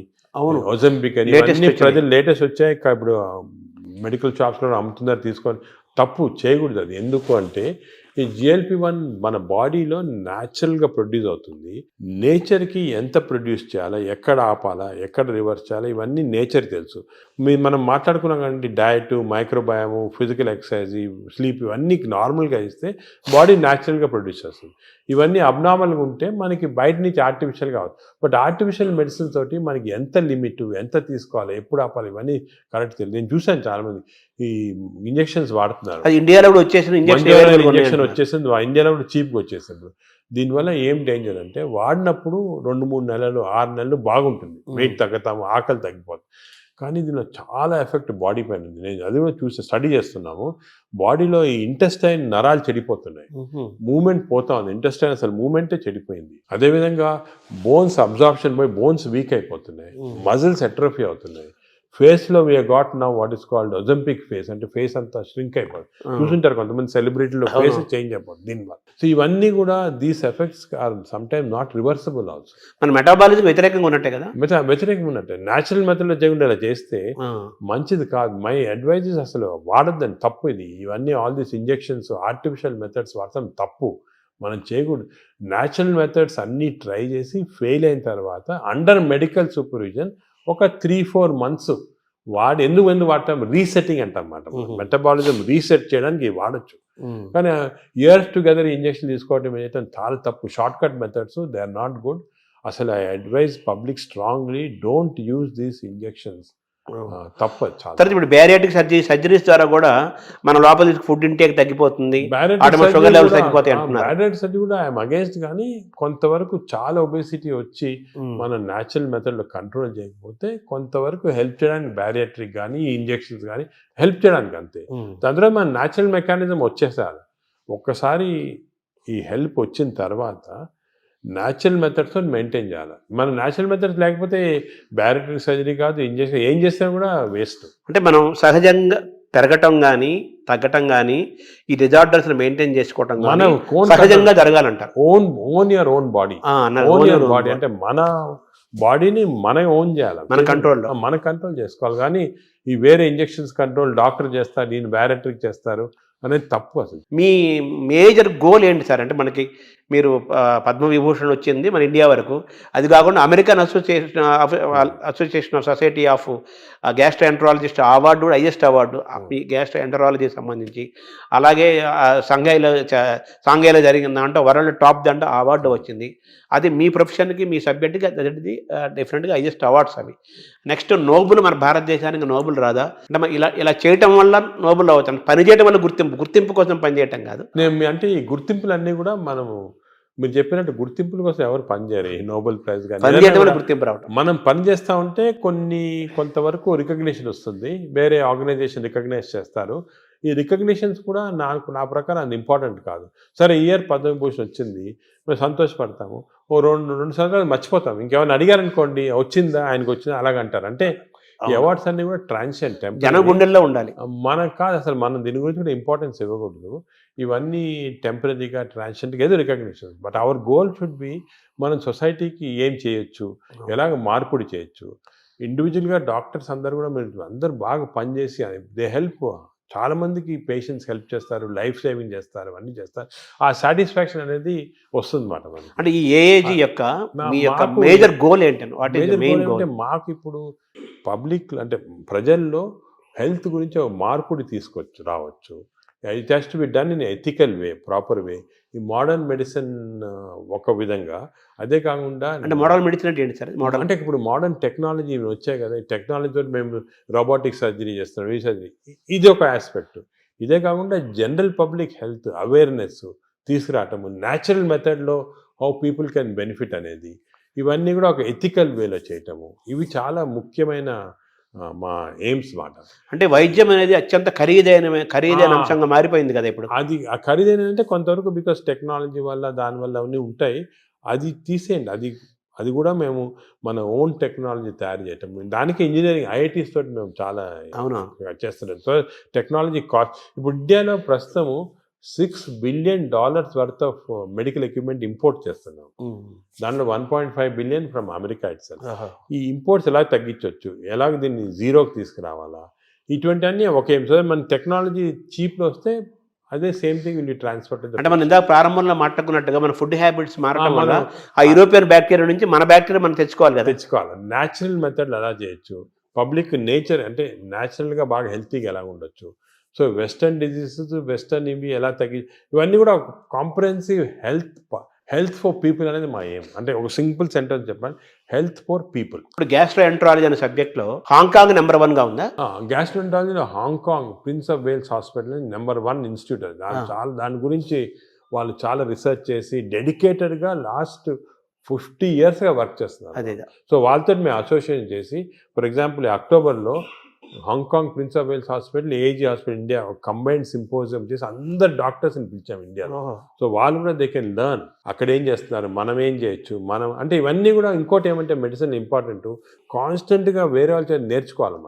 ఒజంబిక్ అని ఇవన్నీ ప్రజలు లేటెస్ట్ వచ్చాయి. ఇప్పుడు మెడికల్ షాప్స్లో అమ్ముతున్నారు, తీసుకొని తప్పు చేయకూడదు. అది ఎందుకు అంటే ఈ GLP-1 మన బాడీలో న్యాచురల్గా ప్రొడ్యూస్ అవుతుంది. నేచర్కి ఎంత ప్రొడ్యూస్ చేయాలా, ఎక్కడ ఆపాలా, ఎక్కడ రివర్స్ చేయాలా, ఇవన్నీ నేచర్ తెలుసు. మనం మాట్లాడుకున్నాం కానీ డయట్, మైక్రోబయాము, ఫిజికల్ ఎక్సర్సైజ్, స్లీప్ ఇవన్నీ నార్మల్గా ఇస్తే బాడీ న్యాచురల్గా ప్రొడ్యూస్ చేస్తుంది. ఇవన్నీ అబ్నార్మల్గా ఉంటే మనకి బయట నుంచి ఆర్టిఫిషియల్గా అవుతుంది. బట్ ఆర్టిఫిషియల్ మెడిసిన్ తోటి మనకి ఎంత లిమిట్, ఎంత తీసుకోవాలి, ఎప్పుడు ఆపాలి, ఇవన్నీ కరెక్ట్ తెలియదు. నేను చూశాను చాలామంది ఈ ఇంజెక్షన్స్ వాడుతున్నారు. ఇండియాలో కూడా వచ్చేసింది ఇంజెక్షన్ వచ్చేసింది, ఇండియాలో కూడా చీప్గా వచ్చేసింది. దీనివల్ల ఏం డేంజర్ అంటే వాడినప్పుడు 2-3 నెలలు 6 నెలలు బాగుంటుంది, వెయిట్ తగ్గుతాము, ఆకలి తగ్గిపోతుంది. కానీ దీనిలో చాలా ఎఫెక్ట్ బాడీ పైన ఉంది. నేను అది కూడా స్టడీ చేస్తున్నాము. బాడీలో ఈ ఇంటెస్టైన్ నరాలు చెడిపోతున్నాయి, మూమెంట్ పోతా ఉంది, ఇంటెస్టైన్ అసలు మూమెంటే చెడిపోయింది. అదేవిధంగా బోన్స్ అబ్జార్ప్షన్ పోయి బోన్స్ వీక్ అయిపోతున్నాయి, మజిల్స్ ఎట్రోఫీ అవుతున్నాయి. ఫేస్లో we got now what is called Ozempic face, అంటే ఫేస్ అంతా ష్రింక్ అయిపోతుంది. చూసుంటారు కొంతమంది సెలబ్రిటీలో ఫేస్ చేంజ్ అయిపోతుంది దీనివల్ల. సో ఇవన్నీ కూడా these effects are some time not reversible also. మన మెటాబాలిజం వ్యతిరేకంగా ఉన్నట్టే కదా, వ్యతిరేకంగా ఉన్నట్టే. న్యాచురల్ మెథడ్లో చేయకుండా ఇలా చేస్తే మంచిది కాదు. మై అడ్వైజెస్ అసలు వాడద్దని, తప్పు ఇది. ఇవన్నీ all these injections artificial methods వాడతాం తప్పు, మనం చేయకూడదు. న్యాచురల్ మెథడ్స్ అన్నీ ట్రై చేసి ఫెయిల్ అయిన తర్వాత అండర్ మెడికల్ సూపర్విజన్ ఒక 3-4 months వాడి ఎందుకు వాడతాం, రీసెట్టింగ్ అంటాం అన్నమాట. మెటబాలిజం రీసెట్ చేయడానికి వాడచ్చు. కానీ ఇయర్స్ టుగెదర్ ఇంజెక్షన్ తీసుకోవడం ఏంటంటే చాలా తప్పు. Short cut methods they are not good. అసలు I advise public strongly don't use these injections. తప్పదు చాలా. తర్వాత ఇప్పుడు బ్యారియాటిక్ సర్జరీస్ ద్వారా కూడా మన లోపల ఫుడ్ ఇంటేక్ తగ్గిపోతుంది, షుగర్ లెవెల్స్ తగ్గిపోతాయి అంటున్నారు. బ్యారియాటిక్ సర్జరీ కూడా ఐఎమ్ అగేన్స్ట్, కానీ కొంతవరకు చాలా ఒబేసిటీ వచ్చి మనం న్యాచురల్ మెథడ్లో కంట్రోల్ చేయకపోతే కొంతవరకు హెల్ప్ చేయడానికి బ్యారియాట్రిక్ కానీ ఇంజెక్షన్స్ కానీ హెల్ప్ చేయడానికి అంతే. దాని తర్వాత మన న్యాచురల్ మెకానిజం వచ్చేసారు. ఒక్కసారి ఈ హెల్ప్ వచ్చిన తర్వాత న్యాచురల్ మెథడ్స్తో మెయింటైన్ చేయాలి. మన న్యాచురల్ మెథడ్స్ లేకపోతే బ్యారియాట్రిక్ సర్జరీ కాదు, ఇంజెక్షన్ ఏం చేసినా కూడా వేస్ట్. అంటే మనం సహజంగా పెరగటం కానీ తగ్గటం కానీ ఈ డిజార్డర్స్ మెయింటైన్ చేసుకోవటం మన సహజంగా జరగాలంటారు. Own your own body, body అంటే మన బాడీని మనం ఓన్ చేయాలి, మన కంట్రోల్ చేసుకోవాలి. కానీ ఈ వేరే ఇంజెక్షన్స్ కంట్రోల్ డాక్టర్ చేస్తారు, దీన్ని బ్యారియాట్రిక్ చేస్తారు అనేది తప్పు. అసలు మీ మేజర్ గోల్ ఏంటి సార్? అంటే మనకి మీరు పద్మవిభూషణ్ వచ్చింది మన ఇండియా వరకు, అది కాకుండా American association of society of gastroenterologist award కూడా హైయెస్ట్ అవార్డు గ్యాస్ట్రోఎంటరాలజీకి సంబంధించి. అలాగే సాంఘైలో జరిగిన దాంట్లో వరల్డ్ టాప్ దాంట్లో అవార్డు వచ్చింది. అది మీ ప్రొఫెషన్కి మీ సబ్జెక్ట్కి అది డెఫినెట్గా హైయెస్ట్ అవార్డ్స్ అవి. నెక్స్ట్ నోబుల్ మన భారతదేశానికి నోబుల్ రాదా? అంటే ఇలా చేయటం వల్ల నోబుల్ అవుతాం, పని చేయడం వల్ల గుర్తింపు కోసం పనిచేయటం కాదు. అంటే ఈ గుర్తింపులన్నీ కూడా మనము మీరు చెప్పినట్టు గుర్తింపుల కోసం ఎవరు పనిచేయరు. ఈ నోబెల్ ప్రైజ్ కానీ గుర్తింపు రావడం, మనం పని చేస్తూ ఉంటే కొంతవరకు రికగ్నిషన్ వస్తుంది, వేరే ఆర్గనైజేషన్ రికగ్నైజ్ చేస్తారు. ఈ రికగ్నిషన్స్ కూడా నా ప్రకారం అది ఇంపార్టెంట్ కాదు. సరే ఇయర్ పద్మవిభూషణ్ వచ్చింది, మేము సంతోషపడతాము, ఓ రెండు సంవత్సరాలు మర్చిపోతాం. ఇంకేమైనా అడిగారనుకోండి వచ్చిందా, ఆయనకు వచ్చిందా అలాగంటారు. అంటే ఈ అవార్డ్స్ అన్ని కూడా ట్రాన్సియెంట్, జన గుండెల్లో ఉండాలి. మనకు కాదు అసలు, మనం దీని గురించి కూడా ఇంపార్టెన్స్ ఇవ్వకూడదు. ఇవన్నీ టెంపరీగా ట్రాన్సియెంట్గా ఏదో recognition. But our goal should be మనం సొసైటీకి ఏం చేయొచ్చు, ఎలాగ మార్పుడి చేయొచ్చు. ఇండివిజువల్గా డాక్టర్స్ అందరూ కూడా అందరూ బాగా పనిచేసి దే హెల్ప్, చాలా మందికి పేషెంట్స్ హెల్ప్ చేస్తారు, లైఫ్ సేవింగ్ చేస్తారు, అవన్నీ చేస్తారు. ఆ సాటిస్ఫాక్షన్ అనేది వస్తుంది అన్నమాట మనకి. అంటే ఈ ఏఏజీ యొక్క మేజర్ గోల్ ఏంటంటే మాకు ఇప్పుడు పబ్లిక్ అంటే ప్రజల్లో హెల్త్ గురించి ఒక మార్పుడి రావచ్చు. It has to be done in ethical way, proper way. ఈ మోడర్న్ మెడిసిన్ ఒక విధంగా, అదే కాకుండా అంటే మోడర్న్ మెడిసిన్ అంటే ఏంటి సార్? అంటే ఇప్పుడు మోడర్న్ టెక్నాలజీ వచ్చాయి కదా, ఈ టెక్నాలజీతో మేము రోబోటిక్ సర్జరీ చేస్తున్నాం, ఈ సర్జరీ, ఇది ఒక ఆస్పెక్ట్. ఇదే కాకుండా general public health awareness తీసుకురావటము, natural మెథడ్లో హౌ పీపుల్ కెన్ బెనిఫిట్ అనేది, ఇవన్నీ కూడా ఒక ఎథికల్ వేలో చేయటము, ఇవి చాలా ముఖ్యమైన మా ఎయిమ్స్ మాట. అంటే వైద్యం అనేది అత్యంత ఖరీదైన అంశంగా మారిపోయింది కదా ఇప్పుడు. అది ఖరీదైన అంటే కొంతవరకు బికాస్ టెక్నాలజీ వల్ల దానివల్ల అవన్నీ ఉంటాయి, అది తీసేయండి. అది కూడా మేము మన ఓన్ టెక్నాలజీ తయారు చేయటం, దానికి ఇంజనీరింగ్ ఐఐటీస్ తోటి మేము చాలా చేస్తున్నాం. సో టెక్నాలజీ కాస్ట్ ఇప్పుడు ఇండియాలో ప్రస్తుతము $6 billion worth of medical equipment import చేస్తున్నాం. దాంట్లో 1.5 billion ఫ్రమ్ అమెరికా ఇట్సెల్ఫ్. ఈ ఇంపోర్ట్స్ ఎలా తగ్గించవచ్చు, ఎలాగ దీన్ని జీరోకి తీసుకురావాలా, ఇటువంటి అన్నీ ఒకే. సో మన టెక్నాలజీ చీప్లో వస్తే అదే సేమ్ థింగ్ విల్ ట్రాన్స్ఫర్. అంటే మనం ఇందాక ప్రారంభంలో మాట్లాడుకున్నట్టుగా మన ఫుడ్ హ్యాబిట్స్ మారడం వల్ల ఆ యూరోపియన్ బ్యాక్టీరియా నుంచి మన బ్యాక్టీరియా మనం తెచ్చుకోవాలి. న్యాచురల్ మెథడ్లు ఎలా చేయొచ్చు, పబ్లిక్ నేచర్ అంటే న్యాచురల్గా బాగా హెల్తీగా ఎలా ఉండొచ్చు. సో వెస్టర్న్ డిజీజెస్, వెస్టర్న్ ఇవి ఎలా ఇవన్నీ కూడా కాంప్రహెన్సివ్ హెల్త్ ఫర్ పీపుల్ అనేది మా ఎయిమ్. అంటే ఒక సింపుల్ సెంటెన్స్ చెప్పాలి, హెల్త్ ఫర్ పీపుల్. ఇప్పుడు గ్యాస్ట్రోఎంటరాలజీ అనే సబ్జెక్ట్లో హాంకాంగ్ నెంబర్ 1గా ఉందా? గ్యాస్ట్రోఎంటరాలజీలో Hong Kong prince of Wales hospital number 1 institute. దాని గురించి వాళ్ళు చాలా రీసెర్చ్ చేసి డెడికేటెడ్గా లాస్ట్ 50 ఇయర్స్గా వర్క్ చేస్తున్నారు. అదే సో వాళ్ళతో మేము అసోసియేషన్ చేసి, ఫర్ ఎగ్జాంపుల్ అక్టోబర్లో Hong Kong prince of Wales hospital, AG hospital India combined symposium చేసి అందరు డాక్టర్స్ని పిలిచాం ఇండియాలో. సో వాళ్ళు కూడా దే కెన్ లెర్న్ అక్కడ ఏం చేస్తున్నారు, మనం ఏం చేయొచ్చు, మనం అంటే ఇవన్నీ కూడా. ఇంకోటి ఏమంటే మెడిసిన్ ఇంపార్టెంట్, కాన్స్టెంట్గా వేరే వాళ్ళ చేత నేర్చుకోవాలి.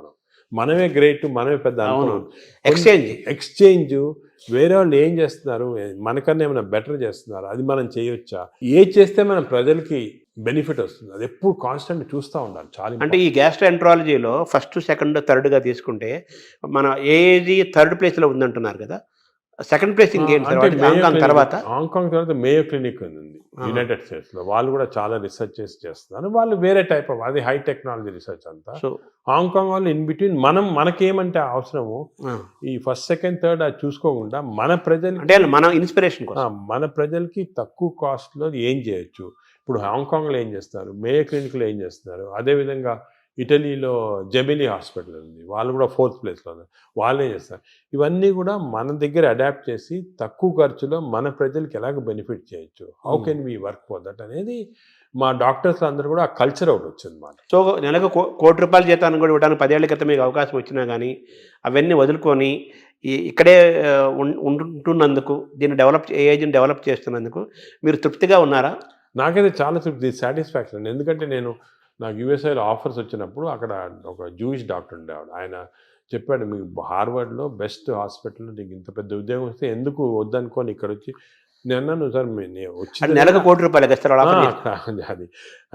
మనమే గ్రేట్, మనమే పెద్ద ఎక్స్చేంజ్ వేరే వాళ్ళు ఏం చేస్తున్నారు, మనకన్నా ఏమైనా బెటర్ చేస్తున్నారు, అది మనం చేయొచ్చా, ఏది చేస్తే మన ప్రజలకి బెనిఫిట్ వస్తుంది, అది ఎప్పుడు కాన్స్టెంట్ చూస్తూ ఉండాలి. చాలా అంటే ఈ గ్యాస్ట్రోఎంట్రాలజీలో ఫస్ట్, సెకండ్, థర్డ్గా తీసుకుంటే మన ఏజీ థర్డ్ ప్లేస్లో ఉందంటున్నారు కదా, సెకండ్ ప్లేస్ ఇంకేంటి తర్వాత? హాంకాంగ్ తర్వాత మేయో క్లినిక్ ఉంది యునైటెడ్ స్టేట్స్లో. వాళ్ళు కూడా చాలా రీసెర్చ్ చేస్తున్నారు. వాళ్ళు వేరే టైప్ ఆఫ్, అది హై టెక్నాలజీ రీసెర్చ్ అంతా. సో హాంకాంగ్ వాళ్ళు ఇన్ బిట్వీన్ మనకేమంటే అవసరము ఈ ఫస్ట్, సెకండ్, థర్డ్ అది చూసుకోకుండా మన ప్రజలు అంటే మన ఇన్స్పిరేషన్ మన ప్రజలకి తక్కువ కాస్ట్లో ఏం చేయొచ్చు. ఇప్పుడు హాంకాంగ్లో ఏం చేస్తారు, మేయో క్లినిక్లో ఏం చేస్తున్నారు, అదేవిధంగా ఇటలీలో జెమినీ హాస్పిటల్ ఉంది, వాళ్ళు కూడా 4th ప్లేస్లో ఉన్నారు, వాళ్ళు ఏం చేస్తారు. ఇవన్నీ కూడా మన దగ్గర అడాప్ట్ చేసి తక్కువ ఖర్చులో మన ప్రజలకి ఎలాగ బెనిఫిట్ చేయొచ్చు, how can we work for that అనేది మా డాక్టర్స్ అందరూ కూడా ఆ కల్చర్ ఒకటి వచ్చింది మాట. సో నెలకు ₹1,00,00,000 జీతాన్ని కూడా ఇవ్వడానికి 10 ఏళ్ల క్రితం మీకు అవకాశం వచ్చినా కానీ అవన్నీ వదులుకొని ఇక్కడే ఉంటున్నందుకు, ఏజెంట్ డెవలప్ చేస్తున్నందుకు మీరు తృప్తిగా ఉన్నారా? నాకైతే చాలా తృప్తి, సాటిస్ఫాక్షన్. ఎందుకంటే నాకు యూఎస్ఐలో ఆఫర్స్ వచ్చినప్పుడు అక్కడ ఒక జూయిష్ డాక్టర్ ఉండేవాడు. ఆయన చెప్పాడు, మీకు హార్వర్డ్లో బెస్ట్ హాస్పిటల్లో నీకు ఇంత పెద్ద ఉద్యోగం వస్తే ఎందుకు వద్దనుకోని ఇక్కడ వచ్చి. నేను అన్నాను, సార్ నేను వచ్చి నెలకు ₹1,00,00,000 అది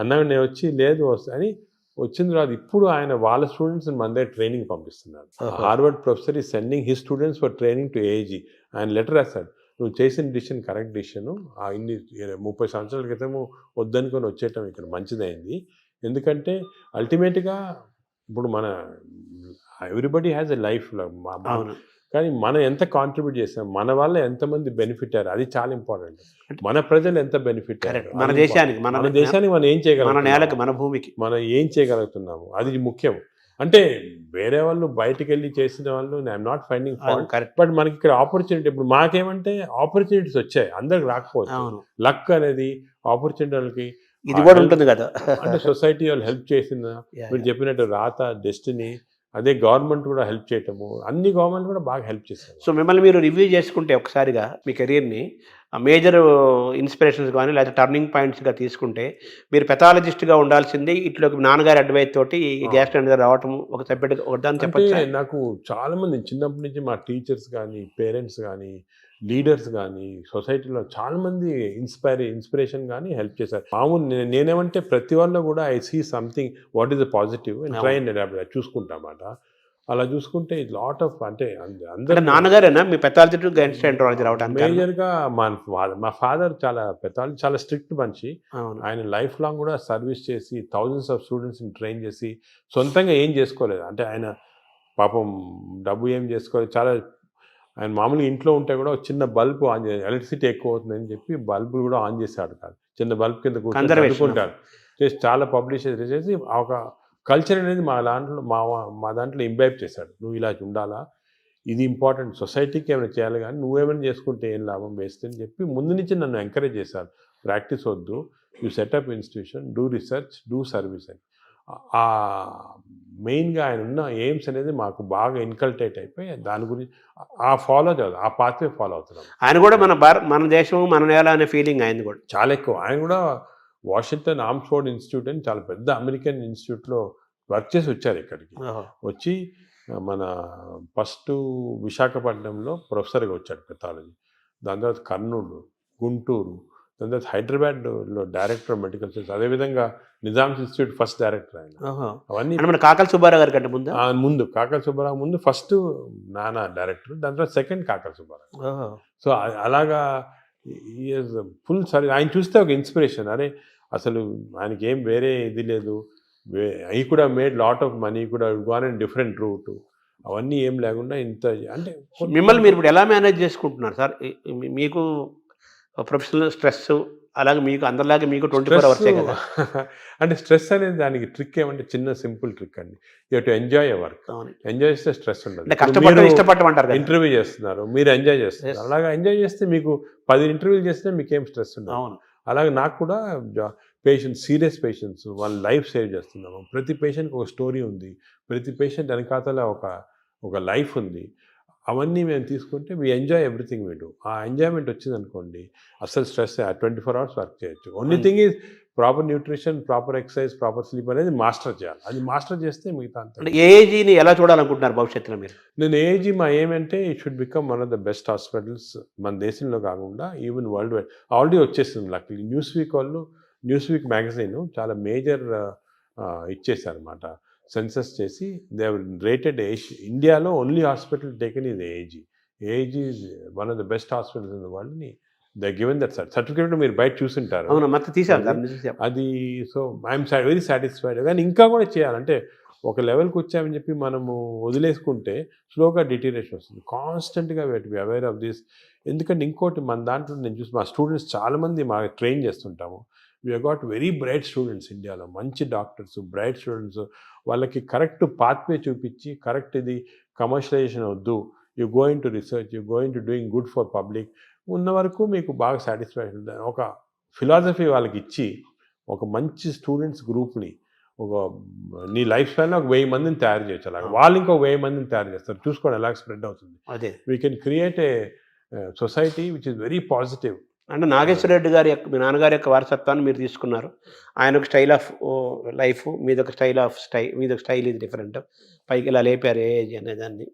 అన్నాను. నేను వచ్చి లేదు అని వచ్చిన తర్వాత ఇప్పుడు ఆయన వాళ్ళ స్టూడెంట్స్ మన దగ్గర ట్రైనింగ్ పంపిస్తున్నారు. హార్వర్డ్ ప్రొఫెసర్ ఈ sending his students for training to AG. ఆయన లెటర్ రాశాడు, నువ్వు చేసిన డిసిషన్ కరెక్ట్ డిసిషను, ఇన్ని 30 సంవత్సరాల క్రితము వద్దనుకొని వచ్చేయటం ఇక్కడ మంచిదైంది. ఎందుకంటే అల్టిమేట్గా ఇప్పుడు ఎవ్రీబడి హ్యాస్ ఎ లైఫ్, కానీ మనం ఎంత కాంట్రిబ్యూట్ చేస్తాం, మన వల్ల ఎంతమంది బెనిఫిట్ అయ్యారు, అది చాలా ఇంపార్టెంట్. మన ప్రజలు ఎంత బెనిఫిట్ అయ్యారు, మన దేశానికి మనం ఏం చేయగలం, మన నేలకి, మన భూమికి మనం ఏం చేయగలుగుతున్నాము, అది ముఖ్యం. అంటే వేరే వాళ్ళు బయటికి వెళ్ళి చేసిన వాళ్ళు I'm not finding fault, but మనకి ఇక్కడ ఆపర్చునిటీ. ఇప్పుడు మాకేమంటే ఆపర్చునిటీస్ వచ్చాయి, అందరికి రాకపోవచ్చు. లక్ అనేది ఆపర్చునిటీ వాళ్ళకి ఇది కూడా ఉంటుంది కదా. అంటే సొసైటీ వాళ్ళు హెల్ప్ చేసిన, మీరు చెప్పినట్టు రాత, డెస్టినీ, అదే గవర్నమెంట్ కూడా హెల్ప్ చేయటము, అన్ని గవర్నమెంట్ కూడా బాగా హెల్ప్ చేస్తారు. సో మిమ్మల్ని మీరు రివ్యూ చేసుకుంటే ఒకసారిగా మీ కెరీర్ని మేజర్ ఇన్స్పిరేషన్స్ కానీ లేదా టర్నింగ్ పాయింట్స్గా తీసుకుంటే, మీరు పెథాలజిస్ట్గా ఉండాల్సింది ఇట్లోకి నాన్నగారి అడ్వైస్ తోటి గ్యాస్ట్రో రావటం ఒక సబ్జెక్ట్ ఒకదాన్ని చెప్పచ్చు. నాకు చాలామంది చిన్నప్పటి నుంచి మా టీచర్స్ కానీ, పేరెంట్స్ కానీ, లీడర్స్ కానీ, సొసైటీలో చాలామంది ఇన్స్పిరేషన్ కానీ హెల్ప్ చేశారు. మామూలు నేనేమంటే ప్రతి వాళ్ళు కూడా I see something what is the positive and try and adapt చూసుకుంటామాట. అలా చూసుకుంటే లాట్ ఆఫ్, అంటే అందరూ నాన్నగారేనా మీ పెథాలజీ గ్యాస్ట్రోఎంట్రాలజీ రావడానికి? మేజర్గా మా ఫాదర్ చాలా స్ట్రిక్ట్ మనిషి. ఆయన లైఫ్ లాంగ్ కూడా సర్వీస్ చేసి థౌజండ్స్ ఆఫ్ స్టూడెంట్స్ని ట్రైన్ చేసి సొంతంగా ఏం చేసుకోలేదు. అంటే ఆయన పాపం డబ్బు ఏం చేసుకోలేదు. చాలా ఆయన మామూలుగా ఇంట్లో ఉంటే కూడా చిన్న బల్బు ఆన్ చేసి, ఎలక్ట్రిసిటీ ఎక్కువ అవుతుందని చెప్పి బల్బులు కూడా ఆన్ చేశాడు కాదు, చిన్న బల్బ్ కింద కూర్చుంటారు చేసి చాలా పబ్లిష్ చేసి ఒక కల్చర్ అనేది మా దాంట్లో ఇంబైబ్ చేశాడు. నువ్వు ఇలా ఉండాలా, ఇది ఇంపార్టెంట్, సొసైటీకి ఏమైనా చేయాలి కానీ నువ్వేమైనా చేసుకుంటే ఏం లాభం వేస్ట్ అని చెప్పి ముందు నుంచి నన్ను ఎంకరేజ్ చేశారు. ప్రాక్టీస్ వద్దు, you setup institution, do research, do service అని. ఆ మెయిన్గా ఆయన ఉన్న ఎయిమ్స్ అనేది మాకు బాగా ఇన్కల్టేట్ అయిపోయి దాని గురించి ఆ పాత్వే ఫాలో అవుతున్నాం. ఆయన కూడా మన దేశం, మన నేల అనే ఫీలింగ్ ఆయన కూడా చాలా ఎక్కువ. ఆయన కూడా వాషింగ్టన్ ఆర్మ్స్ఫోర్డ్ ఇన్స్టిట్యూట్ అని చాలా పెద్ద అమెరికన్ ఇన్స్టిట్యూట్లో వర్క్ చేసి వచ్చారు. ఇక్కడికి వచ్చి మన ఫస్ట్ విశాఖపట్నంలో ప్రొఫెసర్గా వచ్చాడు పెథాలజీ, దాని తర్వాత కర్నూలు, గుంటూరు, దాని తర్వాత హైదరాబాద్లో డైరెక్టర్ ఆఫ్ మెడికల్ సైన్స్, అదేవిధంగా నిజామ్స్ ఇన్స్టిట్యూట్ ఫస్ట్ డైరెక్టర్ ఆయన. అవన్నీ మన కాకల సుబ్బారావు గారి కంటే ముందు కాకల సుబ్బారావు ముందు ఫస్ట్ నాన్న డైరెక్టర్, దాని తర్వాత సెకండ్ కాకల సుబ్బారావు. సో అలాగా ఈజ్ ఫుల్ సర్వీస్. ఆయన చూస్తే ఒక ఇన్స్పిరేషన్, అరే అసలు ఆయనకి ఏం వేరే ఇది లేదు, ఈ కూడా మేడ్ లాట్ ఆఫ్ మనీ, కూడా గాన్ ఇన్ డిఫరెంట్ రూట్, అవన్నీ ఏం లేకుండా ఇంత. అంటే మిమ్మల్ని మీరు ఇప్పుడు ఎలా మేనేజ్ చేసుకుంటున్నారు సార్? మీకు ప్రొఫెషనల్ స్ట్రెస్ అలాగే మీకు అందరిలాగే మీకు 24 hours కదా. అంటే స్ట్రెస్ అనేది దానికి ట్రిక్ ఏమంటే చిన్న సింపుల్ ట్రిక్ అండి, you have to enjoy your work. Enjoy చేస్తే స్ట్రెస్ ఉండదు. ఇష్టపడమంటారు, ఇంటర్వ్యూ చేస్తున్నారు, మీరు ఎంజాయ్ చేస్తున్నారు, అలాగా ఎంజాయ్ చేస్తే మీకు 10 ఇంటర్వ్యూలు చేస్తే మీకేం స్ట్రెస్ ఉండదు. అలాగే నాకు కూడా సీరియస్ పేషెంట్స్ వాళ్ళ లైఫ్ సేవ్ చేస్తున్నాము. ప్రతి పేషెంట్కి ఒక స్టోరీ ఉంది. ప్రతి పేషెంట్ వెనకాతల ఒక లైఫ్ ఉంది. అవన్నీ మేము తీసుకుంటే we enjoy everything we do. ఆ ఎంజాయ్మెంట్ వచ్చిందనుకోండి అసలు స్ట్రెస్ 24 hours వర్క్ చేయొచ్చు. Only thing is proper nutrition, proper exercise, proper sleep అనేది మాస్టర్ చేయాలి. అది మాస్టర్ చేస్తే మిగతా అంతా. అంటే ఏఏజీని ఎలా చూడాలనుకుంటున్నారు భవిష్యత్తులో మీరు? నేను ఏజీ మా ఏమంటే it should become one of the best hospitals మన దేశంలో కాకుండా ఈవెన్ వరల్డ్ వైడ్. ఆల్రెడీ వచ్చేసింది లక్కీ. న్యూస్ వీక్ మ్యాగజైన్ చాలా మేజర్ ఇచ్చేసారనమాట. సెన్సస్ చేసి దే రేటెడ్ ఇండియాలో only hospital taken is AG. AG is one of the best hospitals in the world ని they given that certificate. మీరు బయట చూసింటారు. అవును, మొత్తం తీసారు అది. So I'm very satisfied. కానీ ఇంకా కూడా చేయాలంటే ఒక లెవెల్కి వచ్చామని చెప్పి మనము వదిలేసుకుంటే స్లోగా డిటీరేషన్ వస్తుంది. కాన్స్టెంట్గా బి అవేర్ ఆఫ్ దిస్. ఎందుకంటే ఇంకోటి మన దాంట్లో నేను చూసి మా స్టూడెంట్స్ చాలామంది మా ట్రైన్ చేస్తుంటాము. We got very bright students ఇండియాలో, మంచి డాక్టర్స్, బ్రైట్ స్టూడెంట్స్. వాళ్ళకి కరెక్ట్ పాత్వే చూపించి కరెక్ట్ ఇది కమర్షియలైజేషన్ వద్దు, you going to research, you going to doing good for public ఉన్న వరకు మీకు బాగా సాటిస్ఫాక్షన్. ఒక ఫిలాసఫీ వాళ్ళకి ఇచ్చి ఒక మంచి స్టూడెంట్స్ గ్రూప్ని నీ లైఫ్ స్టైల్లో 1000 మందిని తయారు చేయొచ్చు. అలాగే వాళ్ళు ఇంకో 1000 మందిని తయారు చేస్తారు. చూసుకోండి ఎలా స్ప్రెడ్ అవుతుంది. అదే we can create a society which is very positive. అంటే నాగేశ్వర రెడ్డి గారి యొక్క, మీ నాన్నగారి యొక్క వారసత్వాన్ని మీరు తీసుకున్నారు. ఆయన ఒక స్టైల్ ఆఫ్ లైఫ్, మీదొక మీదొక స్టైల్ ఇది డిఫరెంట్. పైకి ఇలా లేపారు ఏజ్ అనే దాన్ని.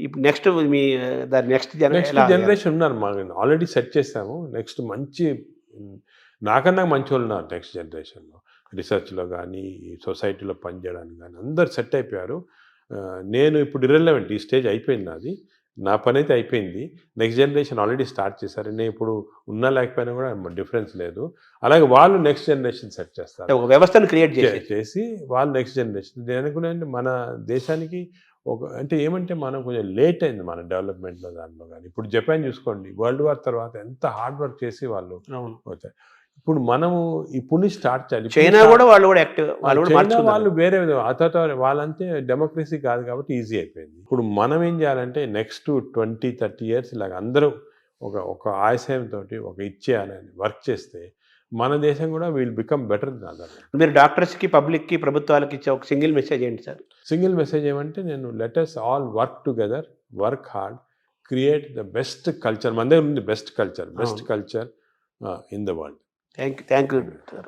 ఇప్పుడు నెక్స్ట్ మీ దాని నెక్స్ట్ జనరేషన్ ఉన్నారు. మా ఆల్రెడీ సెట్ చేసాము. నెక్స్ట్ మంచి నాకన్నా మంచి వాళ్ళు ఉన్నారు నెక్స్ట్ జనరేషన్లో. రీసెర్చ్లో కానీ సొసైటీలో పనిచేయడానికి కానీ అందరు సెట్ అయిపోయారు. నేను ఇప్పుడు ఇర్రెలెవెంట్. ఈ స్టేజ్ అయిపోయింది నాది. నా పని అయితే అయిపోయింది. నెక్స్ట్ జనరేషన్ ఆల్రెడీ స్టార్ట్ చేశారు. నేను ఇప్పుడు ఉన్నా లేకపోయినా కూడా డిఫరెన్స్ లేదు. అలాగే వాళ్ళు నెక్స్ట్ జనరేషన్ సెట్ చేస్తారు. ఒక వ్యవస్థను క్రియేట్ చేసి వాళ్ళు నెక్స్ట్ జనరేషన్. నేను అనుకున్నాను మన దేశానికి అంటే ఏమంటే మనం కొంచెం లేట్ అయింది మన డెవలప్మెంట్లో దాంట్లో కానీ. ఇప్పుడు జపాన్ చూసుకోండి, వరల్డ్ వార్ తర్వాత ఎంత హార్డ్ వర్క్ చేసి వాళ్ళు వచ్చారు. ఇప్పుడు మనము ఇప్పుడు స్టార్ట్ చేయాలి. చైనా కూడా వాళ్ళు కూడా యాక్టివ్, వాళ్ళు వేరే వాళ్ళంతే డెమోక్రసీ కాదు కాబట్టి ఈజీ అయిపోయింది. ఇప్పుడు మనం ఏం చేయాలంటే నెక్స్ట్ 20-30 years ఇలాగ అందరూ ఒక ఆశయంతో ఒక ఇచ్చేయాలని వర్క్ చేస్తే మన దేశం కూడా విల్ బికమ్ బెటర్. మీరు డాక్టర్స్కి, పబ్లిక్కి, ప్రభుత్వాలకి ఇచ్చే ఒక సింగిల్ మెసేజ్ ఏంటి సార్? సింగిల్ మెసేజ్ ఏమంటే నేను let us all work together, work hard, create the best culture. మన దగ్గర ఉంది best culture in the world. Thank you sir.